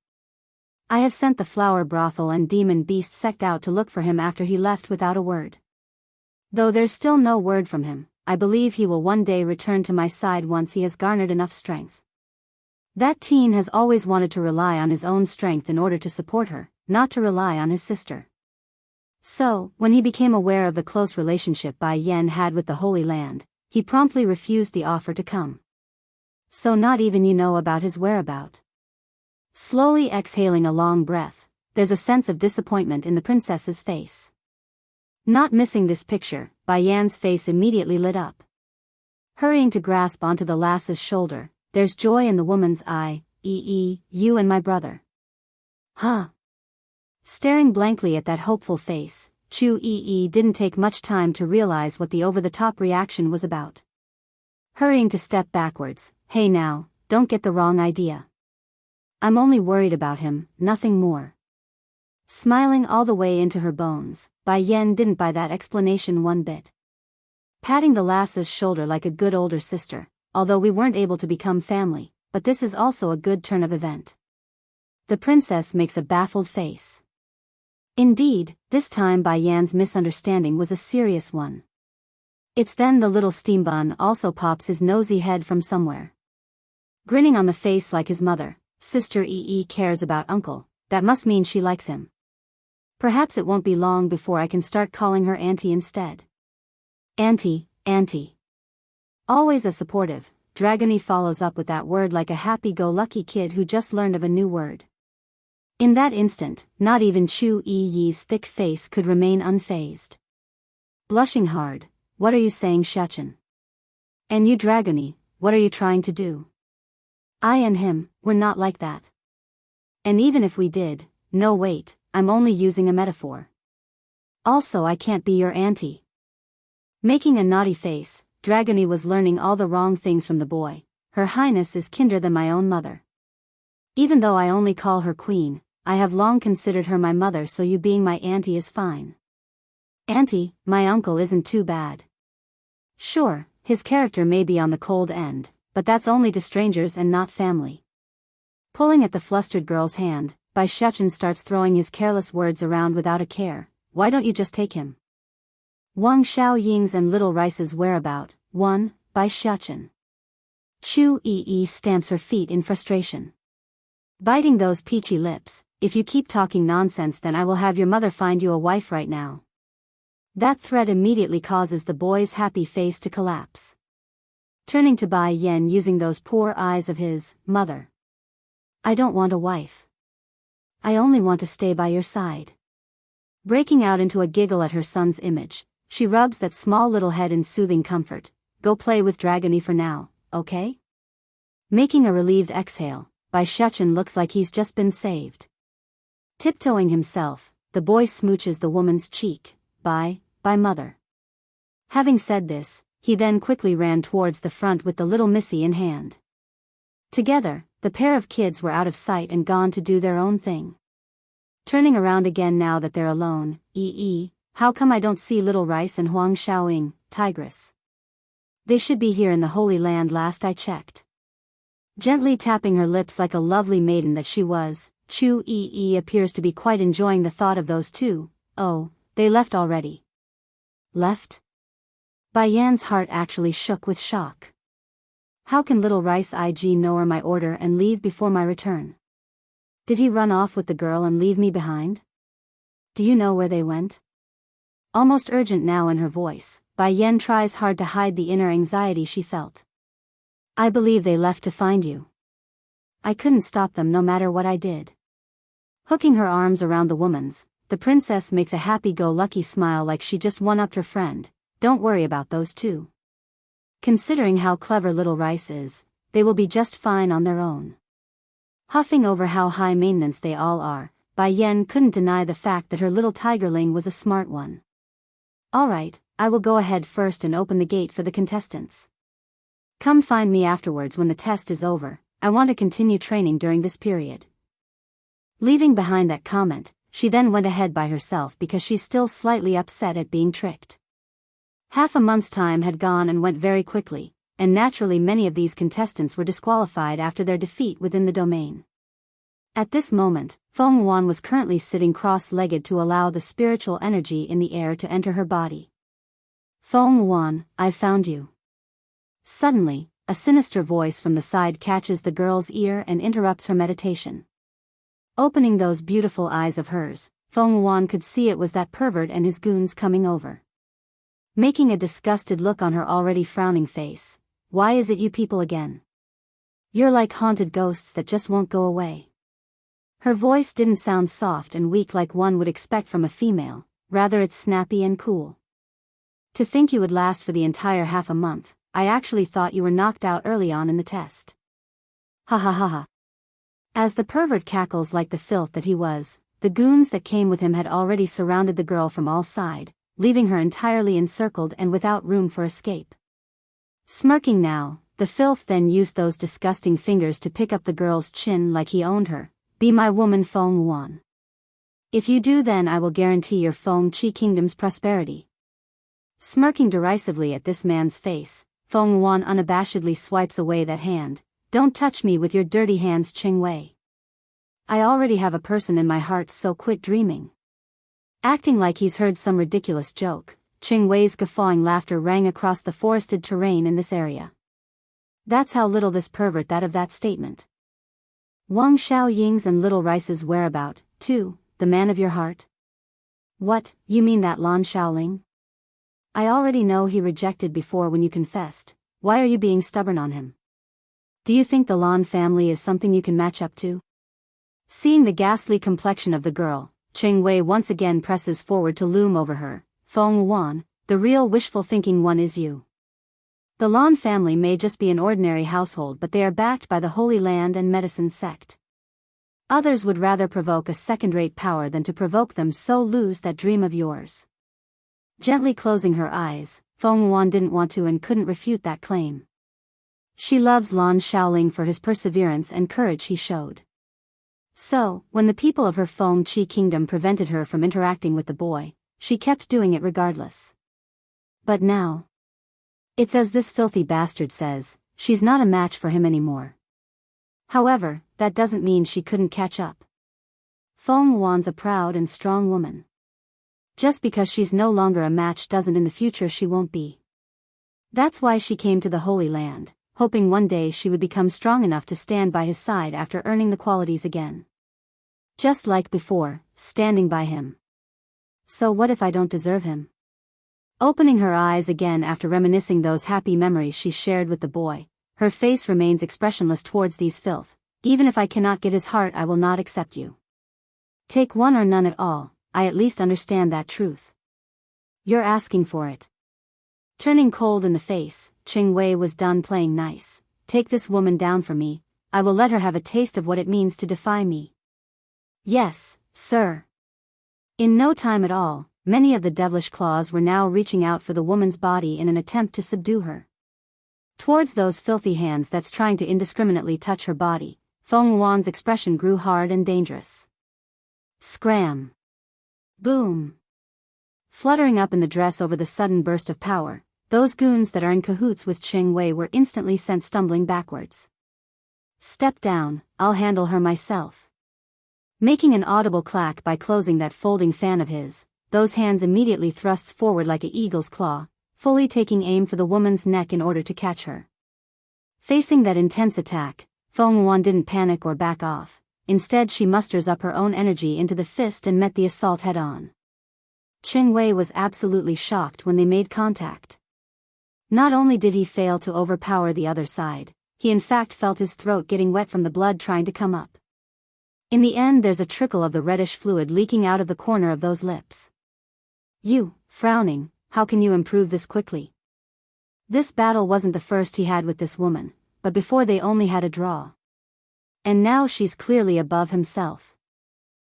I have sent the flower brothel and demon beast sect out to look for him after he left without a word. Though there's still no word from him, I believe he will one day return to my side once he has garnered enough strength. That teen has always wanted to rely on his own strength in order to support her, not to rely on his sister. So, when he became aware of the close relationship Bai Yan had with the Holy Land, he promptly refused the offer to come. So not even you know about his whereabout. Slowly exhaling a long breath, there's a sense of disappointment in the princess's face. Not missing this picture, Bai Yan's face immediately lit up. Hurrying to grasp onto the lass's shoulder, there's joy in the woman's eye. You and my brother. Huh? Staring blankly at that hopeful face, Chu didn't take much time to realize what the over-the-top reaction was about. Hurrying to step backwards, hey now, don't get the wrong idea. I'm only worried about him, nothing more. Smiling all the way into her bones, Bai Yan didn't buy that explanation one bit. Patting the lass's shoulder like a good older sister, although we weren't able to become family, but this is also a good turn of event. The princess makes a baffled face. Indeed, this time Bai Yan's misunderstanding was a serious one. It's then the little steam bun also pops his nosy head from somewhere. Grinning on the face like his mother, Sister cares about uncle, that must mean she likes him. Perhaps it won't be long before I can start calling her auntie instead. Auntie, auntie. Always a supportive, Dragony follows up with that word like a happy-go-lucky kid who just learned of a new word. In that instant, not even Chu Yi's thick face could remain unfazed. Blushing hard, what are you saying, Shachin? And you, Dragony, what are you trying to do? I and him, we're not like that. And even if we did, no wait, I'm only using a metaphor. Also I can't be your auntie. Making a naughty face, Dragony was learning all the wrong things from the boy. Her highness is kinder than my own mother. Even though I only call her queen, I have long considered her my mother, so you being my auntie is fine. Auntie, my uncle isn't too bad. Sure, his character may be on the cold end, but that's only to strangers and not family. Pulling at the flustered girl's hand, Bai Shechin starts throwing his careless words around without a care. Why don't you just take him? Wang Xiaoying's and Little Rice's whereabout, 1, Bai Shechin. Chu stamps her feet in frustration. Biting those peachy lips, if you keep talking nonsense then I will have your mother find you a wife right now. That threat immediately causes the boy's happy face to collapse. Turning to Bai Yan using those poor eyes of his, mother. I don't want a wife. I only want to stay by your side. Breaking out into a giggle at her son's image, she rubs that small little head in soothing comfort. Go play with Dragony for now, okay? Making a relieved exhale, Bai Shechin looks like he's just been saved. Tiptoeing himself, the boy smooches the woman's cheek. Bye, mother. Having said this, he then quickly ran towards the front with the little missy in hand. Together, the pair of kids were out of sight and gone to do their own thing. Turning around again now that they're alone, how come I don't see Little Rice and Huang Xiaoying, Tigress? They should be here in the Holy Land last I checked. Gently tapping her lips like a lovely maiden that she was, Chu appears to be quite enjoying the thought of those two. Oh, they left already. Left? Bai Yan's heart actually shook with shock. How can Little Rice ignore my order and leave before my return? Did he run off with the girl and leave me behind? Do you know where they went? Almost urgent now in her voice, Bai Yan tries hard to hide the inner anxiety she felt. I believe they left to find you. I couldn't stop them no matter what I did. Hooking her arms around the woman's, the princess makes a happy-go-lucky smile like she just one-upped her friend. Don't worry about those two. Considering how clever Little Rice is, they will be just fine on their own. Huffing over how high maintenance they all are, Bai Yan couldn't deny the fact that her little tigerling was a smart one. Alright, I will go ahead first and open the gate for the contestants. Come find me afterwards when the test is over. I want to continue training during this period. Leaving behind that comment, she then went ahead by herself because she's still slightly upset at being tricked. Half a month's time had gone and went very quickly, and naturally many of these contestants were disqualified after their defeat within the domain. At this moment, Feng Wan was currently sitting cross-legged to allow the spiritual energy in the air to enter her body. Feng Wan, I've found you. Suddenly, a sinister voice from the side catches the girl's ear and interrupts her meditation. Opening those beautiful eyes of hers, Feng Wan could see it was that pervert and his goons coming over. Making a disgusted look on her already frowning face. Why is it you people again? You're like haunted ghosts that just won't go away. Her voice didn't sound soft and weak like one would expect from a female, rather it's snappy and cool. To think you would last for the entire half a month, I actually thought you were knocked out early on in the test. Ha ha ha ha. As the pervert cackles like the filth that he was, the goons that came with him had already surrounded the girl from all sides, leaving her entirely encircled and without room for escape. Smirking now, the filth then used those disgusting fingers to pick up the girl's chin like he owned her. Be my woman, Feng Wan. If you do, then I will guarantee your Feng Chi kingdom's prosperity. Smirking derisively at this man's face, Feng Wan unabashedly swipes away that hand. Don't touch me with your dirty hands, Ching Wei. I already have a person in my heart, so quit dreaming. Acting like he's heard some ridiculous joke, Ching Wei's guffawing laughter rang across the forested terrain in this area. That's how little this pervert thought of that statement. Wang Xiaoying's and Little Rice's whereabout, too, the man of your heart? What, you mean that Lan Xiaoling? I already know he rejected before when you confessed. Why are you being stubborn on him? Do you think the Lan family is something you can match up to? Seeing the ghastly complexion of the girl, Ching Wei once again presses forward to loom over her. Feng Wan, the real wishful thinking one is you. The Lan family may just be an ordinary household, but they are backed by the Holy Land and Medicine sect. Others would rather provoke a second-rate power than to provoke them, so lose that dream of yours. Gently closing her eyes, Feng Wan didn't want to and couldn't refute that claim. She loves Lan Xiaoling for his perseverance and courage he showed. So, when the people of her Feng Chi kingdom prevented her from interacting with the boy, she kept doing it regardless. But now, it's as this filthy bastard says, she's not a match for him anymore. However, that doesn't mean she couldn't catch up. Feng Wan's a proud and strong woman. Just because she's no longer a match doesn't in the future she won't be. That's why she came to the Holy Land, hoping one day she would become strong enough to stand by his side after earning the qualities again. Just like before, standing by him. So what if I don't deserve him? Opening her eyes again after reminiscing those happy memories she shared with the boy, her face remains expressionless towards these filth. Even if I cannot get his heart, I will not accept you. Take one or none at all, I at least understand that truth. You're asking for it. Turning cold in the face, Ching Wei was done playing nice. Take this woman down for me, I will let her have a taste of what it means to defy me. Yes, sir. In no time at all, many of the devilish claws were now reaching out for the woman's body in an attempt to subdue her. Towards those filthy hands that's trying to indiscriminately touch her body, Feng Wan's expression grew hard and dangerous. Scram. Boom. Fluttering up in the dress over the sudden burst of power, those goons that are in cahoots with Ching Wei were instantly sent stumbling backwards. Step down, I'll handle her myself. Making an audible clack by closing that folding fan of his, those hands immediately thrusts forward like an eagle's claw, fully taking aim for the woman's neck in order to catch her. Facing that intense attack, Feng Wan didn't panic or back off. Instead, she musters up her own energy into the fist and met the assault head-on. Ching Wei was absolutely shocked when they made contact. Not only did he fail to overpower the other side, he in fact felt his throat getting wet from the blood trying to come up. In the end, there's a trickle of the reddish fluid leaking out of the corner of those lips. You, frowning, how can you improve this quickly? This battle wasn't the first he had with this woman, but before they only had a draw. And now she's clearly above himself.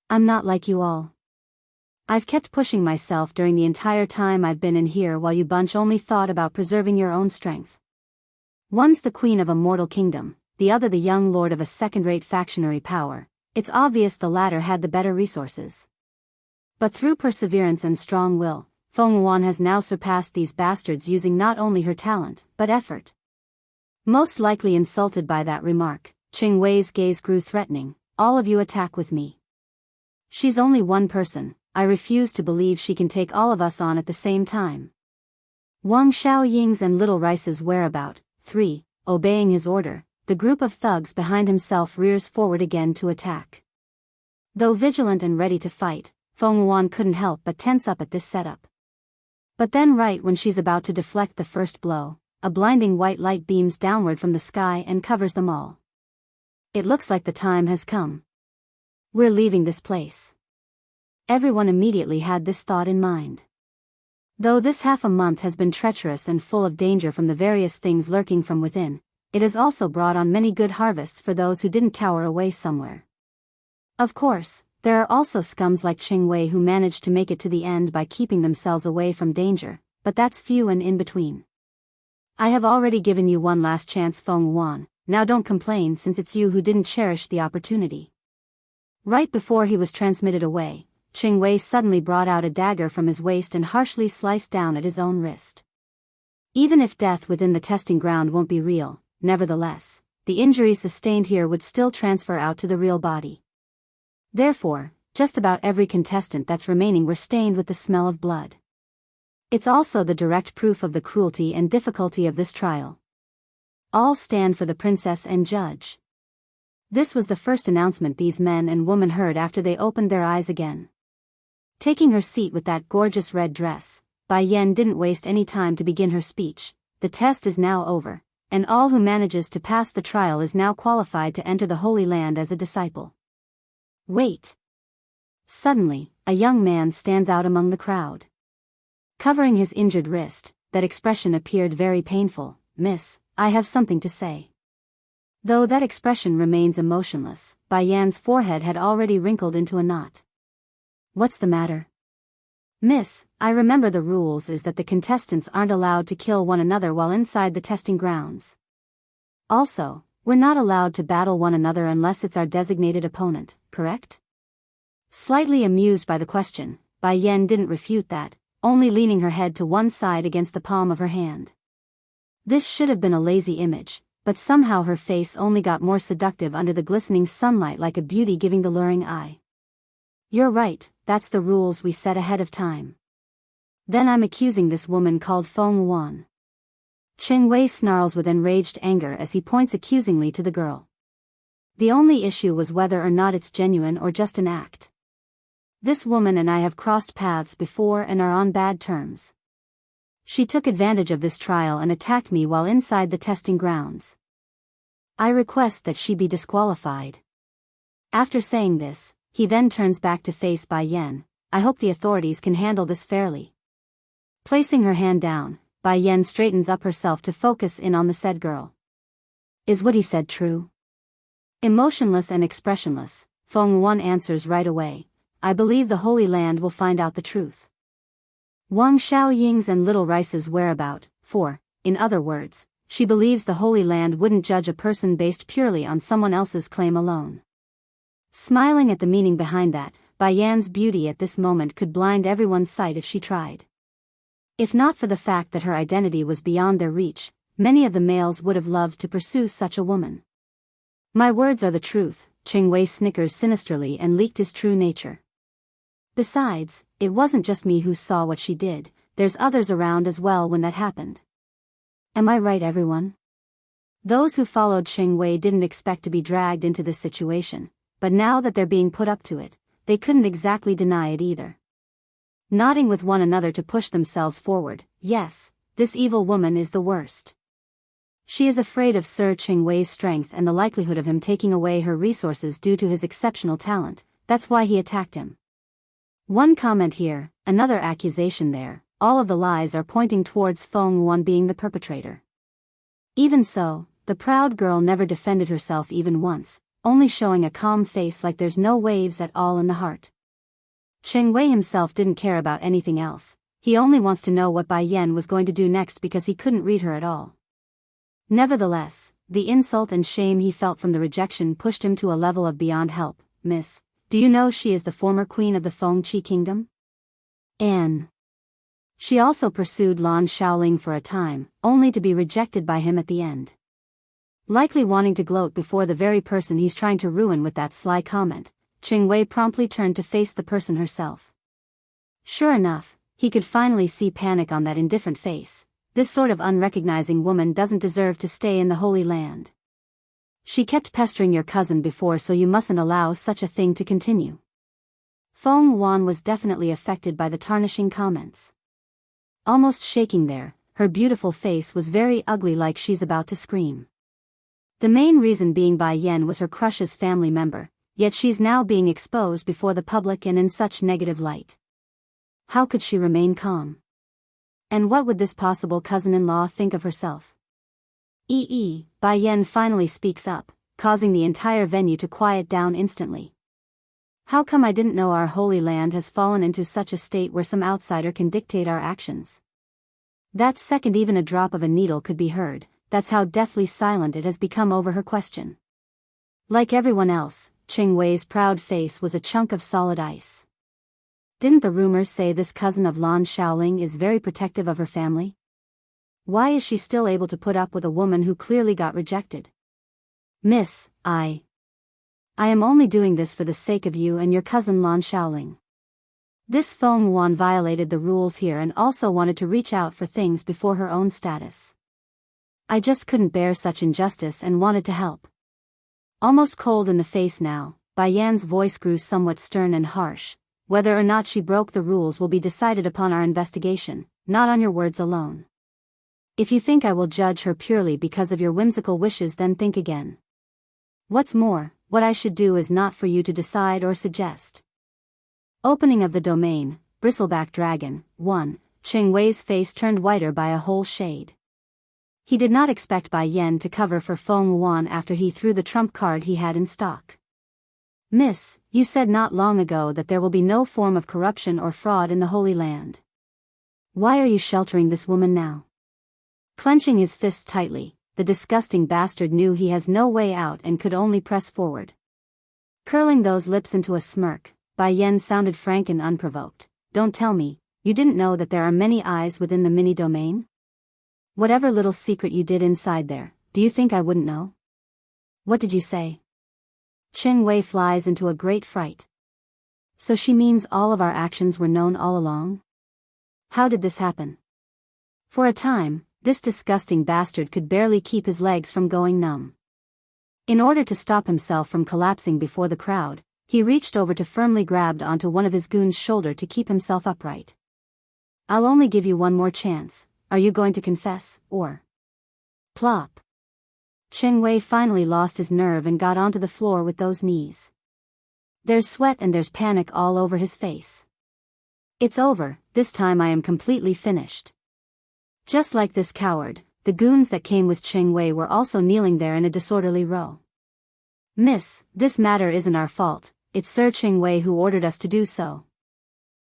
I'm not like you all. I've kept pushing myself during the entire time I've been in here while you bunch only thought about preserving your own strength. One's the queen of a mortal kingdom, the other the young lord of a second-rate factionary power. It's obvious the latter had the better resources. But through perseverance and strong will, Feng Wan has now surpassed these bastards using not only her talent, but effort. Most likely insulted by that remark, Ching Wei's gaze grew threatening. All of you attack with me. She's only one person, I refuse to believe she can take all of us on at the same time. Wang Xiaoying's and Little Rice's whereabout. 3. Obeying his order, the group of thugs behind himself rears forward again to attack. Though vigilant and ready to fight, Feng Wan couldn't help but tense up at this setup. But then right when she's about to deflect the first blow, a blinding white light beams downward from the sky and covers them all. It looks like the time has come. We're leaving this place. Everyone immediately had this thought in mind. Though this half a month has been treacherous and full of danger from the various things lurking from within, it has also brought on many good harvests for those who didn't cower away somewhere. Of course, there are also scums like Qing Wei who managed to make it to the end by keeping themselves away from danger, but that's few and in between. I have already given you one last chance, Feng Wan, now don't complain since it's you who didn't cherish the opportunity. Right before he was transmitted away, Qing Wei suddenly brought out a dagger from his waist and harshly sliced down at his own wrist. Even if death within the testing ground won't be real, nevertheless, the injury sustained here would still transfer out to the real body. Therefore, just about every contestant that's remaining were stained with the smell of blood. It's also the direct proof of the cruelty and difficulty of this trial. All stand for the princess and judge. This was the first announcement these men and women heard after they opened their eyes again. Taking her seat with that gorgeous red dress, Bai Yan didn't waste any time to begin her speech. The test is now over, and all who manages to pass the trial is now qualified to enter the Holy Land as a disciple. Wait! Suddenly, a young man stands out among the crowd. Covering his injured wrist, that expression appeared very painful. Miss, I have something to say. Though that expression remains emotionless, Bai Yan's forehead had already wrinkled into a knot. What's the matter? Miss, I remember the rules is that the contestants aren't allowed to kill one another while inside the testing grounds. Also, we're not allowed to battle one another unless it's our designated opponent, correct? Slightly amused by the question, Bai Yan didn't refute that, only leaning her head to one side against the palm of her hand. This should have been a lazy image, but somehow her face only got more seductive under the glistening sunlight, like a beauty giving the luring eye. You're right, that's the rules we set ahead of time. Then I'm accusing this woman called Feng Wan. Qing Wei snarls with enraged anger as he points accusingly to the girl. The only issue was whether or not it's genuine or just an act. This woman and I have crossed paths before and are on bad terms. She took advantage of this trial and attacked me while inside the testing grounds. I request that she be disqualified. After saying this, he then turns back to face Bai Yan. I hope the authorities can handle this fairly. Placing her hand down, Bai Yan straightens up herself to focus in on the said girl. Is what he said true? Emotionless and expressionless, Feng Wan answers right away. I believe the Holy Land will find out the truth. Wang Xiaoying's and Little Rice's whereabout. 4. In other words, she believes the Holy Land wouldn't judge a person based purely on someone else's claim alone. Smiling at the meaning behind that, Bai Yan's beauty at this moment could blind everyone's sight if she tried. If not for the fact that her identity was beyond their reach, many of the males would have loved to pursue such a woman. My words are the truth, Qing Wei snickers sinisterly and leaked his true nature. Besides, it wasn't just me who saw what she did, there's others around as well when that happened. Am I right, everyone? Those who followed Qing Wei didn't expect to be dragged into this situation, but now that they're being put up to it, they couldn't exactly deny it either. Nodding with one another to push themselves forward, yes, this evil woman is the worst. She is afraid of Sir Qing Wei's strength and the likelihood of him taking away her resources due to his exceptional talent, that's why he attacked him. One comment here, another accusation there, all of the lies are pointing towards Feng Wan being the perpetrator. Even so, the proud girl never defended herself even once, only showing a calm face like there's no waves at all in the heart. Qing Wei himself didn't care about anything else, he only wants to know what Bai Yan was going to do next because he couldn't read her at all. Nevertheless, the insult and shame he felt from the rejection pushed him to a level of beyond help. Miss, do you know she is the former queen of the Fengqi kingdom? And she also pursued Lan Shaoling for a time, only to be rejected by him at the end. Likely wanting to gloat before the very person he's trying to ruin with that sly comment, Qing Wei promptly turned to face the person herself. Sure enough, he could finally see panic on that indifferent face. this sort of unrecognizing woman doesn't deserve to stay in the Holy Land. She kept pestering your cousin before, so you mustn't allow such a thing to continue. Feng Wan was definitely affected by the tarnishing comments. Almost shaking there, her beautiful face was very ugly, like she's about to scream. The main reason being Bai Yan was her crush's family member, yet she's now being exposed before the public and in such negative light. How could she remain calm? And what would this possible cousin-in-law think of herself? Bai Yan finally speaks up, causing the entire venue to quiet down instantly. How come I didn't know our Holy Land has fallen into such a state where some outsider can dictate our actions? That second even a drop of a needle could be heard, that's how deathly silent it has become over her question. Like everyone else, Qing Wei's proud face was a chunk of solid ice. Didn't the rumors say this cousin of Lan Shaoling is very protective of her family? Why is she still able to put up with a woman who clearly got rejected? Miss, I am only doing this for the sake of you and your cousin Lan Shaoling. This Feng Wan violated the rules here and also wanted to reach out for things before her own status. I just couldn't bear such injustice and wanted to help. Almost cold in the face now, Bai Yan's voice grew somewhat stern and harsh. Whether or not she broke the rules will be decided upon our investigation, not on your words alone. If you think I will judge her purely because of your whimsical wishes, then think again. What's more, what I should do is not for you to decide or suggest. Opening of the domain, Bristleback Dragon, 1, Qing Wei's face turned whiter by a whole shade. He did not expect Bai Yan to cover for Feng Wan after he threw the trump card he had in stock. Miss, you said not long ago that there will be no form of corruption or fraud in the Holy Land. Why are you sheltering this woman now? Clenching his fist tightly, the disgusting bastard knew he has no way out and could only press forward. Curling those lips into a smirk, Bai Yan sounded frank and unprovoked. Don't tell me, you didn't know that there are many eyes within the mini-domain? Whatever little secret you did inside there, do you think I wouldn't know? What did you say? Qing Wei flies into a great fright. So she means all of our actions were known all along? How did this happen? For a time, this disgusting bastard could barely keep his legs from going numb. In order to stop himself from collapsing before the crowd, he reached over to firmly grabbed onto one of his goons' shoulder to keep himself upright. I'll only give you one more chance. Are you going to confess, or? Plop. Qing Wei finally lost his nerve and got onto the floor with those knees. There's sweat and there's panic all over his face. It's over, this time I am completely finished. Just like this coward, the goons that came with Qing Wei were also kneeling there in a disorderly row. Miss, this matter isn't our fault, it's Sir Qing Wei who ordered us to do so.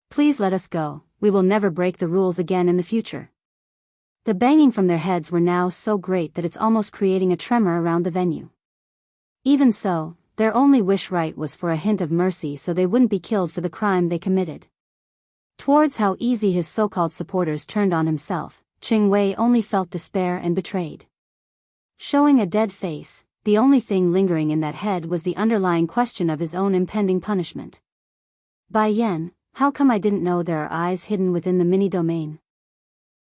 Please let us go, we will never break the rules again in the future. The banging from their heads were now so great that it's almost creating a tremor around the venue. Even so, their only wish right was for a hint of mercy so they wouldn't be killed for the crime they committed. Towards how easy his so-called supporters turned on himself, Qing Wei only felt despair and betrayed. Showing a dead face, the only thing lingering in that head was the underlying question of his own impending punishment. Bai Yan, how come I didn't know there are eyes hidden within the mini-domain?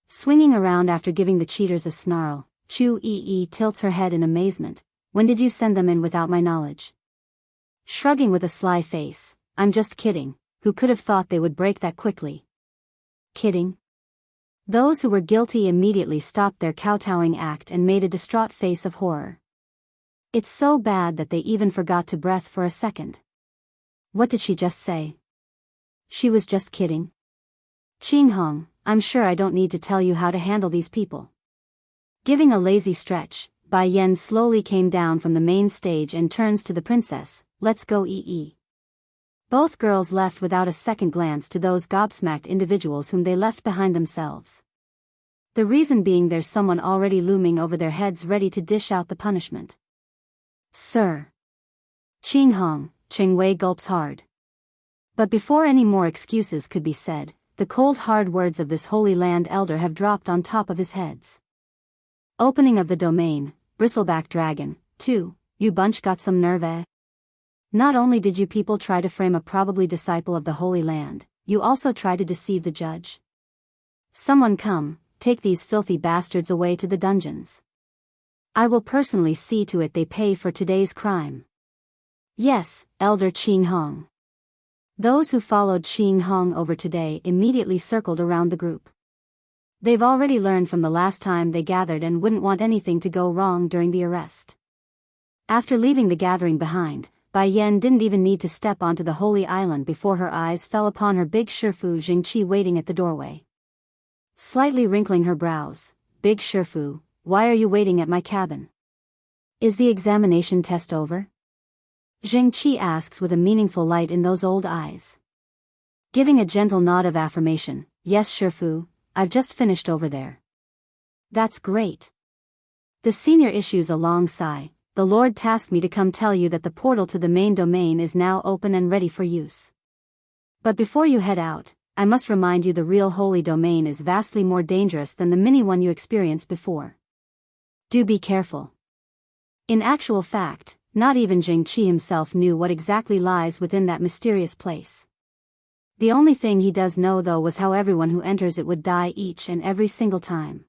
Swinging around after giving the cheaters a snarl, Chu Yi tilts her head in amazement. When did you send them in without my knowledge? Shrugging with a sly face, I'm just kidding, who could have thought they would break that quickly? Kidding? Those who were guilty immediately stopped their kowtowing act and made a distraught face of horror. It's so bad that they even forgot to breathe for a second. What did she just say? She was just kidding. Qing Hong, I'm sure I don't need to tell you how to handle these people. Giving a lazy stretch, Bai Yan slowly came down from the main stage and turns to the princess. Let's go, Yi. Both girls left without a second glance to those gobsmacked individuals whom they left behind themselves. The reason being there's someone already looming over their heads ready to dish out the punishment. Sir. Qing Hong, Qing Wei gulps hard. But before any more excuses could be said, the cold hard words of this Holy Land elder have dropped on top of his heads. Opening of the domain, Bristleback Dragon, 2, you bunch got some nerve, eh? Not only did you people try to frame a probably disciple of the Holy Land, you also try to deceive the judge. Someone come, take these filthy bastards away to the dungeons. I will personally see to it they pay for today's crime. Yes, Elder Qing Hong. Those who followed Qing Hong over today immediately circled around the group. They've already learned from the last time they gathered and wouldn't want anything to go wrong during the arrest. After leaving the gathering behind, Bai Yan didn't even need to step onto the holy island before her eyes fell upon her big Shifu Jingqi waiting at the doorway. Slightly wrinkling her brows, "Big Shifu, why are you waiting at my cabin? Is the examination test over?" Jingqi asks with a meaningful light in those old eyes. Giving a gentle nod of affirmation, "Yes Shifu, I've just finished over there." "That's great." The senior issues a long sigh. "The Lord tasked me to come tell you that the portal to the main domain is now open and ready for use. But before you head out, I must remind you the real holy domain is vastly more dangerous than the mini one you experienced before. Do be careful." In actual fact, not even Jingqi himself knew what exactly lies within that mysterious place. The only thing he does know though was how everyone who enters it would die each and every single time.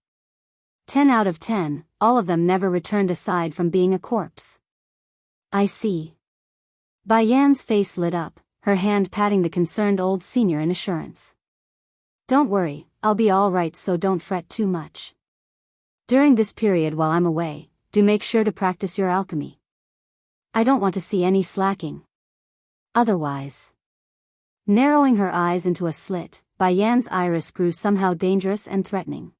10 out of 10, all of them never returned aside from being a corpse. "I see." Bai Yan's face lit up, her hand patting the concerned old senior in assurance. "Don't worry, I'll be all right, so don't fret too much. During this period while I'm away, do make sure to practice your alchemy. I don't want to see any slacking. Otherwise." Narrowing her eyes into a slit, Bai Yan's iris grew somehow dangerous and threatening.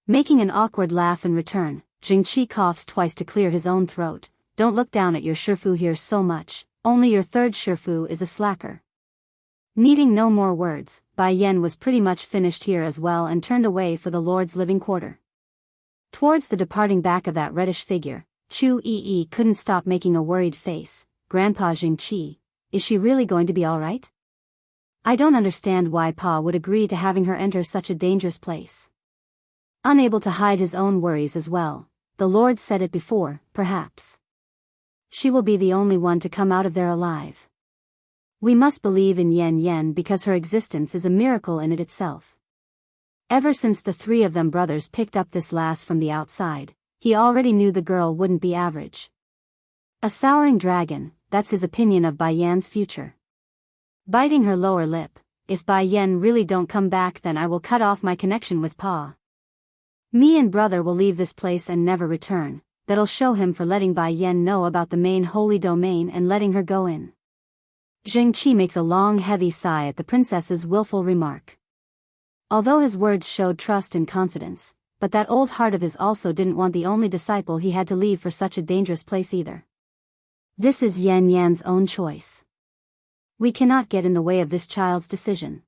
Making an awkward laugh in return, Jingqi coughs twice to clear his own throat. "Don't look down at your Shifu here so much, only your third Shifu is a slacker." Needing no more words, Bai Yan was pretty much finished here as well and turned away for the Lord's living quarter. Towards the departing back of that reddish figure, Chu Yi couldn't stop making a worried face. "Grandpa Jingqi, is she really going to be alright? I don't understand why Pa would agree to having her enter such a dangerous place." Unable to hide his own worries as well, the Lord said it before, "Perhaps she will be the only one to come out of there alive. We must believe in Yen Yen because her existence is a miracle in it itself." Ever since the three of them brothers picked up this lass from the outside, he already knew the girl wouldn't be average. A souring dragon, that's his opinion of Bai Yan's future. Biting her lower lip, "If Bai Yan really don't come back, then I will cut off my connection with Pa. Me and brother will leave this place and never return. That'll show him for letting Bai Yan know about the main holy domain and letting her go in." Jingqi makes a long heavy sigh at the princess's willful remark. Although his words showed trust and confidence, but that old heart of his also didn't want the only disciple he had to leave for such a dangerous place either. This is Yen Yan's own choice. We cannot get in the way of this child's decision.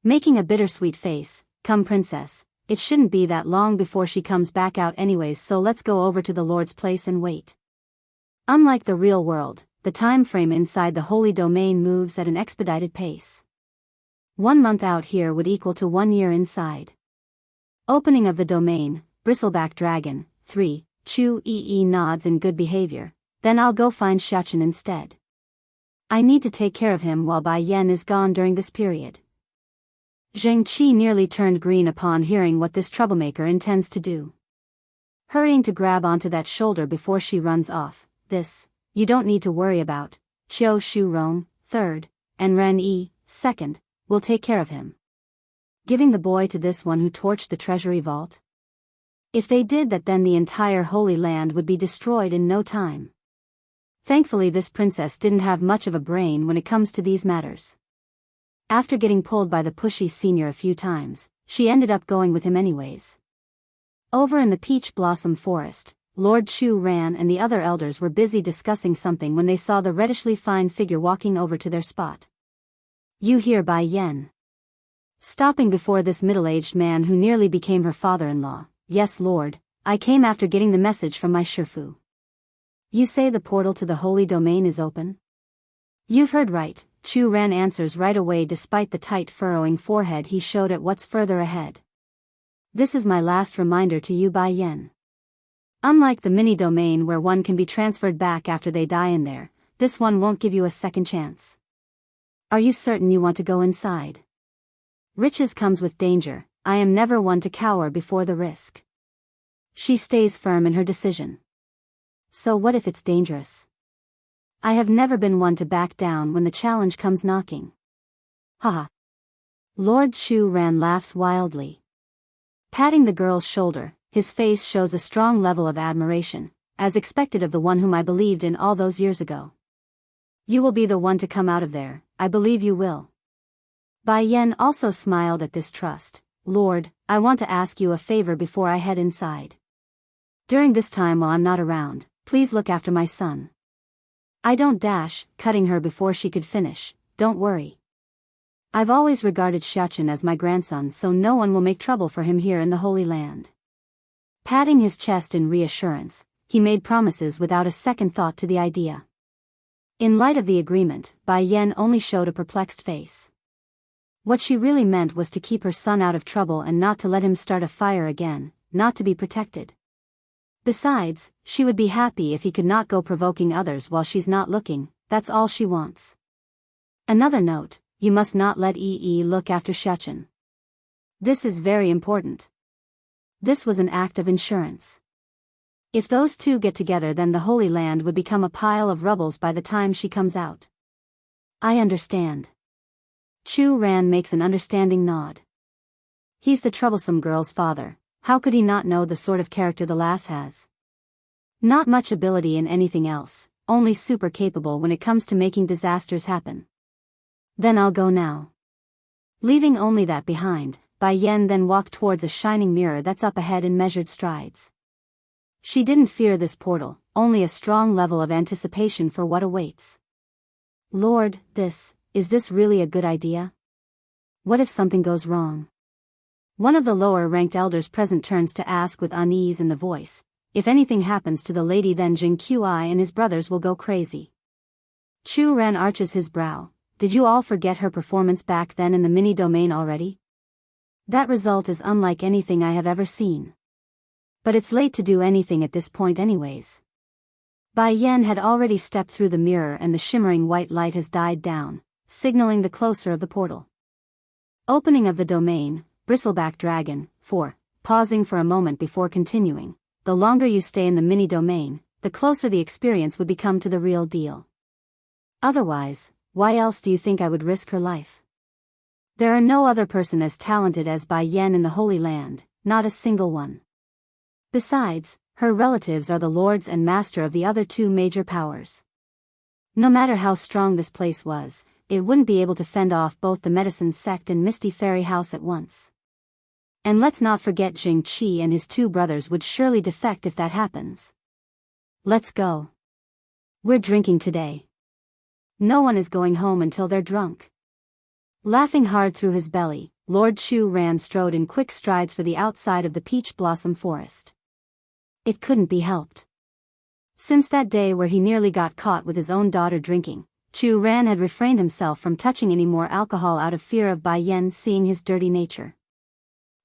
Making a bittersweet face, "Come princess, it shouldn't be that long before she comes back out anyways, so let's go over to the Lord's place and wait." Unlike the real world, the time frame inside the holy domain moves at an expedited pace. 1 month out here would equal to 1 year inside. Opening of the domain, Bristleback Dragon, 3, Chu Yi nods in good behavior. "Then I'll go find Xiachen instead. I need to take care of him while Bai Yan is gone during this period." Jingqi nearly turned green upon hearing what this troublemaker intends to do. Hurrying to grab onto that shoulder before she runs off, "This, you don't need to worry about. Qiu Shu Rong, 3rd, and Ren Yi, 2nd, will take care of him." Giving the boy to this one who torched the treasury vault? If they did that, then the entire Holy Land would be destroyed in no time. Thankfully this princess didn't have much of a brain when it comes to these matters. After getting pulled by the pushy senior a few times, she ended up going with him anyways. Over in the peach blossom forest, Lord Chu Ran and the other elders were busy discussing something when they saw the reddishly fine figure walking over to their spot. "You here, Bai Yan?" Stopping before this middle-aged man who nearly became her father-in-law. "Yes, Lord, I came after getting the message from my Shifu. You say the portal to the holy domain is open?" "You've heard right," Chu Ran answers right away despite the tight furrowing forehead he showed at what's further ahead. "This is my last reminder to you, Bai Yan. Unlike the mini-domain where one can be transferred back after they die in there, this one won't give you a second chance. Are you certain you want to go inside? Riches comes with danger, I am never one to cower before the risk. She stays firm in her decision. So what if it's dangerous? I have never been one to back down when the challenge comes knocking. Haha. Lord Chu Ran laughs wildly. Patting the girl's shoulder, his face shows a strong level of admiration, as expected of the one whom I believed in all those years ago. You will be the one to come out of there, I believe you will. Bai Yan also smiled at this trust. Lord, I want to ask you a favor before I head inside. During this time while I'm not around, please look after my son. I don't dash, cutting her before she could finish, don't worry. I've always regarded Xiachen as my grandson, so no one will make trouble for him here in the Holy Land. Patting his chest in reassurance, he made promises without a second thought to the idea. In light of the agreement, Bai Yan only showed a perplexed face. What she really meant was to keep her son out of trouble and not to let him start a fire again, not to be protected. Besides, she would be happy if he could not go provoking others while she's not looking, that's all she wants. Another note, you must not let Yi look after Xiachen. This is very important. This was an act of insurance. If those two get together, then the Holy Land would become a pile of rubbles by the time she comes out. I understand. Chu Ran makes an understanding nod. He's the troublesome girl's father, how could he not know the sort of character the lass has? Not much ability in anything else, only super capable when it comes to making disasters happen. Then I'll go now. Leaving only that behind, Bai Yan then walked towards a shining mirror that's up ahead in measured strides. She didn't fear this portal, only a strong level of anticipation for what awaits. Lord, is this really a good idea? What if something goes wrong? One of the lower-ranked elders present turns to ask with unease in the voice, if anything happens to the lady then Jing Qi and his brothers will go crazy. Chu Ran arches his brow. Did you all forget her performance back then in the mini-domain already? That result is unlike anything I have ever seen. But it's late to do anything at this point anyways. Bai Yan had already stepped through the mirror and the shimmering white light has died down, signaling the closer of the portal. Opening of the domain, Bristleback Dragon, 4. Pausing for a moment before continuing. The longer you stay in the mini-domain, the closer the experience would become to the real deal. Otherwise, why else do you think I would risk her life? There are no other person as talented as Bai Yan in the Holy Land, not a single one. Besides, her relatives are the lords and master of the other two major powers. No matter how strong this place was, it wouldn't be able to fend off both the Medicine Sect and Misty Fairy House at once. And let's not forget Jing Qi and his two brothers would surely defect if that happens. Let's go. We're drinking today. No one is going home until they're drunk. Laughing hard through his belly, Lord Chu Ran strode in quick strides for the outside of the peach blossom forest. It couldn't be helped. Since that day where he nearly got caught with his own daughter drinking, Chu Ran had refrained himself from touching any more alcohol out of fear of Bai Yan seeing his dirty nature.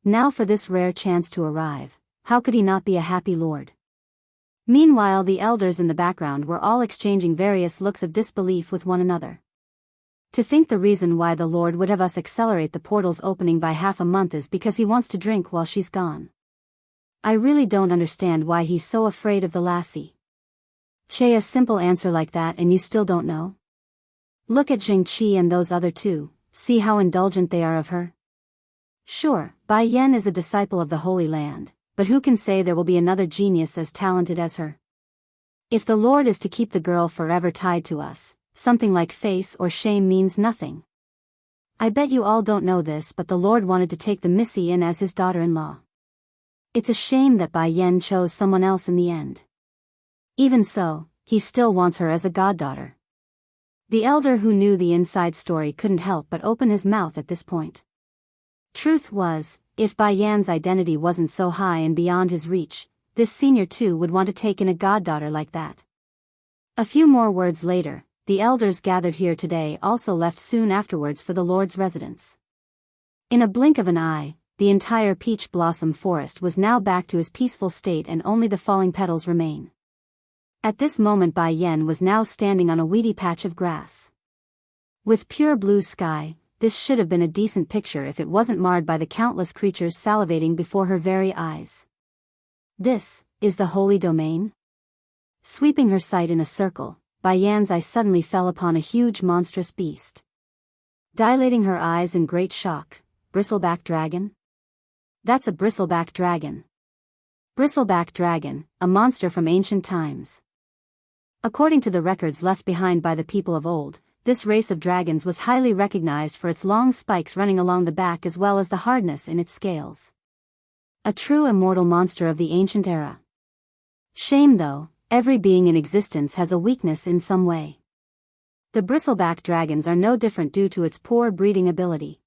Now for this rare chance to arrive, how could he not be a happy lord? Meanwhile the elders in the background were all exchanging various looks of disbelief with one another. To think the reason why the Lord would have us accelerate the portal's opening by half a month is because he wants to drink while she's gone. I really don't understand why he's so afraid of the lassie. Che, a simple answer like that and you still don't know? Look at Jing Qi and those other two, see how indulgent they are of her? Sure, Bai Yan is a disciple of the Holy Land, but who can say there will be another genius as talented as her? If the Lord is to keep the girl forever tied to us, something like face or shame means nothing. I bet you all don't know this, but the Lord wanted to take the Missy in as his daughter-in-law. It's a shame that Bai Yan chose someone else in the end. Even so, he still wants her as a goddaughter. The elder who knew the inside story couldn't help but open his mouth at this point. Truth was, if Bai Yan's identity wasn't so high and beyond his reach, this senior too would want to take in a goddaughter like that. A few more words later, the elders gathered here today also left soon afterwards for the Lord's residence. In a blink of an eye, the entire peach blossom forest was now back to its peaceful state and only the falling petals remain. At this moment Bai Yan was now standing on a weedy patch of grass. With pure blue sky, this should have been a decent picture if it wasn't marred by the countless creatures salivating before her very eyes. This is the holy domain? Sweeping her sight in a circle, Yan's eye suddenly fell upon a huge monstrous beast. Dilating her eyes in great shock, bristleback dragon? That's a bristleback dragon. Bristleback dragon, a monster from ancient times. According to the records left behind by the people of old, this race of dragons was highly recognized for its long spikes running along the back as well as the hardness in its scales. A true immortal monster of the ancient era. Shame though, every being in existence has a weakness in some way. The bristleback dragons are no different due to its poor breeding ability.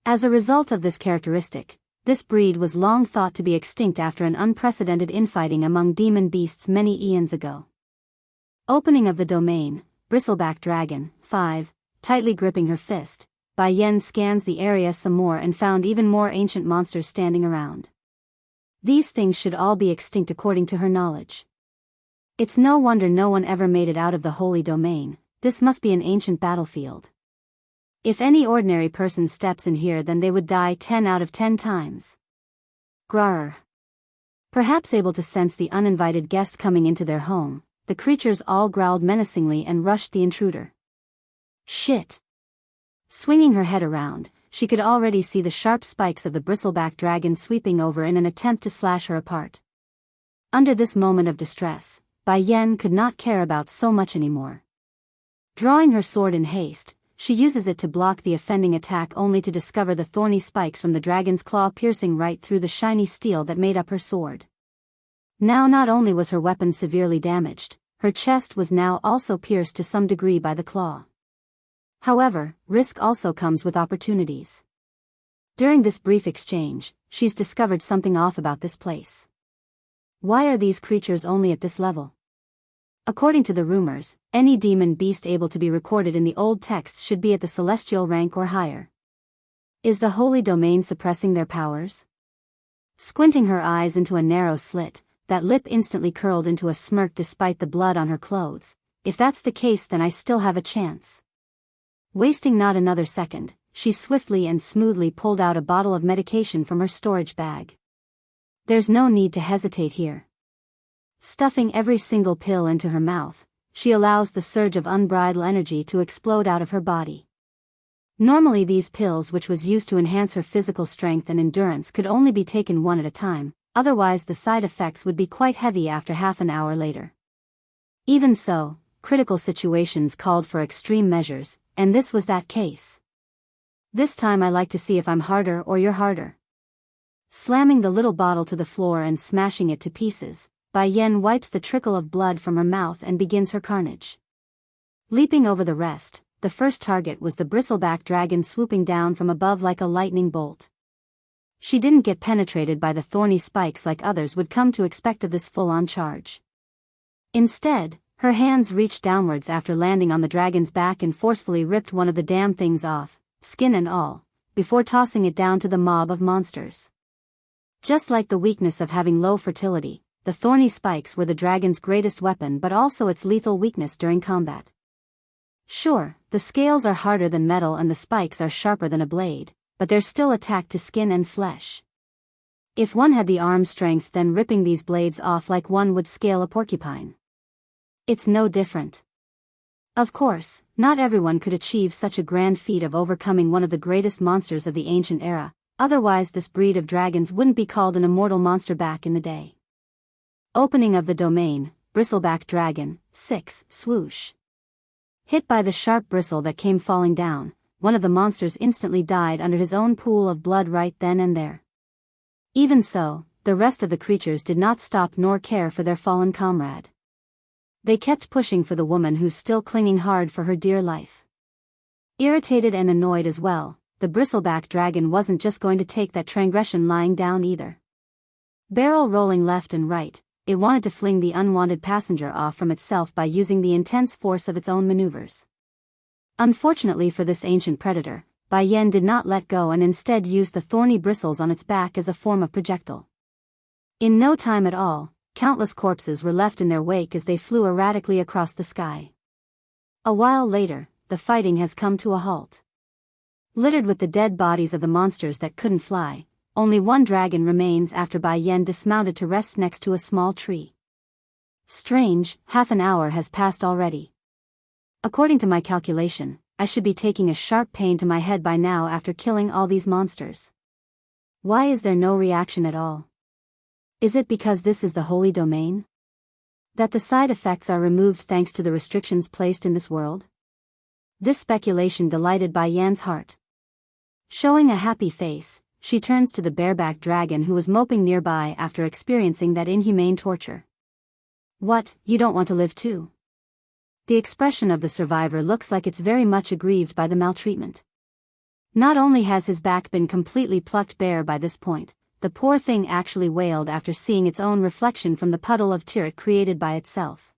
As a result of this characteristic, this breed was long thought to be extinct after an unprecedented infighting among demon beasts many eons ago. Opening of the domain, bristleback dragon, 5, tightly gripping her fist, Yen scans the area some more and found even more ancient monsters standing around. These things should all be extinct according to her knowledge. It's no wonder no one ever made it out of the holy domain. This must be an ancient battlefield. If any ordinary person steps in here, then they would die 10 out of 10 times. Grrr. Perhaps able to sense the uninvited guest coming into their home, the creatures all growled menacingly and rushed the intruder. Shit. Swinging her head around, she could already see the sharp spikes of the bristleback dragon sweeping over in an attempt to slash her apart. Under this moment of distress, Yen could not care about so much anymore. Drawing her sword in haste, she uses it to block the offending attack only to discover the thorny spikes from the dragon's claw piercing right through the shiny steel that made up her sword. Now not only was her weapon severely damaged, her chest was now also pierced to some degree by the claw. However, risk also comes with opportunities. During this brief exchange, she's discovered something off about this place. Why are these creatures only at this level? According to the rumors, any demon beast able to be recorded in the old texts should be at the celestial rank or higher. Is the holy domain suppressing their powers? Squinting her eyes into a narrow slit, that lip instantly curled into a smirk despite the blood on her clothes. If that's the case, then I still have a chance. Wasting not another second, she swiftly and smoothly pulled out a bottle of medication from her storage bag. There's no need to hesitate here. Stuffing every single pill into her mouth, she allows the surge of unbridled energy to explode out of her body. Normally these pills, which was used to enhance her physical strength and endurance, could only be taken one at a time, otherwise the side effects would be quite heavy after half an hour later. Even so, critical situations called for extreme measures, and this was that case. This time I like to see if I'm harder or you're harder. Slamming the little bottle to the floor and smashing it to pieces, Yen wipes the trickle of blood from her mouth and begins her carnage. Leaping over the rest, the first target was the bristleback dragon swooping down from above like a lightning bolt. She didn't get penetrated by the thorny spikes like others would come to expect of this full-on charge. Instead, her hands reached downwards after landing on the dragon's back and forcefully ripped one of the damn things off, skin and all, before tossing it down to the mob of monsters. Just like the weakness of having low fertility, the thorny spikes were the dragon's greatest weapon but also its lethal weakness during combat. Sure, the scales are harder than metal and the spikes are sharper than a blade, but they're still attacked to skin and flesh. If one had the arm strength, then ripping these blades off like one would scale a porcupine. It's no different. Of course, not everyone could achieve such a grand feat of overcoming one of the greatest monsters of the ancient era, otherwise this breed of dragons wouldn't be called an immortal monster back in the day. Opening of the domain, bristleback dragon, 6, swoosh. Hit by the sharp bristle that came falling down, one of the monsters instantly died under his own pool of blood right then and there. Even so, the rest of the creatures did not stop nor care for their fallen comrade. They kept pushing for the woman who's still clinging hard for her dear life. Irritated and annoyed as well, the bristleback dragon wasn't just going to take that transgression lying down either. Barrel rolling left and right, it wanted to fling the unwanted passenger off from itself by using the intense force of its own maneuvers. Unfortunately for this ancient predator, Yen did not let go and instead used the thorny bristles on its back as a form of projectile. In no time at all, countless corpses were left in their wake as they flew erratically across the sky. A while later, the fighting has come to a halt. Littered with the dead bodies of the monsters that couldn't fly, only one dragon remains after Bai Yen dismounted to rest next to a small tree. Strange, half an hour has passed already. According to my calculation, I should be taking a sharp pain to my head by now after killing all these monsters. Why is there no reaction at all? Is it because this is the holy domain? That the side effects are removed thanks to the restrictions placed in this world? This speculation delighted Bai Yan's heart. Showing a happy face, she turns to the bareback dragon who was moping nearby after experiencing that inhumane torture. What, you don't want to live too? The expression of the survivor looks like it's very much aggrieved by the maltreatment. Not only has his back been completely plucked bare by this point, the poor thing actually wailed after seeing its own reflection from the puddle of tear created by itself.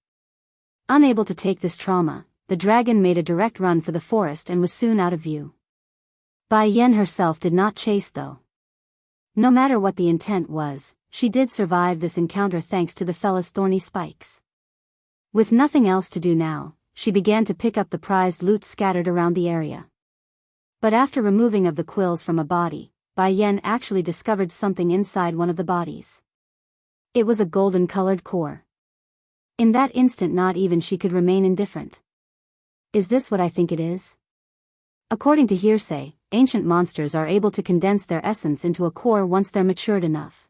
Unable to take this trauma, the dragon made a direct run for the forest and was soon out of view. Bai Yen herself did not chase though. No matter what the intent was, she did survive this encounter thanks to the fella's thorny spikes. With nothing else to do now, she began to pick up the prized loot scattered around the area. But after removing of the quills from a body, Bai Yen actually discovered something inside one of the bodies. It was a golden-colored core. In that instant not even she could remain indifferent. Is this what I think it is? According to hearsay, ancient monsters are able to condense their essence into a core once they're matured enough.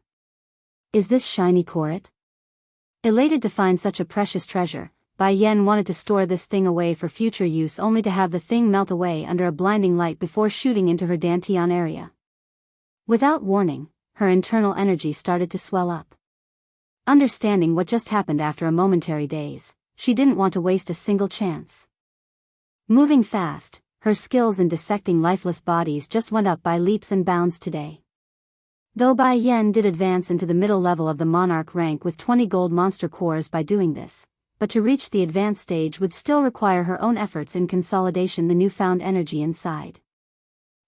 Is this shiny core it? Elated to find such a precious treasure, Bai Yen wanted to store this thing away for future use only to have the thing melt away under a blinding light before shooting into her Dantian area. Without warning, her internal energy started to swell up. Understanding what just happened after a momentary daze, she didn't want to waste a single chance. Moving fast, her skills in dissecting lifeless bodies just went up by leaps and bounds today. Though Bai Yen did advance into the middle level of the monarch rank with 20 gold monster cores by doing this, but to reach the advanced stage would still require her own efforts in consolidation the newfound energy inside.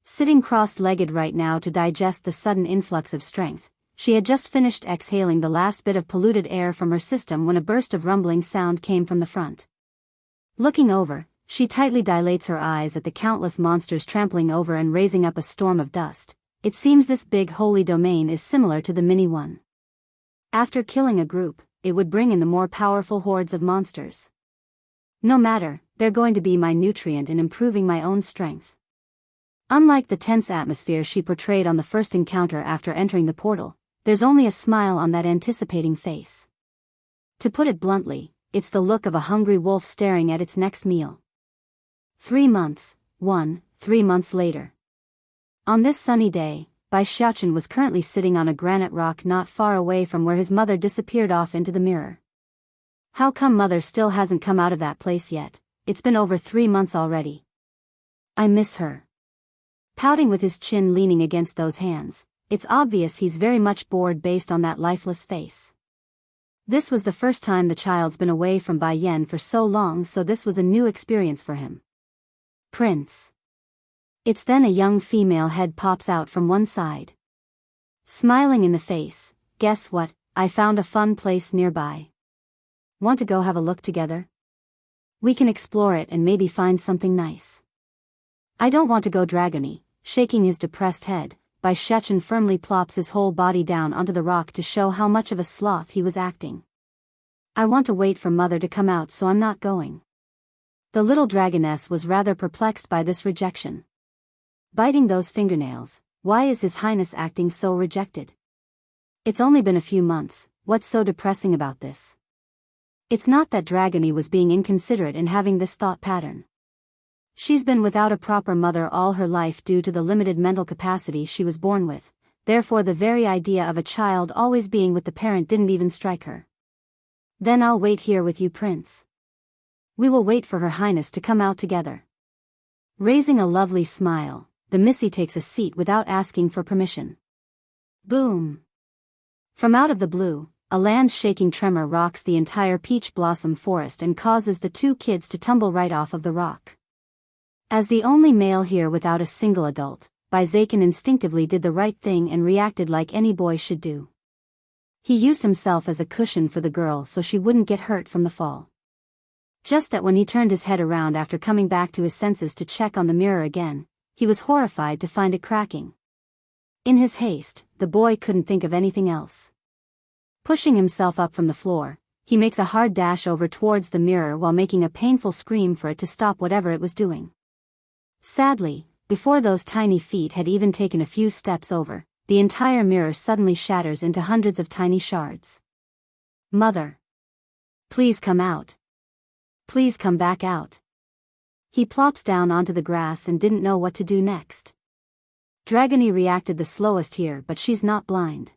Sitting cross-legged right now to digest the sudden influx of strength, she had just finished exhaling the last bit of polluted air from her system when a burst of rumbling sound came from the front. Looking over, she tightly dilates her eyes at the countless monsters trampling over and raising up a storm of dust. It seems this big holy domain is similar to the mini one. After killing a group, it would bring in the more powerful hordes of monsters. No matter, they're going to be my nutrient in improving my own strength. Unlike the tense atmosphere she portrayed on the first encounter after entering the portal, there's only a smile on that anticipating face. To put it bluntly, it's the look of a hungry wolf staring at its next meal. 3 months, 3 months later. On this sunny day, Bai Xiaochen was currently sitting on a granite rock not far away from where his mother disappeared off into the mirror. How come mother still hasn't come out of that place yet? It's been over 3 months already. I miss her. Pouting with his chin leaning against those hands, it's obvious he's very much bored based on that lifeless face. This was the first time the child's been away from Bai Yen for so long, so this was a new experience for him. Prince. It's then a young female head pops out from one side. Smiling in the face, guess what, I found a fun place nearby. Want to go have a look together? We can explore it and maybe find something nice. I don't want to go dragony. Shaking his depressed head, Bai Xiaochen firmly plops his whole body down onto the rock to show how much of a sloth he was acting. I want to wait for mother to come out, so I'm not going. The little dragoness was rather perplexed by this rejection. Biting those fingernails, why is His Highness acting so rejected? It's only been a few months, what's so depressing about this? It's not that Dragony was being inconsiderate in having this thought pattern. She's been without a proper mother all her life due to the limited mental capacity she was born with, therefore the very idea of a child always being with the parent didn't even strike her. Then I'll wait here with you, Prince. We will wait for Her Highness to come out together. Raising a lovely smile, the Missy takes a seat without asking for permission. Boom! From out of the blue, a land-shaking tremor rocks the entire peach blossom forest and causes the two kids to tumble right off of the rock. As the only male here without a single adult, Bai Zaken instinctively did the right thing and reacted like any boy should do. He used himself as a cushion for the girl so she wouldn't get hurt from the fall. Just that when he turned his head around after coming back to his senses to check on the mirror again, he was horrified to find it cracking. In his haste, the boy couldn't think of anything else. Pushing himself up from the floor, he makes a hard dash over towards the mirror while making a painful scream for it to stop whatever it was doing. Sadly, before those tiny feet had even taken a few steps over, the entire mirror suddenly shatters into hundreds of tiny shards. Mother! Please come out. Please come back out. He plops down onto the grass and didn't know what to do next. Dragony reacted the slowest here, but she's not blind.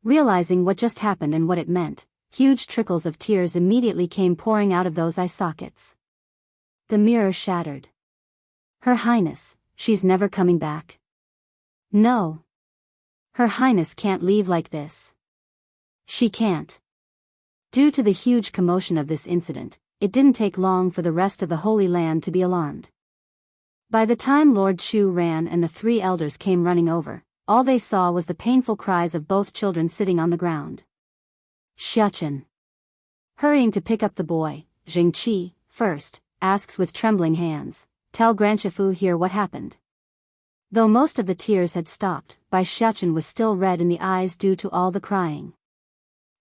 Realizing what just happened and what it meant, huge trickles of tears immediately came pouring out of those eye sockets. The mirror shattered. Her Highness, she's never coming back. No. Her Highness can't leave like this. She can't. Due to the huge commotion of this incident, it didn't take long for the rest of the Holy Land to be alarmed. By the time Lord Chu ran and the three elders came running over, all they saw was the painful cries of both children sitting on the ground. Xiachen. Hurrying to pick up the boy, Jingqi, first, asks with trembling hands, "Tell Grandchifu here what happened." Though most of the tears had stopped, Bai Xiachen was still red in the eyes due to all the crying.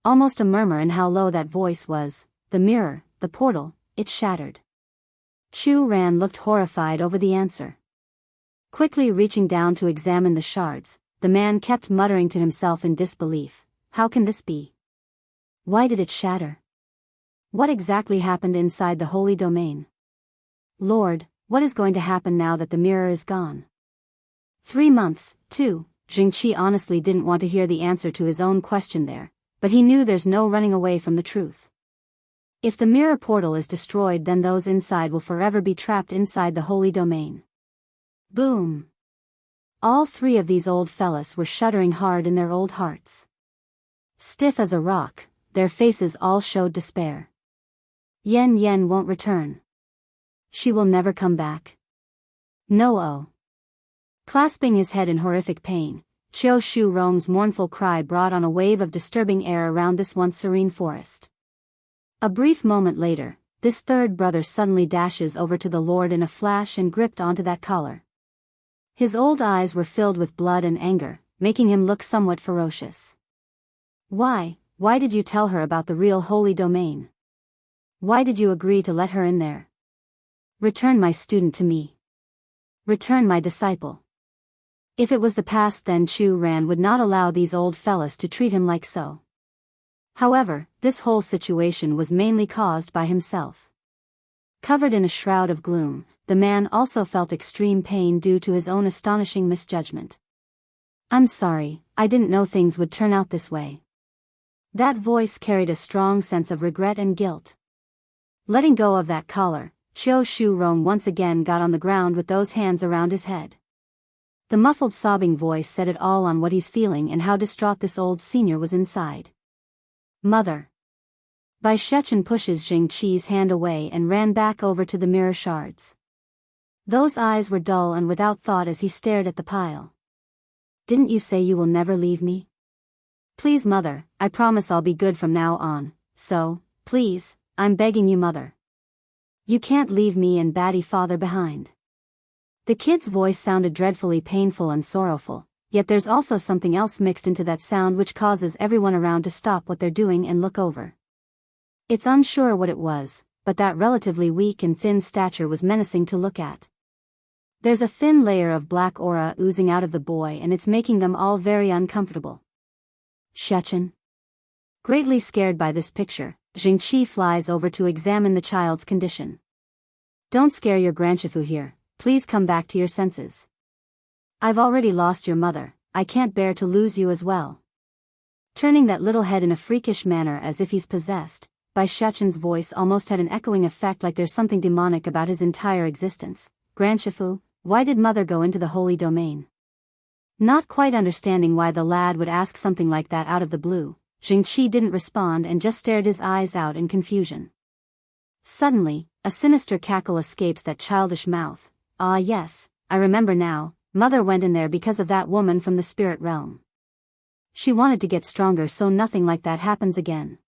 Almost a murmur in how low that voice was, the mirror, the portal, it shattered. Chu Ran looked horrified over the answer. Quickly reaching down to examine the shards, the man kept muttering to himself in disbelief, "How can this be? Why did it shatter? What exactly happened inside the holy domain? Lord, what is going to happen now that the mirror is gone?" 3 months, too. Jingqi honestly didn't want to hear the answer to his own question there, but he knew there's no running away from the truth. If the mirror portal is destroyed, then those inside will forever be trapped inside the holy domain. Boom! All 3 of these old fellas were shuddering hard in their old hearts. Stiff as a rock, their faces all showed despair. Yen Yen won't return. She will never come back. No. Clasping his head in horrific pain, Qiu Shu Rong's mournful cry brought on a wave of disturbing air around this once serene forest. A brief moment later, this third brother suddenly dashes over to the Lord in a flash and gripped onto that collar. His old eyes were filled with blood and anger, making him look somewhat ferocious. Why did you tell her about the real holy domain? Why did you agree to let her in there? Return my student to me. Return my disciple. If it was the past, then Chu Ran would not allow these old fellas to treat him like so. However, this whole situation was mainly caused by himself. Covered in a shroud of gloom, the man also felt extreme pain due to his own astonishing misjudgment. "I'm sorry, I didn't know things would turn out this way." That voice carried a strong sense of regret and guilt. Letting go of that collar, Qiu Shu Rong once again got on the ground with those hands around his head. The muffled sobbing voice said it all on what he's feeling and how distraught this old senior was inside. "Mother." Bai Shechen pushes Jingqi's hand away and ran back over to the mirror shards. Those eyes were dull and without thought as he stared at the pile. "Didn't you say you will never leave me? Please, Mother, I promise I'll be good from now on, so, please, I'm begging you, Mother. You can't leave me and Batty Father behind." The kid's voice sounded dreadfully painful and sorrowful, yet there's also something else mixed into that sound which causes everyone around to stop what they're doing and look over. It's unsure what it was, but that relatively weak and thin stature was menacing to look at. There's a thin layer of black aura oozing out of the boy and it's making them all very uncomfortable. "Shechen?" Greatly scared by this picture, Jingqi flies over to examine the child's condition. "Don't scare your Grandchifu here, please come back to your senses. I've already lost your mother, I can't bear to lose you as well." Turning that little head in a freakish manner as if he's possessed, Bai Shechen's voice almost had an echoing effect like there's something demonic about his entire existence. "Grandchifu, why did Mother go into the holy domain?" Not quite understanding why the lad would ask something like that out of the blue, Jingqi didn't respond and just stared his eyes out in confusion. Suddenly, a sinister cackle escapes that childish mouth. "Ah yes, I remember now, Mother went in there because of that woman from the spirit realm. She wanted to get stronger so nothing like that happens again."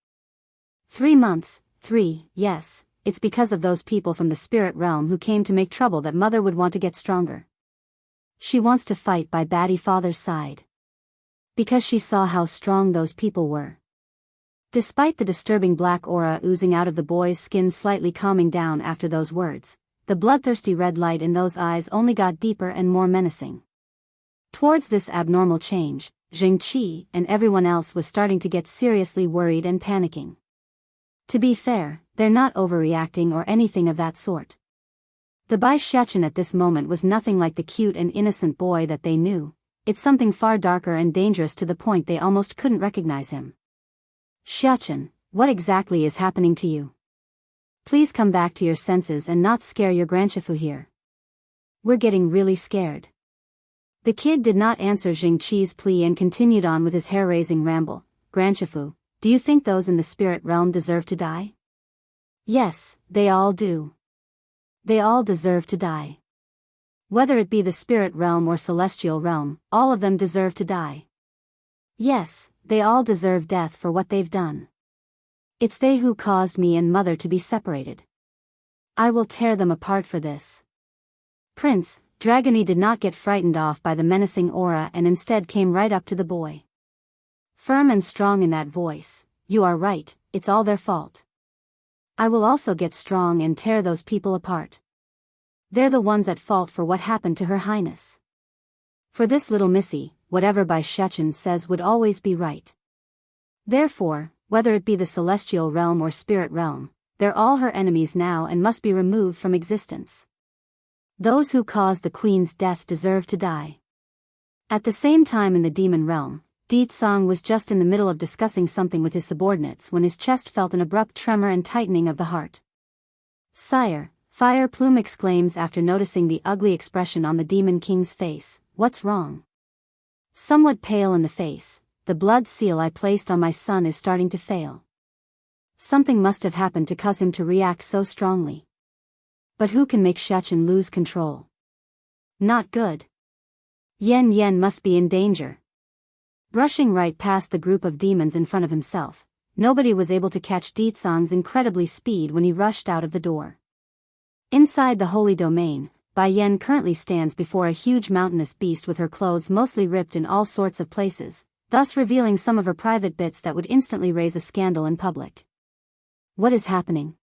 3 months, 3, yes, it's because of those people from the spirit realm who came to make trouble that Mother would want to get stronger. She wants to fight by baddie father's side. Because she saw how strong those people were. Despite the disturbing black aura oozing out of the boy's skin slightly calming down after those words, the bloodthirsty red light in those eyes only got deeper and more menacing. Towards this abnormal change, Jing Qi and everyone else was starting to get seriously worried and panicking. To be fair, they're not overreacting or anything of that sort. The Bai Xiachen at this moment was nothing like the cute and innocent boy that they knew. It's something far darker and dangerous to the point they almost couldn't recognize him. Xiachen, what exactly is happening to you? Please come back to your senses and not scare your grandchifu here. We're getting really scared. The kid did not answer Jing Qi's plea and continued on with his hair-raising ramble. Grandchifu, do you think those in the spirit realm deserve to die? Yes, they all do. They all deserve to die. Whether it be the spirit realm or celestial realm, all of them deserve to die. Yes, they all deserve death for what they've done. It's they who caused me and mother to be separated. I will tear them apart for this. Prince Dragony did not get frightened off by the menacing aura and instead came right up to the boy. Firm and strong in that voice, you are right, it's all their fault. I will also get strong and tear those people apart. They're the ones at fault for what happened to Her Highness. For this little missy, whatever Bai Xiachen says would always be right. Therefore, whether it be the celestial realm or spirit realm, they're all her enemies now and must be removed from existence. Those who caused the queen's death deserve to die. At the same time in the demon realm, Di Tsang was just in the middle of discussing something with his subordinates when his chest felt an abrupt tremor and tightening of the heart. Sire, Fire Plume exclaims after noticing the ugly expression on the demon king's face, what's wrong? Somewhat pale in the face, the blood seal I placed on my son is starting to fail. Something must have happened to cause him to react so strongly. But who can make Xiachen lose control? Not good. Yen Yen must be in danger. Brushing right past the group of demons in front of himself, nobody was able to catch Di Tsang's incredibly speed when he rushed out of the door. Inside the holy domain, Bai Yen currently stands before a huge mountainous beast with her clothes mostly ripped in all sorts of places, thus revealing some of her private bits that would instantly raise a scandal in public. What is happening?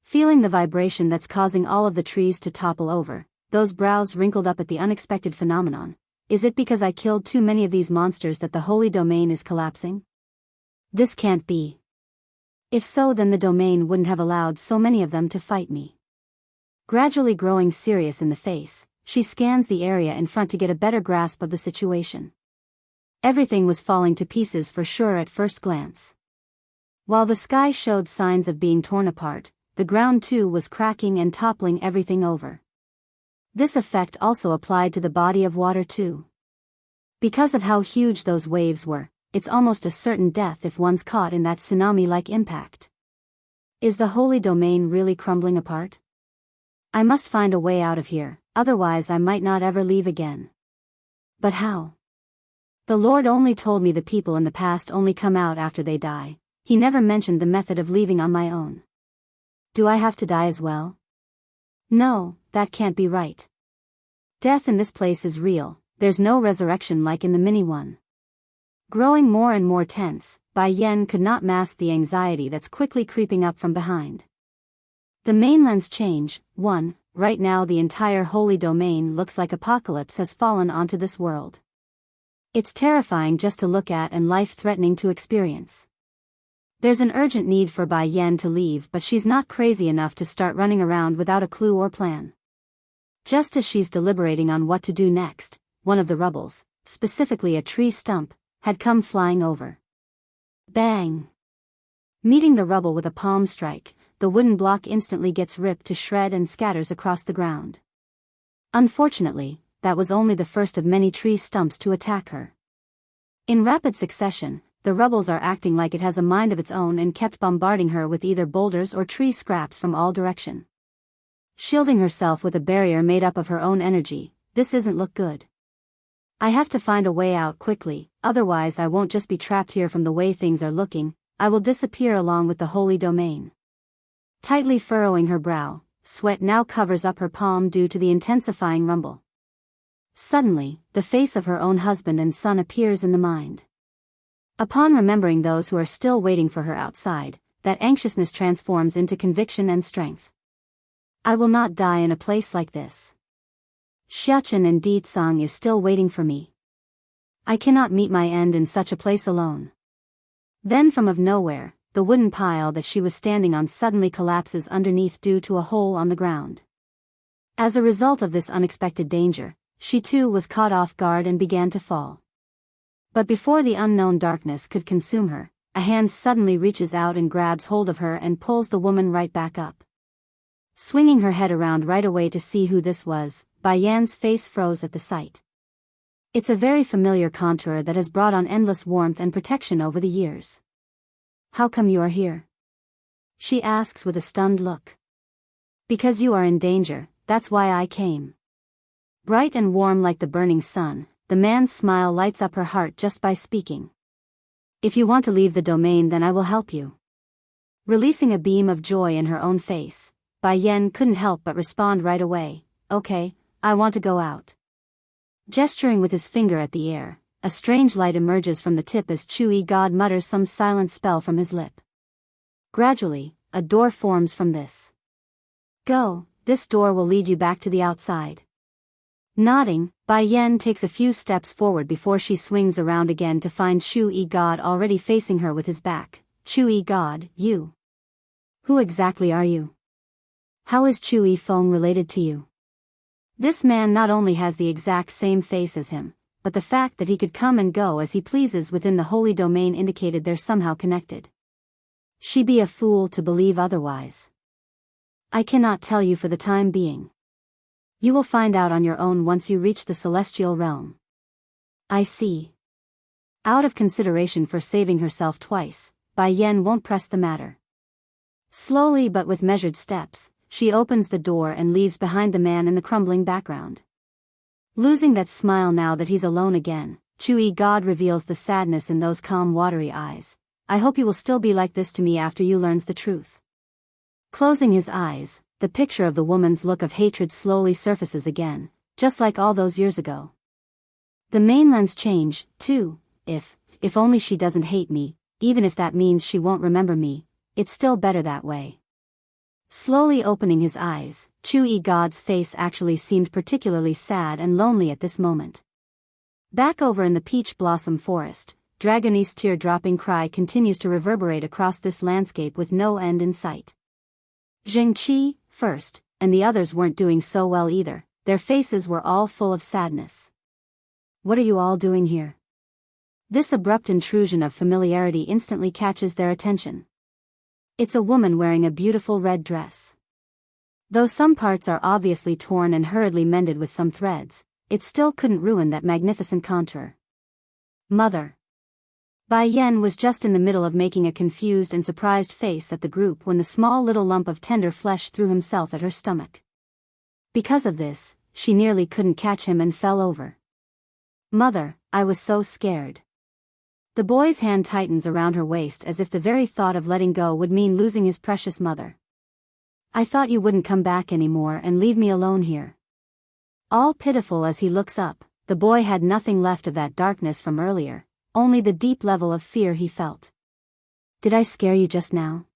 Feeling the vibration that's causing all of the trees to topple over, those brows wrinkled up at the unexpected phenomenon. Is it because I killed too many of these monsters that the holy domain is collapsing? This can't be. If so, then the domain wouldn't have allowed so many of them to fight me. Gradually growing serious in the face, she scans the area in front to get a better grasp of the situation. Everything was falling to pieces for sure at first glance. While the sky showed signs of being torn apart, the ground too was cracking and toppling everything over. This effect also applied to the body of water too. Because of how huge those waves were, it's almost a certain death if one's caught in that tsunami-like impact. Is the holy domain really crumbling apart? I must find a way out of here, otherwise I might not ever leave again. But how? The Lord only told me the people in the past only come out after they die. He never mentioned the method of leaving on my own. Do I have to die as well? No, that can't be right. Death in this place is real, there's no resurrection like in the mini one. Growing more and more tense, Bai Yen could not mask the anxiety that's quickly creeping up from behind. The mainland's change, 1, right now the entire holy domain looks like apocalypse has fallen onto this world. It's terrifying just to look at and life-threatening to experience. There's an urgent need for Bai Yen to leave, but she's not crazy enough to start running around without a clue or plan. Just as she's deliberating on what to do next, one of the rubbles, specifically a tree stump, had come flying over. Bang! Meeting the rubble with a palm strike, the wooden block instantly gets ripped to shred and scatters across the ground. Unfortunately, that was only the first of many tree stumps to attack her. In rapid succession, the rubbles are acting like it has a mind of its own and kept bombarding her with either boulders or tree scraps from all direction. Shielding herself with a barrier made up of her own energy, this isn't look good. I have to find a way out quickly, otherwise I won't just be trapped here from the way things are looking, I will disappear along with the holy domain. Tightly furrowing her brow, sweat now covers up her palm due to the intensifying rumble. Suddenly, the face of her own husband and son appears in the mind. Upon remembering those who are still waiting for her outside, that anxiousness transforms into conviction and strength. I will not die in a place like this. Xiachen and Di Tsang is still waiting for me. I cannot meet my end in such a place alone. Then from of nowhere, the wooden pile that she was standing on suddenly collapses underneath due to a hole on the ground. As a result of this unexpected danger, she too was caught off guard and began to fall. But before the unknown darkness could consume her, a hand suddenly reaches out and grabs hold of her and pulls the woman right back up. Swinging her head around right away to see who this was, Bai Yan's face froze at the sight. It's a very familiar contour that has brought on endless warmth and protection over the years. How come you are here? She asks with a stunned look. Because you are in danger, that's why I came. Bright and warm like the burning sun, the man's smile lights up her heart just by speaking. If you want to leave the domain, then I will help you. Releasing a beam of joy in her own face, Bai Yan couldn't help but respond right away. Okay, I want to go out. Gesturing with his finger at the air, a strange light emerges from the tip as Chui God mutters some silent spell from his lip. Gradually, a door forms from this. Go, this door will lead you back to the outside. Nodding, Bai Yan takes a few steps forward before she swings around again to find Chui God already facing her with his back. Chui God, you. Who exactly are you? How is Chui Feng related to you? This man not only has the exact same face as him, but the fact that he could come and go as he pleases within the holy domain indicated they're somehow connected. She be a fool to believe otherwise. I cannot tell you for the time being. You will find out on your own once you reach the celestial realm. I see. Out of consideration for saving herself twice, Bai Yan won't press the matter. Slowly but with measured steps, she opens the door and leaves behind the man in the crumbling background. Losing that smile now that he's alone again, Chui God reveals the sadness in those calm watery eyes. I hope you will still be like this to me after you learns the truth. Closing his eyes, the picture of the woman's look of hatred slowly surfaces again, just like all those years ago. The mainland's change, too. If only she doesn't hate me, even if that means she won't remember me, it's still better that way. Slowly opening his eyes, Chui God's face actually seemed particularly sad and lonely at this moment. Back over in the peach blossom forest, Dragonie's tear-dropping cry continues to reverberate across this landscape with no end in sight. Zhengqi, first, and the others weren't doing so well either. Their faces were all full of sadness. What are you all doing here? This abrupt intrusion of familiarity instantly catches their attention. It's a woman wearing a beautiful red dress. Though some parts are obviously torn and hurriedly mended with some threads, it still couldn't ruin that magnificent contour. Mother. Bai Yan was just in the middle of making a confused and surprised face at the group when the small little lump of tender flesh threw himself at her stomach. Because of this, she nearly couldn't catch him and fell over. Mother, I was so scared. The boy's hand tightens around her waist as if the very thought of letting go would mean losing his precious mother. I thought you wouldn't come back anymore and leave me alone here. All pitiful as he looks up, the boy had nothing left of that darkness from earlier, only the deep level of fear he felt. Did I scare you just now?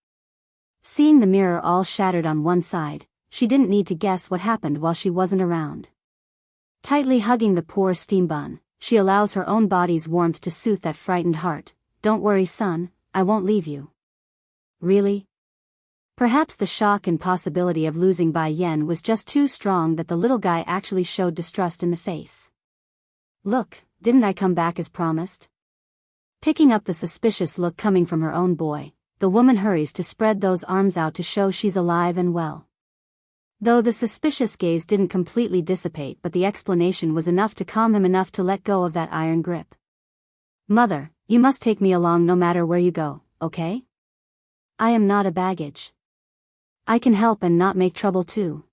Seeing the mirror all shattered on one side, she didn't need to guess what happened while she wasn't around. Tightly hugging the poor steam bun, she allows her own body's warmth to soothe that frightened heart. Don't worry, son, I won't leave you. Really? Perhaps the shock and possibility of losing Bai Yan was just too strong that the little guy actually showed distrust in the face. Look, didn't I come back as promised? Picking up the suspicious look coming from her own boy, the woman hurries to spread those arms out to show she's alive and well. Though the suspicious gaze didn't completely dissipate, but the explanation was enough to calm him enough to let go of that iron grip. Mother, you must take me along no matter where you go, okay? I am not a baggage. I can help and not make trouble too.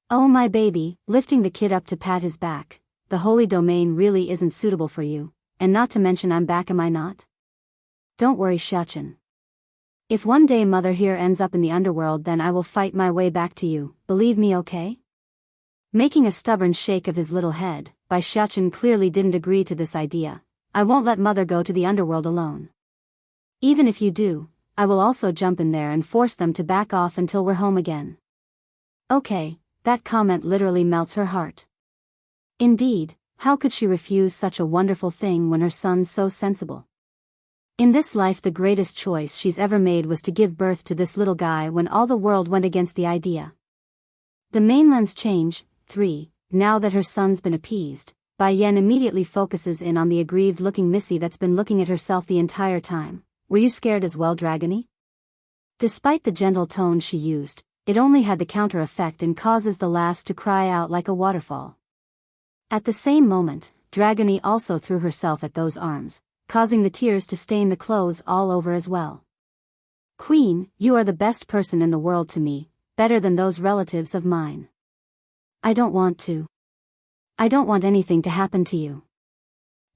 Oh my baby, lifting the kid up to pat his back, the holy domain really isn't suitable for you, and not to mention I'm back, am I not? Don't worry, Xiachen. If one day mother here ends up in the underworld, then I will fight my way back to you, believe me, okay? Making a stubborn shake of his little head, Bai Xiachen clearly didn't agree to this idea. I won't let mother go to the underworld alone. Even if you do, I will also jump in there and force them to back off until we're home again. Okay, that comment literally melts her heart. Indeed, how could she refuse such a wonderful thing when her son's so sensible? In this life the greatest choice she's ever made was to give birth to this little guy when all the world went against the idea. The mainland's change. 3. Now that her son's been appeased, Bai Yan immediately focuses in on the aggrieved-looking Missy that's been looking at herself the entire time. Were you scared as well, Dragony? Despite the gentle tone she used, it only had the counter effect and causes the lass to cry out like a waterfall. At the same moment, Dragony also threw herself at those arms, causing the tears to stain the clothes all over as well. Queen, you are the best person in the world to me, better than those relatives of mine. I don't want to. I don't want anything to happen to you.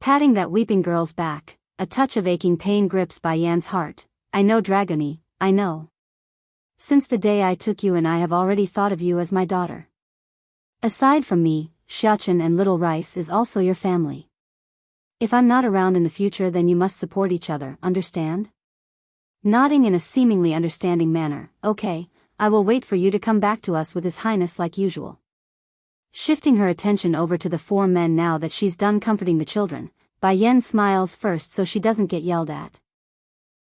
Patting that weeping girl's back, a touch of aching pain grips Bai Yan's heart. I know, Dragony, I know. Since the day I took you in, I have already thought of you as my daughter. Aside from me, Xiachen and Little Rice is also your family. If I'm not around in the future, then you must support each other, understand? Nodding in a seemingly understanding manner. Okay, I will wait for you to come back to us with His Highness like usual. Shifting her attention over to the 4 men now that she's done comforting the children, Bai Yan smiles first so she doesn't get yelled at.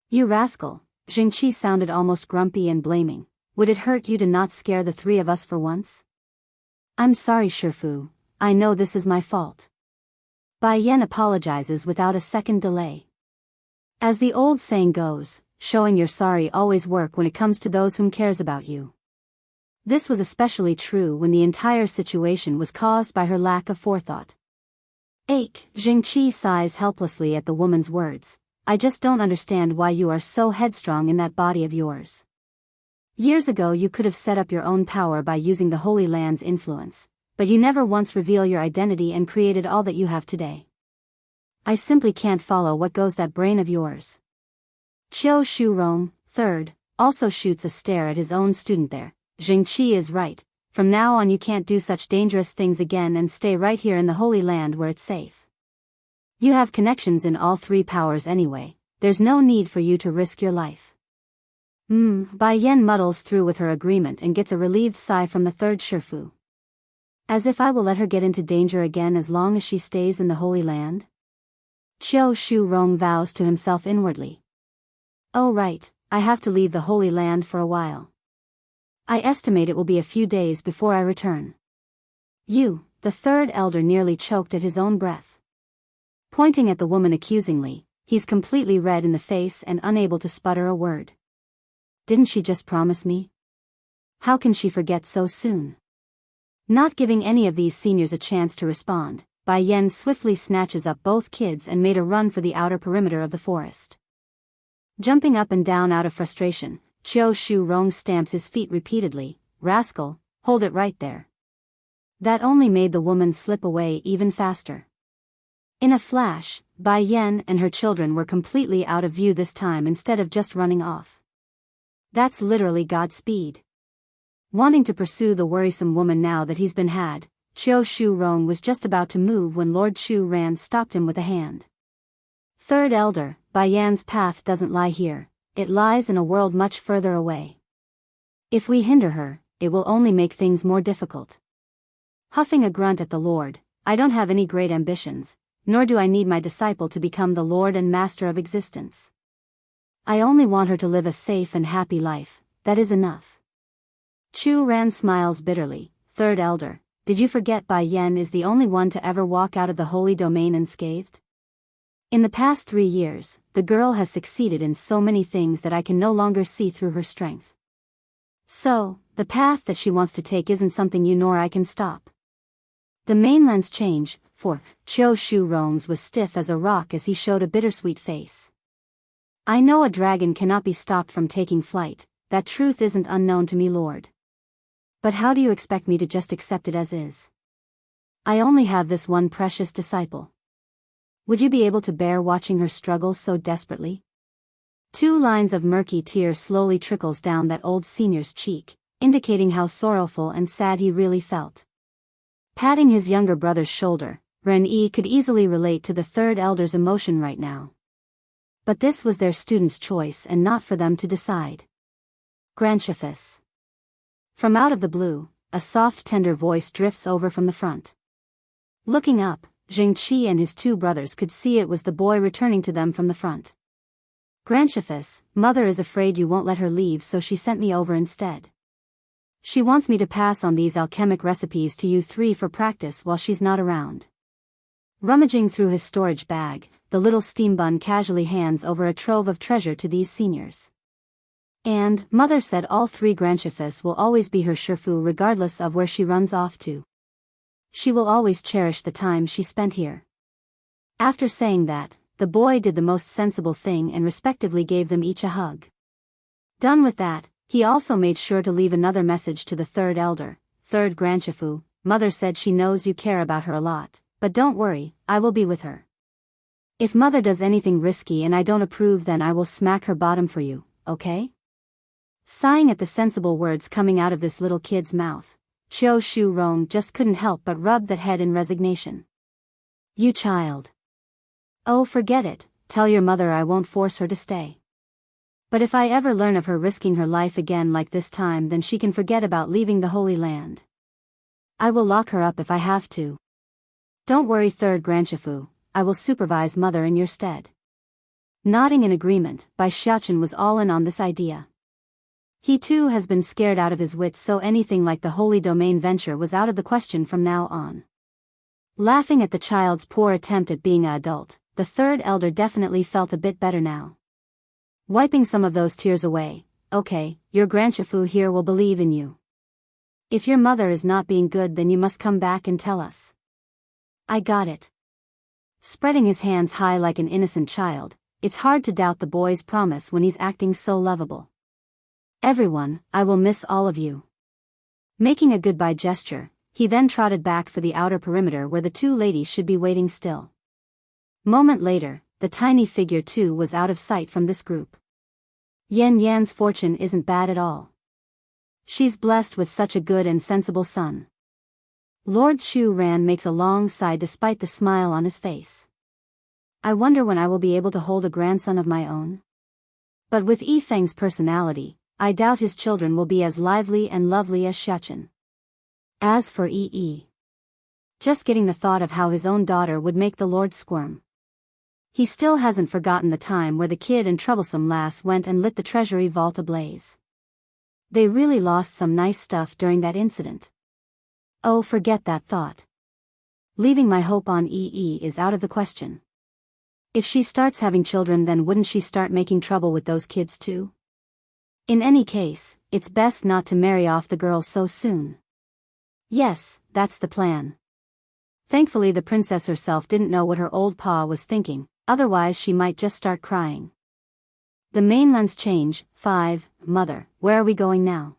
You rascal, Jingqi sounded almost grumpy and blaming. Would it hurt you to not scare the 3 of us for once? I'm sorry, Shifu. I know this is my fault. Bai Yan apologizes without a second delay. As the old saying goes, showing you're sorry always work when it comes to those whom cares about you. This was especially true when the entire situation was caused by her lack of forethought. Ache, Jingqi sighs helplessly at the woman's words. I just don't understand why you are so headstrong in that body of yours. Years ago you could have set up your own power by using the Holy Land's influence, but you never once reveal your identity and created all that you have today. I simply can't follow what goes that brain of yours. Qiu Shurong, 3rd, also shoots a stare at his own student there. Jingqi is right. From now on you can't do such dangerous things again and stay right here in the Holy Land where it's safe. You have connections in all 3 powers anyway, there's no need for you to risk your life. Bai Yan muddles through with her agreement and gets a relieved sigh from the 3rd Shifu. As if I will let her get into danger again as long as she stays in the Holy Land? Qiu Shurong vows to himself inwardly. Oh right, I have to leave the Holy Land for a while. I estimate it will be a few days before I return. You, the 3rd elder nearly choked at his own breath. Pointing at the woman accusingly, he's completely red in the face and unable to sputter a word. Didn't she just promise me? How can she forget so soon? Not giving any of these seniors a chance to respond, Bai Yan swiftly snatches up both kids and made a run for the outer perimeter of the forest. Jumping up and down out of frustration, Qiu Shurong stamps his feet repeatedly. Rascal, hold it right there. That only made the woman slip away even faster. In a flash, Bai Yan and her children were completely out of view this time instead of just running off. That's literally Godspeed. Wanting to pursue the worrisome woman now that he's been had, Qiu Shurong was just about to move when Lord Chu Ran stopped him with a hand. 3rd elder, Bai Yan's path doesn't lie here. It lies in a world much further away. If we hinder her, it will only make things more difficult. Huffing a grunt at the Lord, I don't have any great ambitions, nor do I need my disciple to become the Lord and Master of existence. I only want her to live a safe and happy life, that is enough. Chu Ran smiles bitterly. 3rd elder, did you forget Bai Yan is the only one to ever walk out of the holy domain unscathed? In the past 3 years, the girl has succeeded in so many things that I can no longer see through her strength. So, the path that she wants to take isn't something you nor I can stop. The mainland's change, for Qiu Shurong's was stiff as a rock as he showed a bittersweet face. I know a dragon cannot be stopped from taking flight, that truth isn't unknown to me, Lord. But how do you expect me to just accept it as is? I only have this one precious disciple. Would you be able to bear watching her struggle so desperately? 2 lines of murky tear slowly trickles down that old senior's cheek, indicating how sorrowful and sad he really felt. Patting his younger brother's shoulder, Ren-yi could easily relate to the third elder's emotion right now. But this was their student's choice and not for them to decide. Grandchefess. From out of the blue, a soft tender voice drifts over from the front. Looking up, Jing-chi and his two brothers could see it was the boy returning to them from the front. Grandchefess, mother is afraid you won't let her leave, so she sent me over instead. She wants me to pass on these alchemic recipes to you three for practice while she's not around. Rummaging through his storage bag, the little steambun casually hands over a trove of treasure to these seniors. And, mother said all three grandchefess will always be her shifu regardless of where she runs off to. She will always cherish the time she spent here. After saying that, the boy did the most sensible thing and respectively gave them each a hug. Done with that, he also made sure to leave another message to the third elder. Third grandchifu, mother said she knows you care about her a lot, but don't worry, I will be with her. If mother does anything risky and I don't approve, then I will smack her bottom for you, okay? Sighing at the sensible words coming out of this little kid's mouth, Chiu Shu Rong just couldn't help but rub that head in resignation. You child. Oh, forget it, tell your mother I won't force her to stay. But if I ever learn of her risking her life again like this time, then she can forget about leaving the Holy Land. I will lock her up if I have to. Don't worry, third grandchifu, I will supervise mother in your stead. Nodding in agreement, Bai Xiaochen was all in on this idea. He too has been scared out of his wits, so anything like the Holy Domain venture was out of the question from now on. Laughing at the child's poor attempt at being an adult, the third elder definitely felt a bit better now. Wiping some of those tears away, okay, your grandchifu here will believe in you. If your mother is not being good, then you must come back and tell us. I got it. Spreading his hands high like an innocent child, it's hard to doubt the boy's promise when he's acting so lovable. Everyone, I will miss all of you. Making a goodbye gesture, he then trotted back for the outer perimeter where the two ladies should be waiting still. Moment later, the tiny figure too was out of sight from this group. Yan Yan's fortune isn't bad at all. She's blessed with such a good and sensible son. Lord Shu Ran makes a long sigh despite the smile on his face. I wonder when I will be able to hold a grandson of my own. But with Yi Feng's personality, I doubt his children will be as lively and lovely as Xiaochen. As for Yi, just getting the thought of how his own daughter would make the Lord squirm. He still hasn't forgotten the time where the kid and troublesome lass went and lit the treasury vault ablaze. They really lost some nice stuff during that incident. Oh, forget that thought. Leaving my hope on Yi is out of the question. If she starts having children, then wouldn't she start making trouble with those kids too? In any case, it's best not to marry off the girl so soon. Yes, that's the plan. Thankfully the princess herself didn't know what her old pa was thinking, otherwise she might just start crying. The mainland's change. 5. Mother, where are we going now?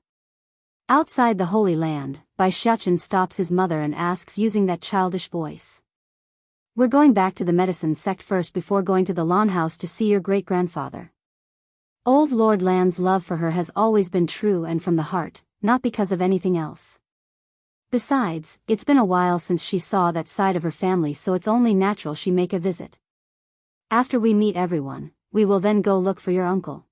Outside the Holy Land, Bai Xiaochen stops his mother and asks using that childish voice. We're going back to the medicine sect first before going to the lawn house to see your great-grandfather. Old Lord Land's love for her has always been true and from the heart, not because of anything else. Besides, it's been a while since she saw that side of her family, so it's only natural she make a visit. After we meet everyone, we will then go look for your uncle.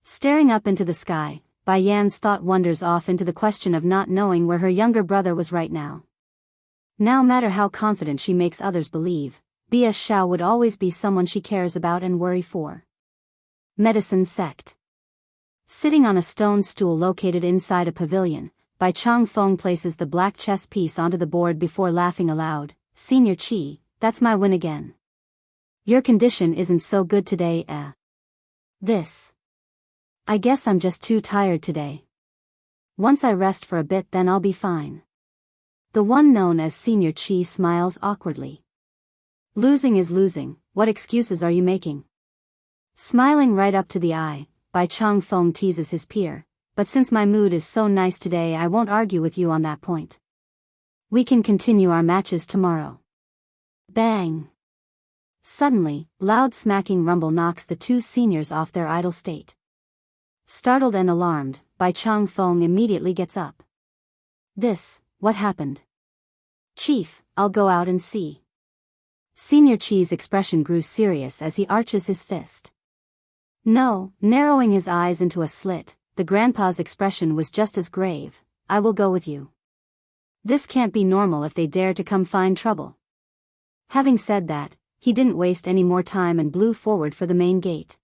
Staring up into the sky, Bai Yan's thought wanders off into the question of not knowing where her younger brother was right now. No matter how confident she makes others believe, B.S. Xiao would always be someone she cares about and worry for. Medicine sect. Sitting on a stone stool located inside a pavilion, Bai Changfeng places the black chess piece onto the board before laughing aloud. Senior Qi, that's my win again. Your condition isn't so good today, eh? I guess I'm just too tired today. Once I rest for a bit, then I'll be fine. The one known as Senior Qi smiles awkwardly. Losing is losing, what excuses are you making? Smiling right up to the eye, Bai Changfeng teases his peer, but since my mood is so nice today, I won't argue with you on that point. We can continue our matches tomorrow. Bang! Suddenly, loud smacking rumble knocks the two seniors off their idle state. Startled and alarmed, Bai Changfeng immediately gets up. What happened? Chief, I'll go out and see. Senior Chi's expression grew serious as he arches his fist. No, narrowing his eyes into a slit, the grandpa's expression was just as grave. I will go with you. This can't be normal if they dare to come find trouble. Having said that, he didn't waste any more time and blew forward for the main gate.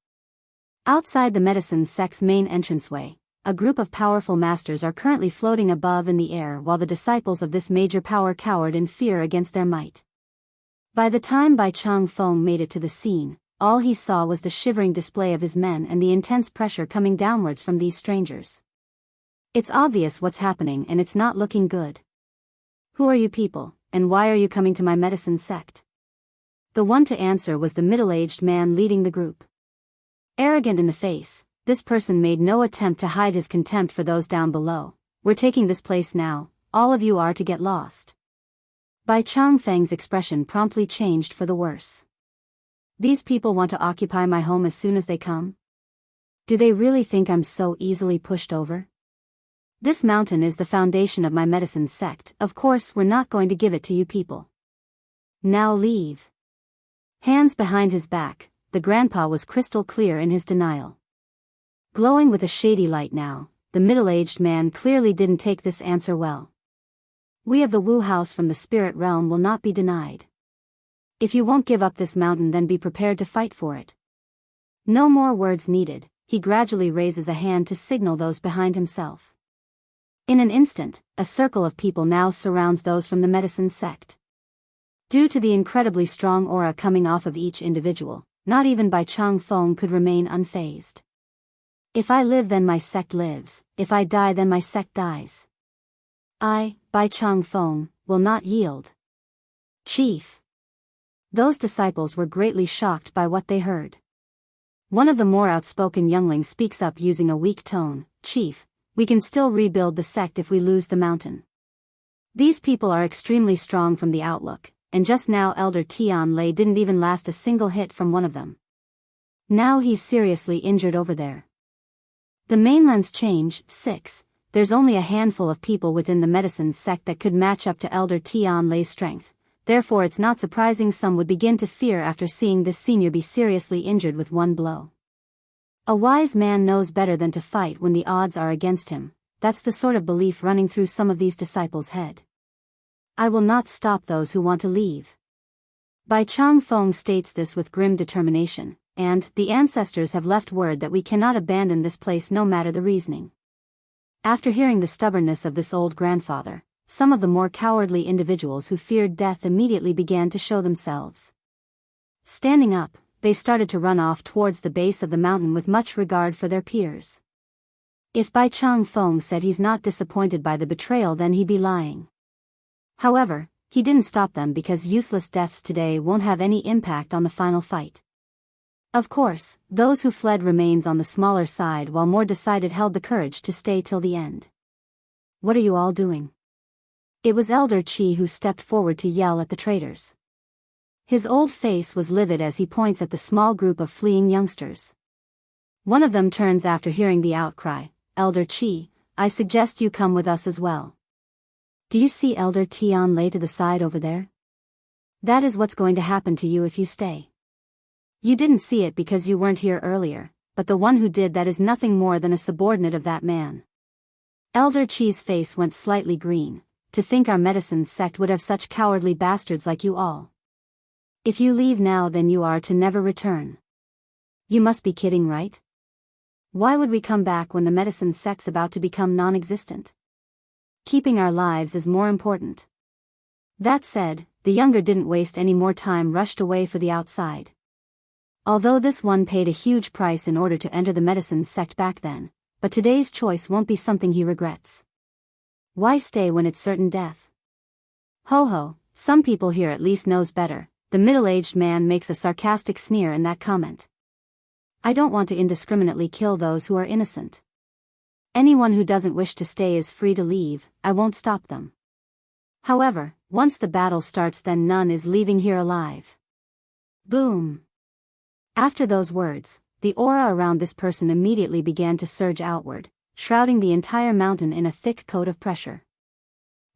Outside the medicine sect's main entranceway, a group of powerful masters are currently floating above in the air while the disciples of this major power cowered in fear against their might. By the time Bai Chang Feng made it to the scene, all he saw was the shivering display of his men and the intense pressure coming downwards from these strangers. It's obvious what's happening and it's not looking good. Who are you people, and why are you coming to my medicine sect? The one to answer was the middle-aged man leading the group. Arrogant in the face, this person made no attempt to hide his contempt for those down below. We're taking this place now, all of you are to get lost. Bai Chang Feng's expression promptly changed for the worse. These people want to occupy my home as soon as they come? Do they really think I'm so easily pushed over? This mountain is the foundation of my medicine sect. Of course we're not going to give it to you people. Now leave. Hands behind his back, the grandpa was crystal clear in his denial. Glowing with a shady light now, the middle-aged man clearly didn't take this answer well. We of the Wu House from the spirit realm will not be denied. If you won't give up this mountain, then be prepared to fight for it. No more words needed, he gradually raises a hand to signal those behind himself. In an instant, a circle of people now surrounds those from the medicine sect. Due to the incredibly strong aura coming off of each individual, not even Bai Chang Feng could remain unfazed. If I live then my sect lives, if I die then my sect dies. I, Bai Chang Feng, will not yield. Chief. Those disciples were greatly shocked by what they heard. One of the more outspoken younglings speaks up using a weak tone. Chief, we can still rebuild the sect if we lose the mountain. These people are extremely strong from the outlook, and just now Elder Tian Lei didn't even last a single hit from one of them. Now he's seriously injured over there. The mainland's change. 6. There's only a handful of people within the medicine sect that could match up to Elder Tian Lei's strength, therefore it's not surprising some would begin to fear after seeing this senior be seriously injured with one blow. A wise man knows better than to fight when the odds are against him. That's the sort of belief running through some of these disciples' head. I will not stop those who want to leave. Bai Chang Feng states this with grim determination, and the ancestors have left word that we cannot abandon this place no matter the reasoning. After hearing the stubbornness of this old grandfather, some of the more cowardly individuals who feared death immediately began to show themselves. Standing up, they started to run off towards the base of the mountain with much regard for their peers. If Bai Chang Feng said he's not disappointed by the betrayal, then he'd be lying. However, he didn't stop them because useless deaths today won't have any impact on the final fight. Of course, those who fled remains on the smaller side while more decided held the courage to stay till the end. What are you all doing? It was Elder Chi who stepped forward to yell at the traitors. His old face was livid as he points at the small group of fleeing youngsters. One of them turns after hearing the outcry. Elder Chi, I suggest you come with us as well. Do you see Elder Tian Lei to the side over there? That is what's going to happen to you if you stay. You didn't see it because you weren't here earlier, but the one who did that is nothing more than a subordinate of that man. Elder Chi's face went slightly green. To think our medicine sect would have such cowardly bastards like you all. If you leave now, then you are to never return. You must be kidding, right? Why would we come back when the medicine sect's about to become non-existent? Keeping our lives is more important. That said, the younger didn't waste any more time, rushed away for the outside. Although this one paid a huge price in order to enter the medicine sect back then, but today's choice won't be something he regrets. Why stay when it's certain death? Ho ho, some people here at least knows better. The middle-aged man makes a sarcastic sneer in that comment. I don't want to indiscriminately kill those who are innocent. Anyone who doesn't wish to stay is free to leave, I won't stop them. However, once the battle starts, then none is leaving here alive. Boom. After those words, the aura around this person immediately began to surge outward, shrouding the entire mountain in a thick coat of pressure.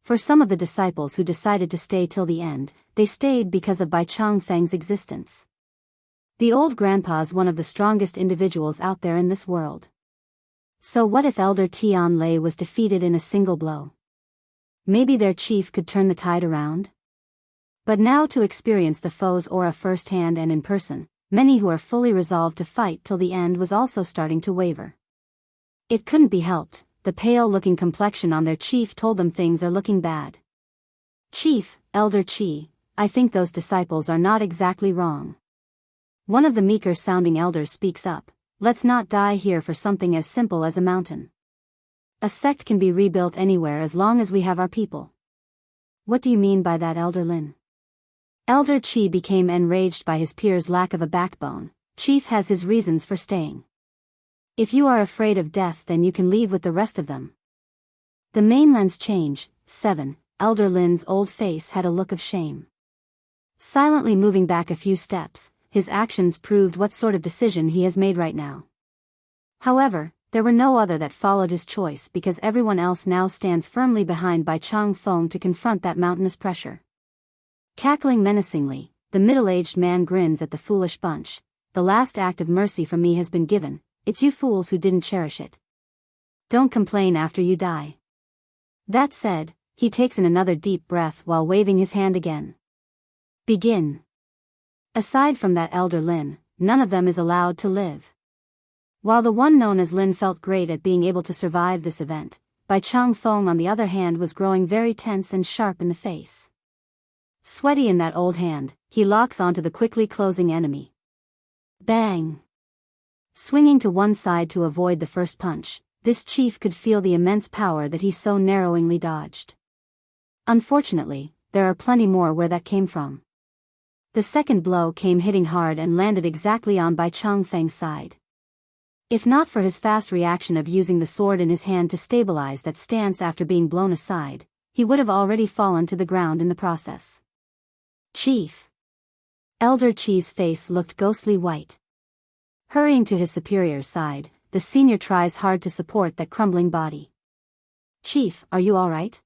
For some of the disciples who decided to stay till the end, they stayed because of Bai Changfeng's existence. The old grandpa's one of the strongest individuals out there in this world. So what if Elder Tian Lei was defeated in a single blow? Maybe their chief could turn the tide around? But now to experience the foe's aura firsthand and in person, many who are fully resolved to fight till the end was also starting to waver. It couldn't be helped, the pale-looking complexion on their chief told them things are looking bad. Chief, Elder Chi, I think those disciples are not exactly wrong. One of the meeker-sounding elders speaks up, let's not die here for something as simple as a mountain. A sect can be rebuilt anywhere as long as we have our people. What do you mean by that, Elder Lin? Elder Chi became enraged by his peers' lack of a backbone. Chief has his reasons for staying. If you are afraid of death, then you can leave with the rest of them. The mainland's change. 7. Elder Lin's old face had a look of shame. Silently moving back a few steps, his actions proved what sort of decision he has made right now. However, there were no other that followed his choice because everyone else now stands firmly behind Bai Changfeng to confront that mountainous pressure. Cackling menacingly, the middle-aged man grins at the foolish bunch. The last act of mercy from me has been given. It's you fools who didn't cherish it. Don't complain after you die. That said, he takes in another deep breath while waving his hand again. Begin. Aside from that Elder Lin, none of them is allowed to live. While the one known as Lin felt great at being able to survive this event, Bai Changfeng on the other hand was growing very tense and sharp in the face. Sweaty in that old hand, he locks onto the quickly closing enemy. Bang! Swinging to one side to avoid the first punch, this chief could feel the immense power that he so narrowingly dodged. Unfortunately, there are plenty more where that came from. The second blow came hitting hard and landed exactly on Bai Changfeng's side. If not for his fast reaction of using the sword in his hand to stabilize that stance after being blown aside, he would have already fallen to the ground in the process. Chief! Elder Chi's face looked ghostly white. Hurrying to his superior's side, the senior tries hard to support that crumbling body. Chief, are you all right?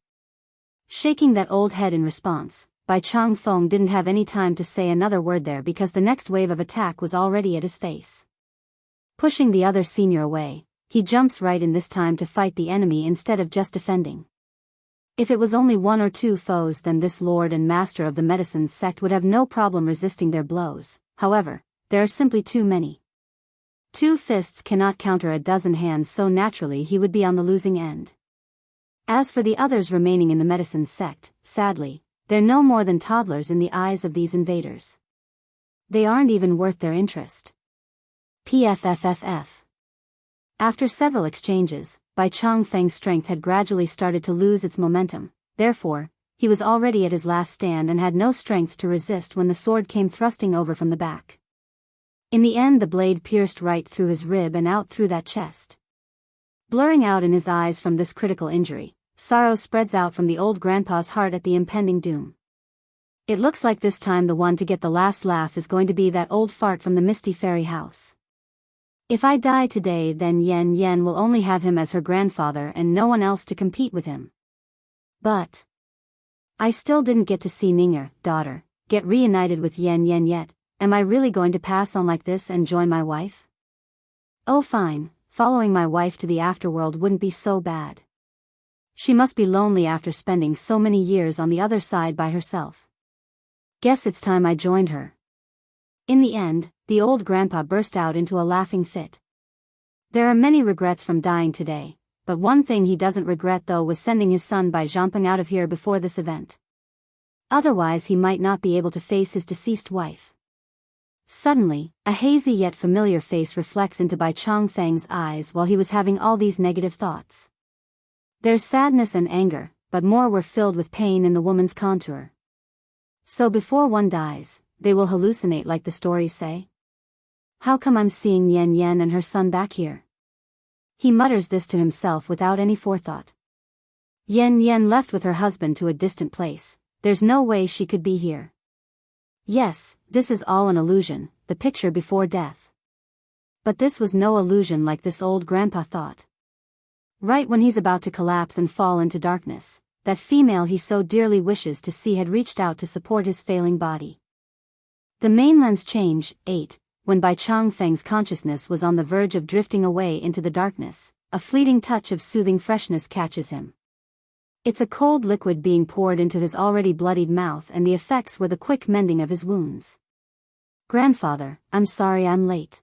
Shaking that old head in response, Bai Changfeng didn't have any time to say another word there because the next wave of attack was already at his face. Pushing the other senior away, he jumps right in this time to fight the enemy instead of just defending. If it was only one or two foes, then this lord and master of the medicine sect would have no problem resisting their blows. However, there are simply too many. 2 fists cannot counter a dozen hands, so naturally he would be on the losing end. As for the others remaining in the medicine sect, sadly, they're no more than toddlers in the eyes of these invaders. They aren't even worth their interest. PFFFF. After several exchanges, Bai Changfeng's strength had gradually started to lose its momentum. Therefore, he was already at his last stand and had no strength to resist when the sword came thrusting over from the back. In the end, the blade pierced right through his rib and out through that chest. Blurring out in his eyes from this critical injury, sorrow spreads out from the old grandpa's heart at the impending doom. It looks like this time the one to get the last laugh is going to be that old fart from the Misty Fairy House. If I die today, then Yan Yan will only have him as her grandfather and no one else to compete with him. But I still didn't get to see Ninger, daughter, get reunited with Yan Yan yet. Am I really going to pass on like this and join my wife? Oh fine, following my wife to the afterworld wouldn't be so bad. She must be lonely after spending so many years on the other side by herself. Guess it's time I joined her. In the end, the old grandpa burst out into a laughing fit. There are many regrets from dying today, but one thing he doesn't regret though was sending his son Bai Zhamping out of here before this event. Otherwise he might not be able to face his deceased wife. Suddenly, a hazy yet familiar face reflects into Bai Changfeng's eyes while he was having all these negative thoughts. There's sadness and anger, but more were filled with pain in the woman's contour. So before one dies, they will hallucinate like the stories say? How come I'm seeing Yan Yan and her son back here? He mutters this to himself without any forethought. Yan Yan left with her husband to a distant place. There's no way she could be here. Yes, this is all an illusion, the picture before death. But this was no illusion like this old grandpa thought. Right when he's about to collapse and fall into darkness, that female he so dearly wishes to see had reached out to support his failing body. The mainland's change, 8, when Bai Changfeng's consciousness was on the verge of drifting away into the darkness, a fleeting touch of soothing freshness catches him. It's a cold liquid being poured into his already bloodied mouth, and the effects were the quick mending of his wounds. "Grandfather, I'm sorry I'm late."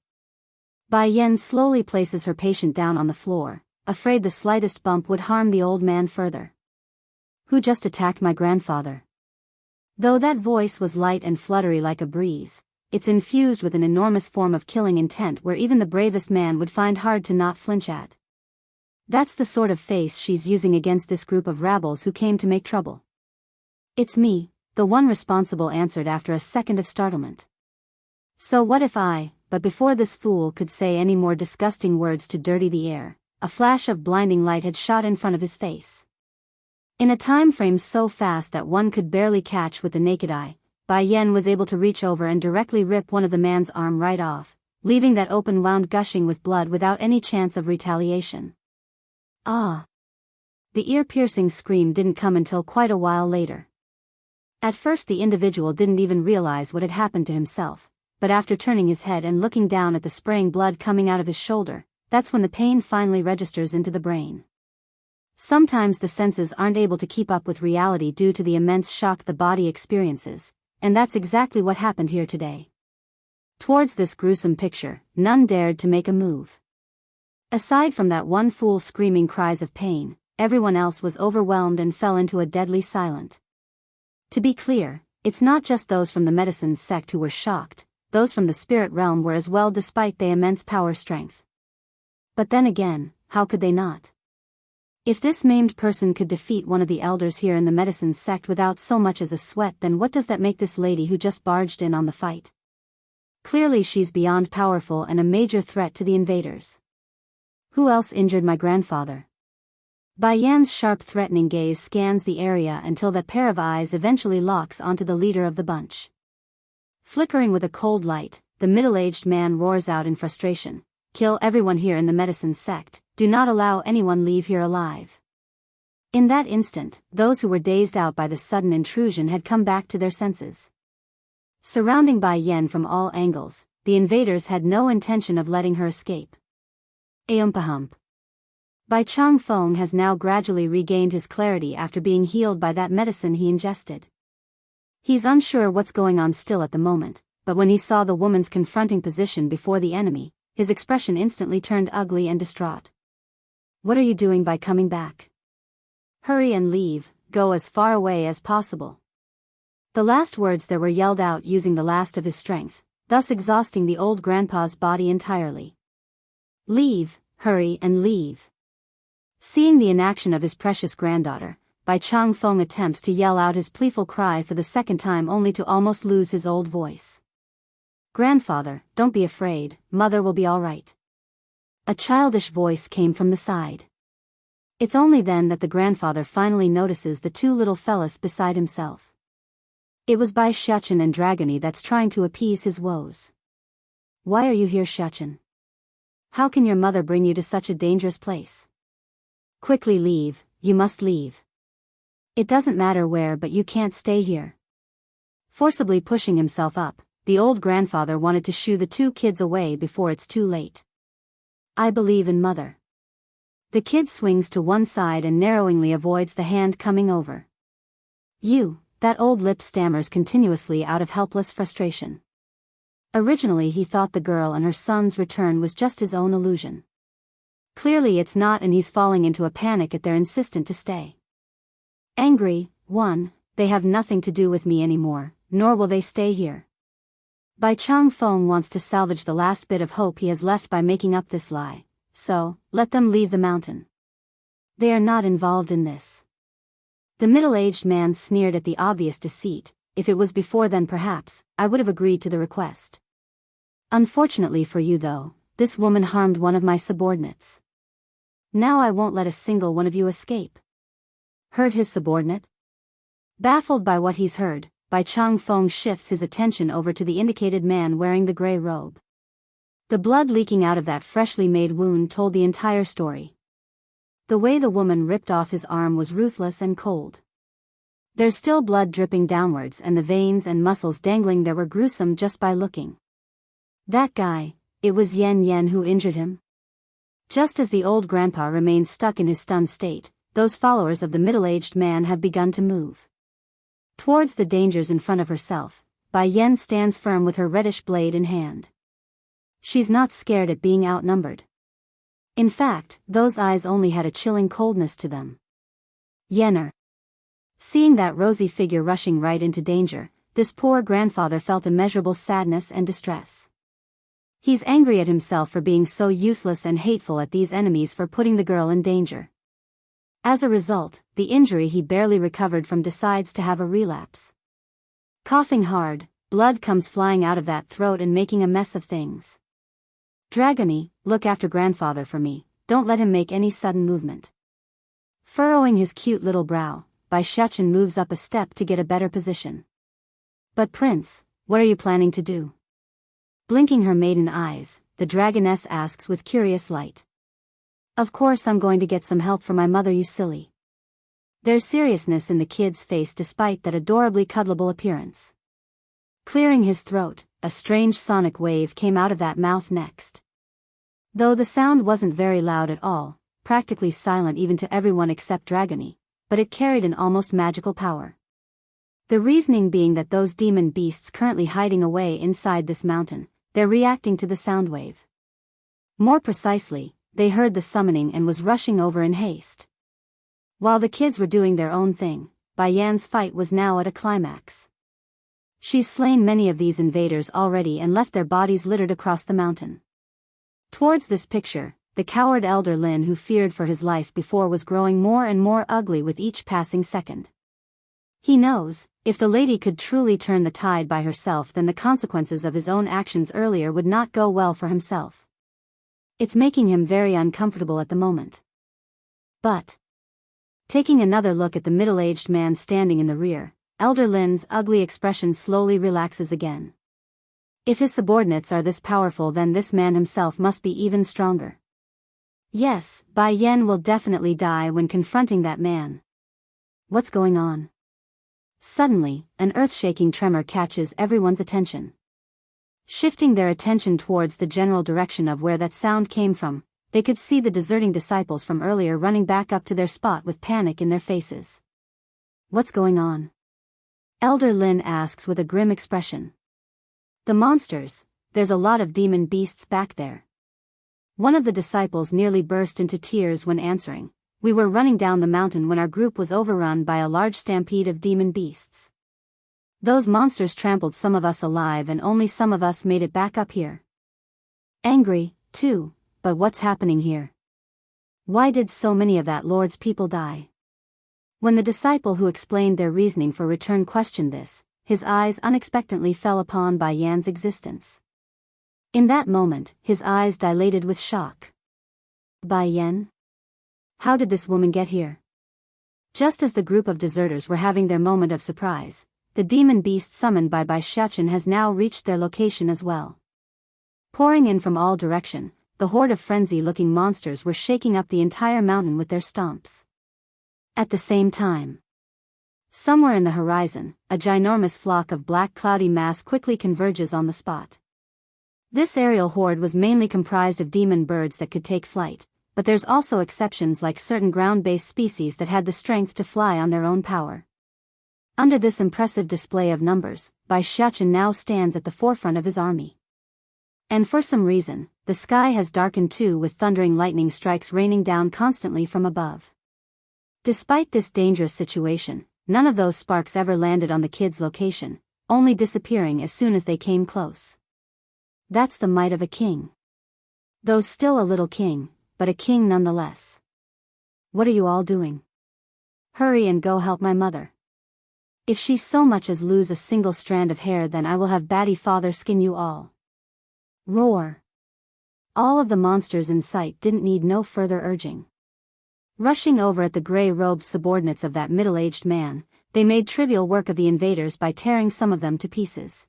Bai Yan slowly places her patient down on the floor, afraid the slightest bump would harm the old man further. "Who just attacked my grandfather?" Though that voice was light and fluttery like a breeze, it's infused with an enormous form of killing intent where even the bravest man would find hard to not flinch at. That's the sort of face she's using against this group of rabbles who came to make trouble. "It's me," the one responsible answered after a second of startlement. "So what if I..." But before this fool could say any more disgusting words to dirty the air, a flash of blinding light had shot in front of his face. In a time frame so fast that one could barely catch with the naked eye, Bai Yan was able to reach over and directly rip one of the man's arm right off, leaving that open wound gushing with blood without any chance of retaliation. "Ah!" The ear-piercing scream didn't come until quite a while later. At first the individual didn't even realize what had happened to himself, but after turning his head and looking down at the spraying blood coming out of his shoulder, that's when the pain finally registers into the brain. Sometimes the senses aren't able to keep up with reality due to the immense shock the body experiences, and that's exactly what happened here today. Towards this gruesome picture, none dared to make a move. Aside from that one fool screaming cries of pain, everyone else was overwhelmed and fell into a deadly silence. To be clear, it's not just those from the medicine sect who were shocked, those from the spirit realm were as well despite their immense power strength. But then again, how could they not? If this maimed person could defeat one of the elders here in the medicine sect without so much as a sweat, then what does that make this lady who just barged in on the fight? Clearly she's beyond powerful and a major threat to the invaders. Who else injured my grandfather? Bai Yan's sharp threatening gaze scans the area until that pair of eyes eventually locks onto the leader of the bunch. Flickering with a cold light, the middle-aged man roars out in frustration, "Kill everyone here in the medicine sect, do not allow anyone leave here alive." In that instant, those who were dazed out by the sudden intrusion had come back to their senses. Surrounding Bai Yan from all angles, the invaders had no intention of letting her escape. Aumpahump. Bai Changfeng has now gradually regained his clarity after being healed by that medicine he ingested. He's unsure what's going on still at the moment, but when he saw the woman's confronting position before the enemy, his expression instantly turned ugly and distraught. "What are you doing by coming back? Hurry and leave, go as far away as possible." The last words there were yelled out using the last of his strength, thus exhausting the old grandpa's body entirely. "Leave, hurry and leave." Seeing the inaction of his precious granddaughter, Bai Changfeng attempts to yell out his pleaful cry for the second time only to almost lose his old voice. "Grandfather, don't be afraid, mother will be all right." A childish voice came from the side. It's only then that the grandfather finally notices the two little fellas beside himself. It was Bai Xiachen and Dragony that's trying to appease his woes. "Why are you here, Xiachen? How can your mother bring you to such a dangerous place? Quickly leave, you must leave. It doesn't matter where, but you can't stay here." Forcibly pushing himself up, the old grandfather wanted to shoo the two kids away before it's too late. "I believe in mother." The kid swings to one side and narrowingly avoids the hand coming over. "You," that old lip stammers continuously out of helpless frustration. Originally he thought the girl and her son's return was just his own illusion. Clearly it's not, and he's falling into a panic at their insistence to stay. Angry, 1, they have nothing to do with me anymore, nor will they stay here. Bai Changfeng wants to salvage the last bit of hope he has left by making up this lie, so, let them leave the mountain. They are not involved in this. The middle-aged man sneered at the obvious deceit. "If it was before then perhaps, I would have agreed to the request. Unfortunately for you though, this woman harmed one of my subordinates. Now I won't let a single one of you escape." Hurt his subordinate? Baffled by what he's heard, Bai Changfeng shifts his attention over to the indicated man wearing the gray robe. The blood leaking out of that freshly made wound told the entire story. The way the woman ripped off his arm was ruthless and cold. There's still blood dripping downwards and the veins and muscles dangling there were gruesome just by looking. That guy, it was Yen Yen who injured him? Just as the old grandpa remained stuck in his stunned state, those followers of the middle-aged man have begun to move towards the dangers in front of herself. Bai Yen stands firm with her reddish blade in hand. She's not scared at being outnumbered. In fact, those eyes only had a chilling coldness to them. Yenner. Seeing that rosy figure rushing right into danger, this poor grandfather felt immeasurable sadness and distress. He's angry at himself for being so useless and hateful at these enemies for putting the girl in danger. As a result, the injury he barely recovered from decides to have a relapse. Coughing hard, blood comes flying out of that throat and making a mess of things. Dragony, look after grandfather for me, don't let him make any sudden movement. Furrowing his cute little brow, Bai Shuchen moves up a step to get a better position. But Prince, what are you planning to do? Blinking her maiden eyes, the dragoness asks with curious light. Of course I'm going to get some help from my mother, you silly. There's seriousness in the kid's face despite that adorably cuddleable appearance. Clearing his throat, a strange sonic wave came out of that mouth next. Though the sound wasn't very loud at all, practically silent even to everyone except Dragony, but it carried an almost magical power. The reasoning being that those demon beasts currently hiding away inside this mountain, they're reacting to the sound wave. More precisely, they heard the summoning and was rushing over in haste. While the kids were doing their own thing, Bai Yan's fight was now at a climax. She's slain many of these invaders already and left their bodies littered across the mountain. Towards this picture, the coward elder Lin who feared for his life before was growing more and more ugly with each passing second. He knows, if the lady could truly turn the tide by herself, then the consequences of his own actions earlier would not go well for himself. It's making him very uncomfortable at the moment. But taking another look at the middle-aged man standing in the rear, Elder Lin's ugly expression slowly relaxes again. If his subordinates are this powerful, then this man himself must be even stronger. Yes, Bai Yen will definitely die when confronting that man. What's going on? Suddenly, an earth-shaking tremor catches everyone's attention. Shifting their attention towards the general direction of where that sound came from, they could see the deserting disciples from earlier running back up to their spot with panic in their faces. What's going on? Elder Lin asks with a grim expression. The monsters, there's a lot of demon beasts back there. One of the disciples nearly burst into tears when answering. We were running down the mountain when our group was overrun by a large stampede of demon beasts. Those monsters trampled some of us alive and only some of us made it back up here. Angry, too, but what's happening here? Why did so many of that Lord's people die? When the disciple who explained their reasoning for return questioned this, his eyes unexpectedly fell upon Bai Yan's existence. In that moment, his eyes dilated with shock. Bai Yan? How did this woman get here? Just as the group of deserters were having their moment of surprise, the demon beast summoned by Bai Shuchen has now reached their location as well. Pouring in from all direction, the horde of frenzy-looking monsters were shaking up the entire mountain with their stomps. At the same time, somewhere in the horizon, a ginormous flock of black cloudy mass quickly converges on the spot. This aerial horde was mainly comprised of demon birds that could take flight, but there's also exceptions like certain ground-based species that had the strength to fly on their own power. Under this impressive display of numbers, Bai Shuchen now stands at the forefront of his army. And for some reason, the sky has darkened too, with thundering lightning strikes raining down constantly from above. Despite this dangerous situation, none of those sparks ever landed on the kids' location, only disappearing as soon as they came close. That's the might of a king. Though still a little king, but a king nonetheless. What are you all doing? Hurry and go help my mother. If she so much as lose a single strand of hair, then I will have Batty Father skin you all. Roar. All of the monsters in sight didn't need no further urging. Rushing over at the gray-robed subordinates of that middle-aged man, they made trivial work of the invaders by tearing some of them to pieces.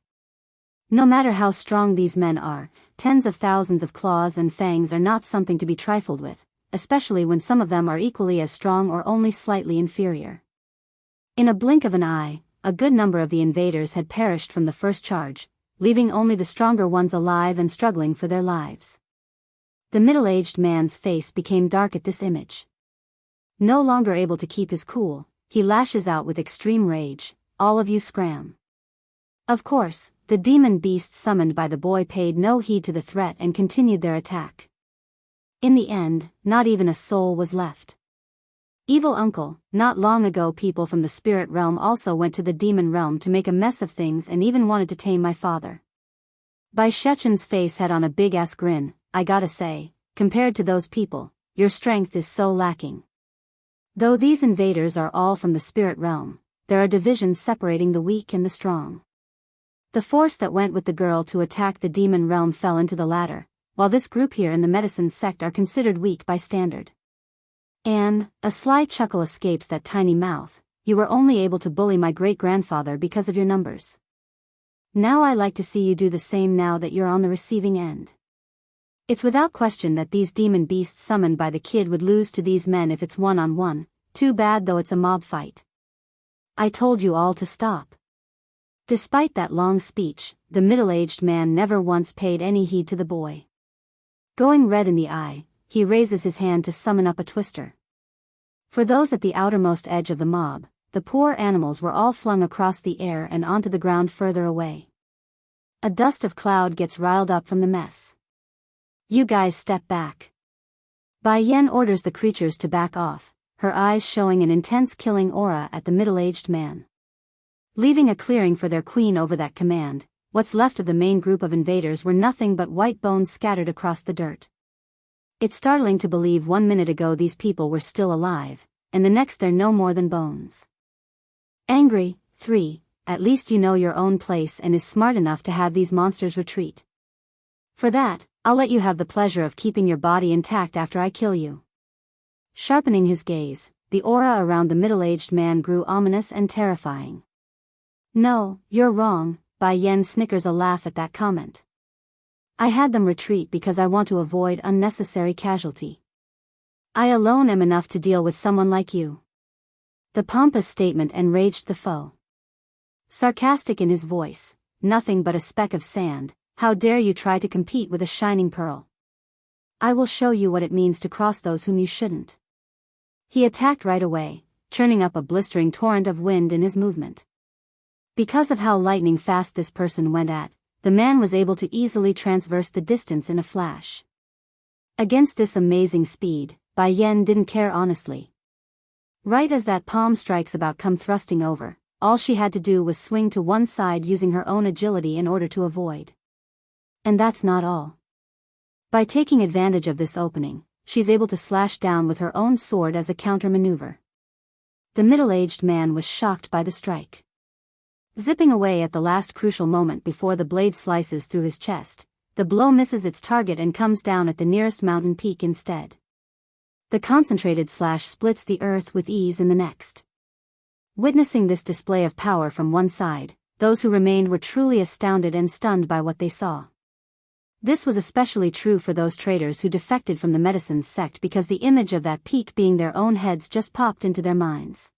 No matter how strong these men are, tens of thousands of claws and fangs are not something to be trifled with, especially when some of them are equally as strong or only slightly inferior. In a blink of an eye, a good number of the invaders had perished from the first charge, leaving only the stronger ones alive and struggling for their lives. The middle-aged man's face became dark at this image. No longer able to keep his cool, he lashes out with extreme rage, "All of you scram." Of course, the demon beasts summoned by the boy paid no heed to the threat and continued their attack. In the end, not even a soul was left. Evil uncle, not long ago people from the spirit realm also went to the demon realm to make a mess of things and even wanted to tame my father. Bai Shechen's face had on a big-ass grin. "I gotta say, compared to those people, your strength is so lacking." Though these invaders are all from the spirit realm, there are divisions separating the weak and the strong. The force that went with the girl to attack the demon realm fell into the latter, while this group here in the medicine sect are considered weak by standard. And, a sly chuckle escapes that tiny mouth, "You were only able to bully my great-grandfather because of your numbers. Now I like to see you do the same now that you're on the receiving end." It's without question that these demon beasts summoned by the kid would lose to these men if it's one-on-one, too bad though it's a mob fight. "I told you all to stop." Despite that long speech, the middle-aged man never once paid any heed to the boy. Going red in the eye, he raises his hand to summon up a twister. For those at the outermost edge of the mob, the poor animals were all flung across the air and onto the ground further away. A dust of cloud gets riled up from the mess. "You guys step back." Bai Yen orders the creatures to back off, her eyes showing an intense killing aura at the middle-aged man. Leaving a clearing for their queen over that command, what's left of the main group of invaders were nothing but white bones scattered across the dirt. It's startling to believe 1 minute ago these people were still alive, and the next they're no more than bones. Angry, 3, at least you know your own place and is smart enough to have these monsters retreat. For that, I'll let you have the pleasure of keeping your body intact after I kill you. Sharpening his gaze, the aura around the middle-aged man grew ominous and terrifying. "No, you're wrong," Bai Yen snickers a laugh at that comment. "I had them retreat because I want to avoid unnecessary casualty. I alone am enough to deal with someone like you." The pompous statement enraged the foe. Sarcastic in his voice, "Nothing but a speck of sand, how dare you try to compete with a shining pearl? I will show you what it means to cross those whom you shouldn't." He attacked right away, churning up a blistering torrent of wind in his movement. Because of how lightning fast this person went at, the man was able to easily traverse the distance in a flash. Against this amazing speed, Bai Yen didn't care honestly. Right as that palm strike's about come thrusting over, all she had to do was swing to one side using her own agility in order to avoid. And that's not all. By taking advantage of this opening, she's able to slash down with her own sword as a counter-maneuver. The middle-aged man was shocked by the strike. Zipping away at the last crucial moment before the blade slices through his chest, the blow misses its target and comes down at the nearest mountain peak instead. The concentrated slash splits the earth with ease in the next. Witnessing this display of power from one side, those who remained were truly astounded and stunned by what they saw. This was especially true for those traders who defected from the medicine sect because the image of that peak being their own heads just popped into their minds.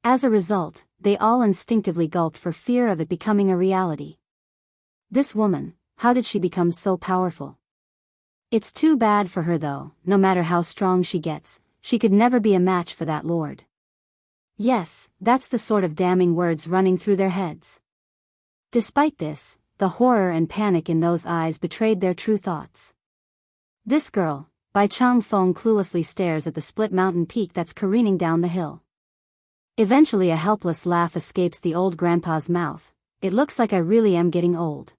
As a result, they all instinctively gulped for fear of it becoming a reality. This woman, how did she become so powerful? It's too bad for her though, no matter how strong she gets, she could never be a match for that lord. Yes, that's the sort of damning words running through their heads. Despite this, the horror and panic in those eyes betrayed their true thoughts. This girl, Bai Chang Feng cluelessly stares at the split mountain peak that's careening down the hill. Eventually a helpless laugh escapes the old grandpa's mouth. "It looks like I really am getting old.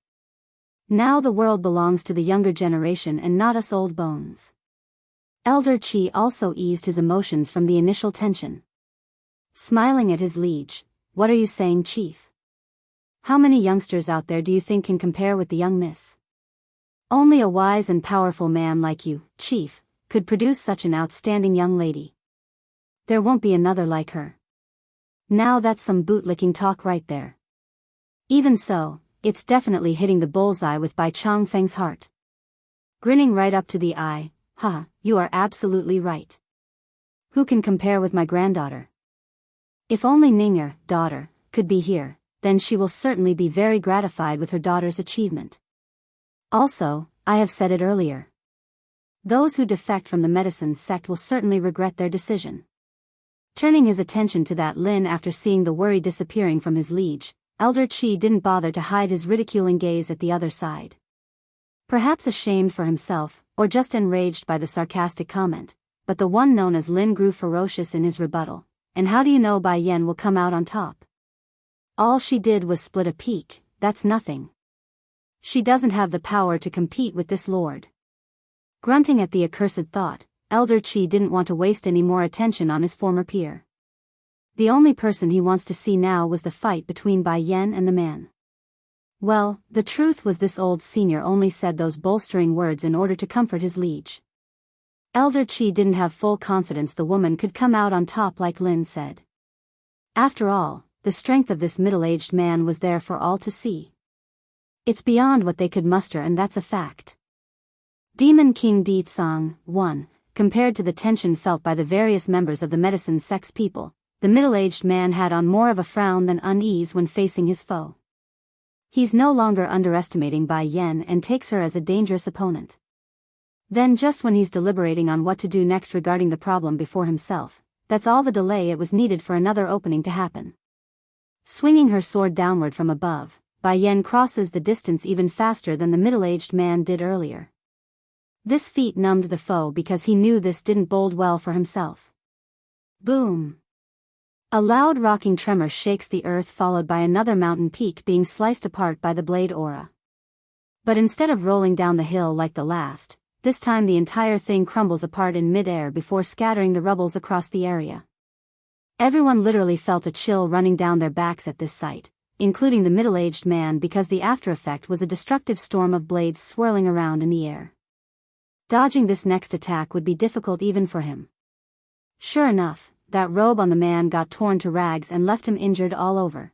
Now the world belongs to the younger generation and not us old bones." Elder Qi also eased his emotions from the initial tension. Smiling at his liege, "What are you saying, Chief? How many youngsters out there do you think can compare with the young miss? Only a wise and powerful man like you, Chief, could produce such an outstanding young lady. There won't be another like her." Now that's some bootlicking talk right there. Even so, it's definitely hitting the bullseye with Bai Changfeng's heart. Grinning right up to the eye, Ha, you are absolutely right. Who can compare with my granddaughter? If only Ninger, daughter, could be here, then she will certainly be very gratified with her daughter's achievement. Also, I have said it earlier. Those who defect from the medicine sect will certainly regret their decision. Turning his attention to that Lin after seeing the worry disappearing from his liege, Elder Chi didn't bother to hide his ridiculing gaze at the other side. Perhaps ashamed for himself, or just enraged by the sarcastic comment, but the one known as Lin grew ferocious in his rebuttal. And how do you know Bai Yen will come out on top? All she did was split a peak, that's nothing. She doesn't have the power to compete with this lord. Grunting at the accursed thought, Elder Chi didn't want to waste any more attention on his former peer. The only person he wants to see now was the fight between Bai Yen and the man. Well, the truth was this old senior only said those bolstering words in order to comfort his liege. Elder Chi didn't have full confidence the woman could come out on top like Lin said. After all, the strength of this middle-aged man was there for all to see. It's beyond what they could muster, and that's a fact. Demon King Di Tsang, 1. Compared to the tension felt by the various members of the medicine sect's people, the middle-aged man had on more of a frown than unease when facing his foe. He's no longer underestimating Bai Yen and takes her as a dangerous opponent. Then just when he's deliberating on what to do next regarding the problem before himself, that's all the delay it was needed for another opening to happen. Swinging her sword downward from above, Bai Yen crosses the distance even faster than the middle-aged man did earlier. This feat numbed the foe because he knew this didn't bode well for himself. Boom! A loud rocking tremor shakes the earth, followed by another mountain peak being sliced apart by the blade aura. But instead of rolling down the hill like the last, this time the entire thing crumbles apart in mid-air before scattering the rubbles across the area. Everyone literally felt a chill running down their backs at this sight, including the middle-aged man, because the after-effect was a destructive storm of blades swirling around in the air. Dodging this next attack would be difficult even for him. Sure enough, that robe on the man got torn to rags and left him injured all over.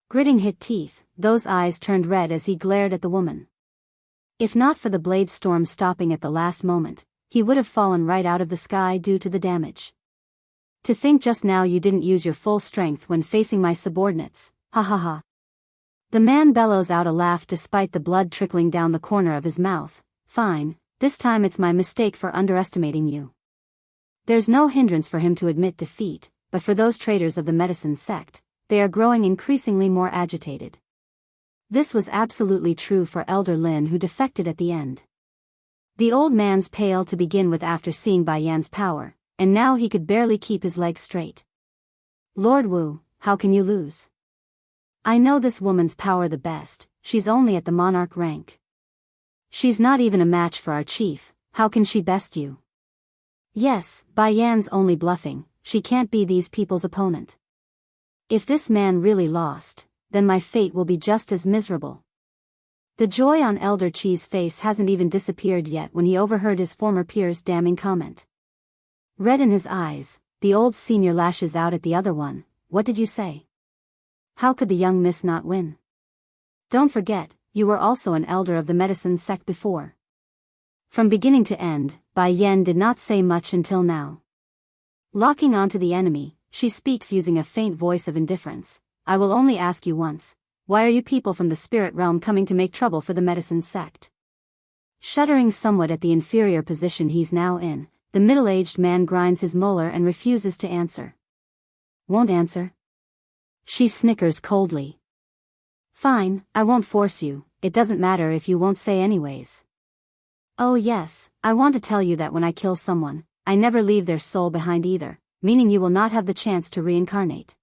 Gritting his teeth, those eyes turned red as he glared at the woman. If not for the blade storm stopping at the last moment, he would have fallen right out of the sky due to the damage. To think just now you didn't use your full strength when facing my subordinates, ha ha ha. The man bellows out a laugh despite the blood trickling down the corner of his mouth. Fine, this time it's my mistake for underestimating you. There's no hindrance for him to admit defeat, but for those traitors of the medicine sect, they are growing increasingly more agitated. This was absolutely true for Elder Lin, who defected at the end. The old man's pale to begin with after seeing Bai Yan's power, and now he could barely keep his legs straight. Lord Wu, how can you lose? I know this woman's power the best, she's only at the monarch rank. She's not even a match for our chief, how can she best you? Yes, Bai Yan's only bluffing, she can't be these people's opponent. If this man really lost, then my fate will be just as miserable. The joy on Elder Chi's face hasn't even disappeared yet when he overheard his former peer's damning comment. Red in his eyes, the old senior lashes out at the other one. What did you say? How could the young miss not win? Don't forget, you were also an elder of the medicine sect before. From beginning to end, Bai Yen did not say much until now. Locking onto the enemy, she speaks using a faint voice of indifference. I will only ask you once. Why are you people from the spirit realm coming to make trouble for the medicine sect? Shuddering somewhat at the inferior position he's now in, the middle-aged man grinds his molar and refuses to answer. Won't answer? She snickers coldly. Fine, I won't force you, it doesn't matter if you won't say anyways. Oh yes, I want to tell you that when I kill someone, I never leave their soul behind either, meaning you will not have the chance to reincarnate.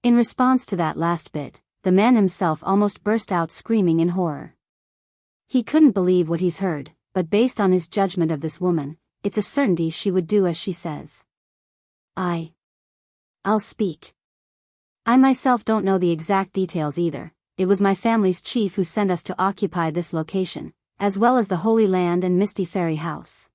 In response to that last bit, the man himself almost burst out screaming in horror. He couldn't believe what he's heard, but based on his judgment of this woman, it's a certainty she would do as she says. I'll speak. I myself don't know the exact details either. It was my family's chief who sent us to occupy this location, as well as the Holy Land and Misty Fairy House.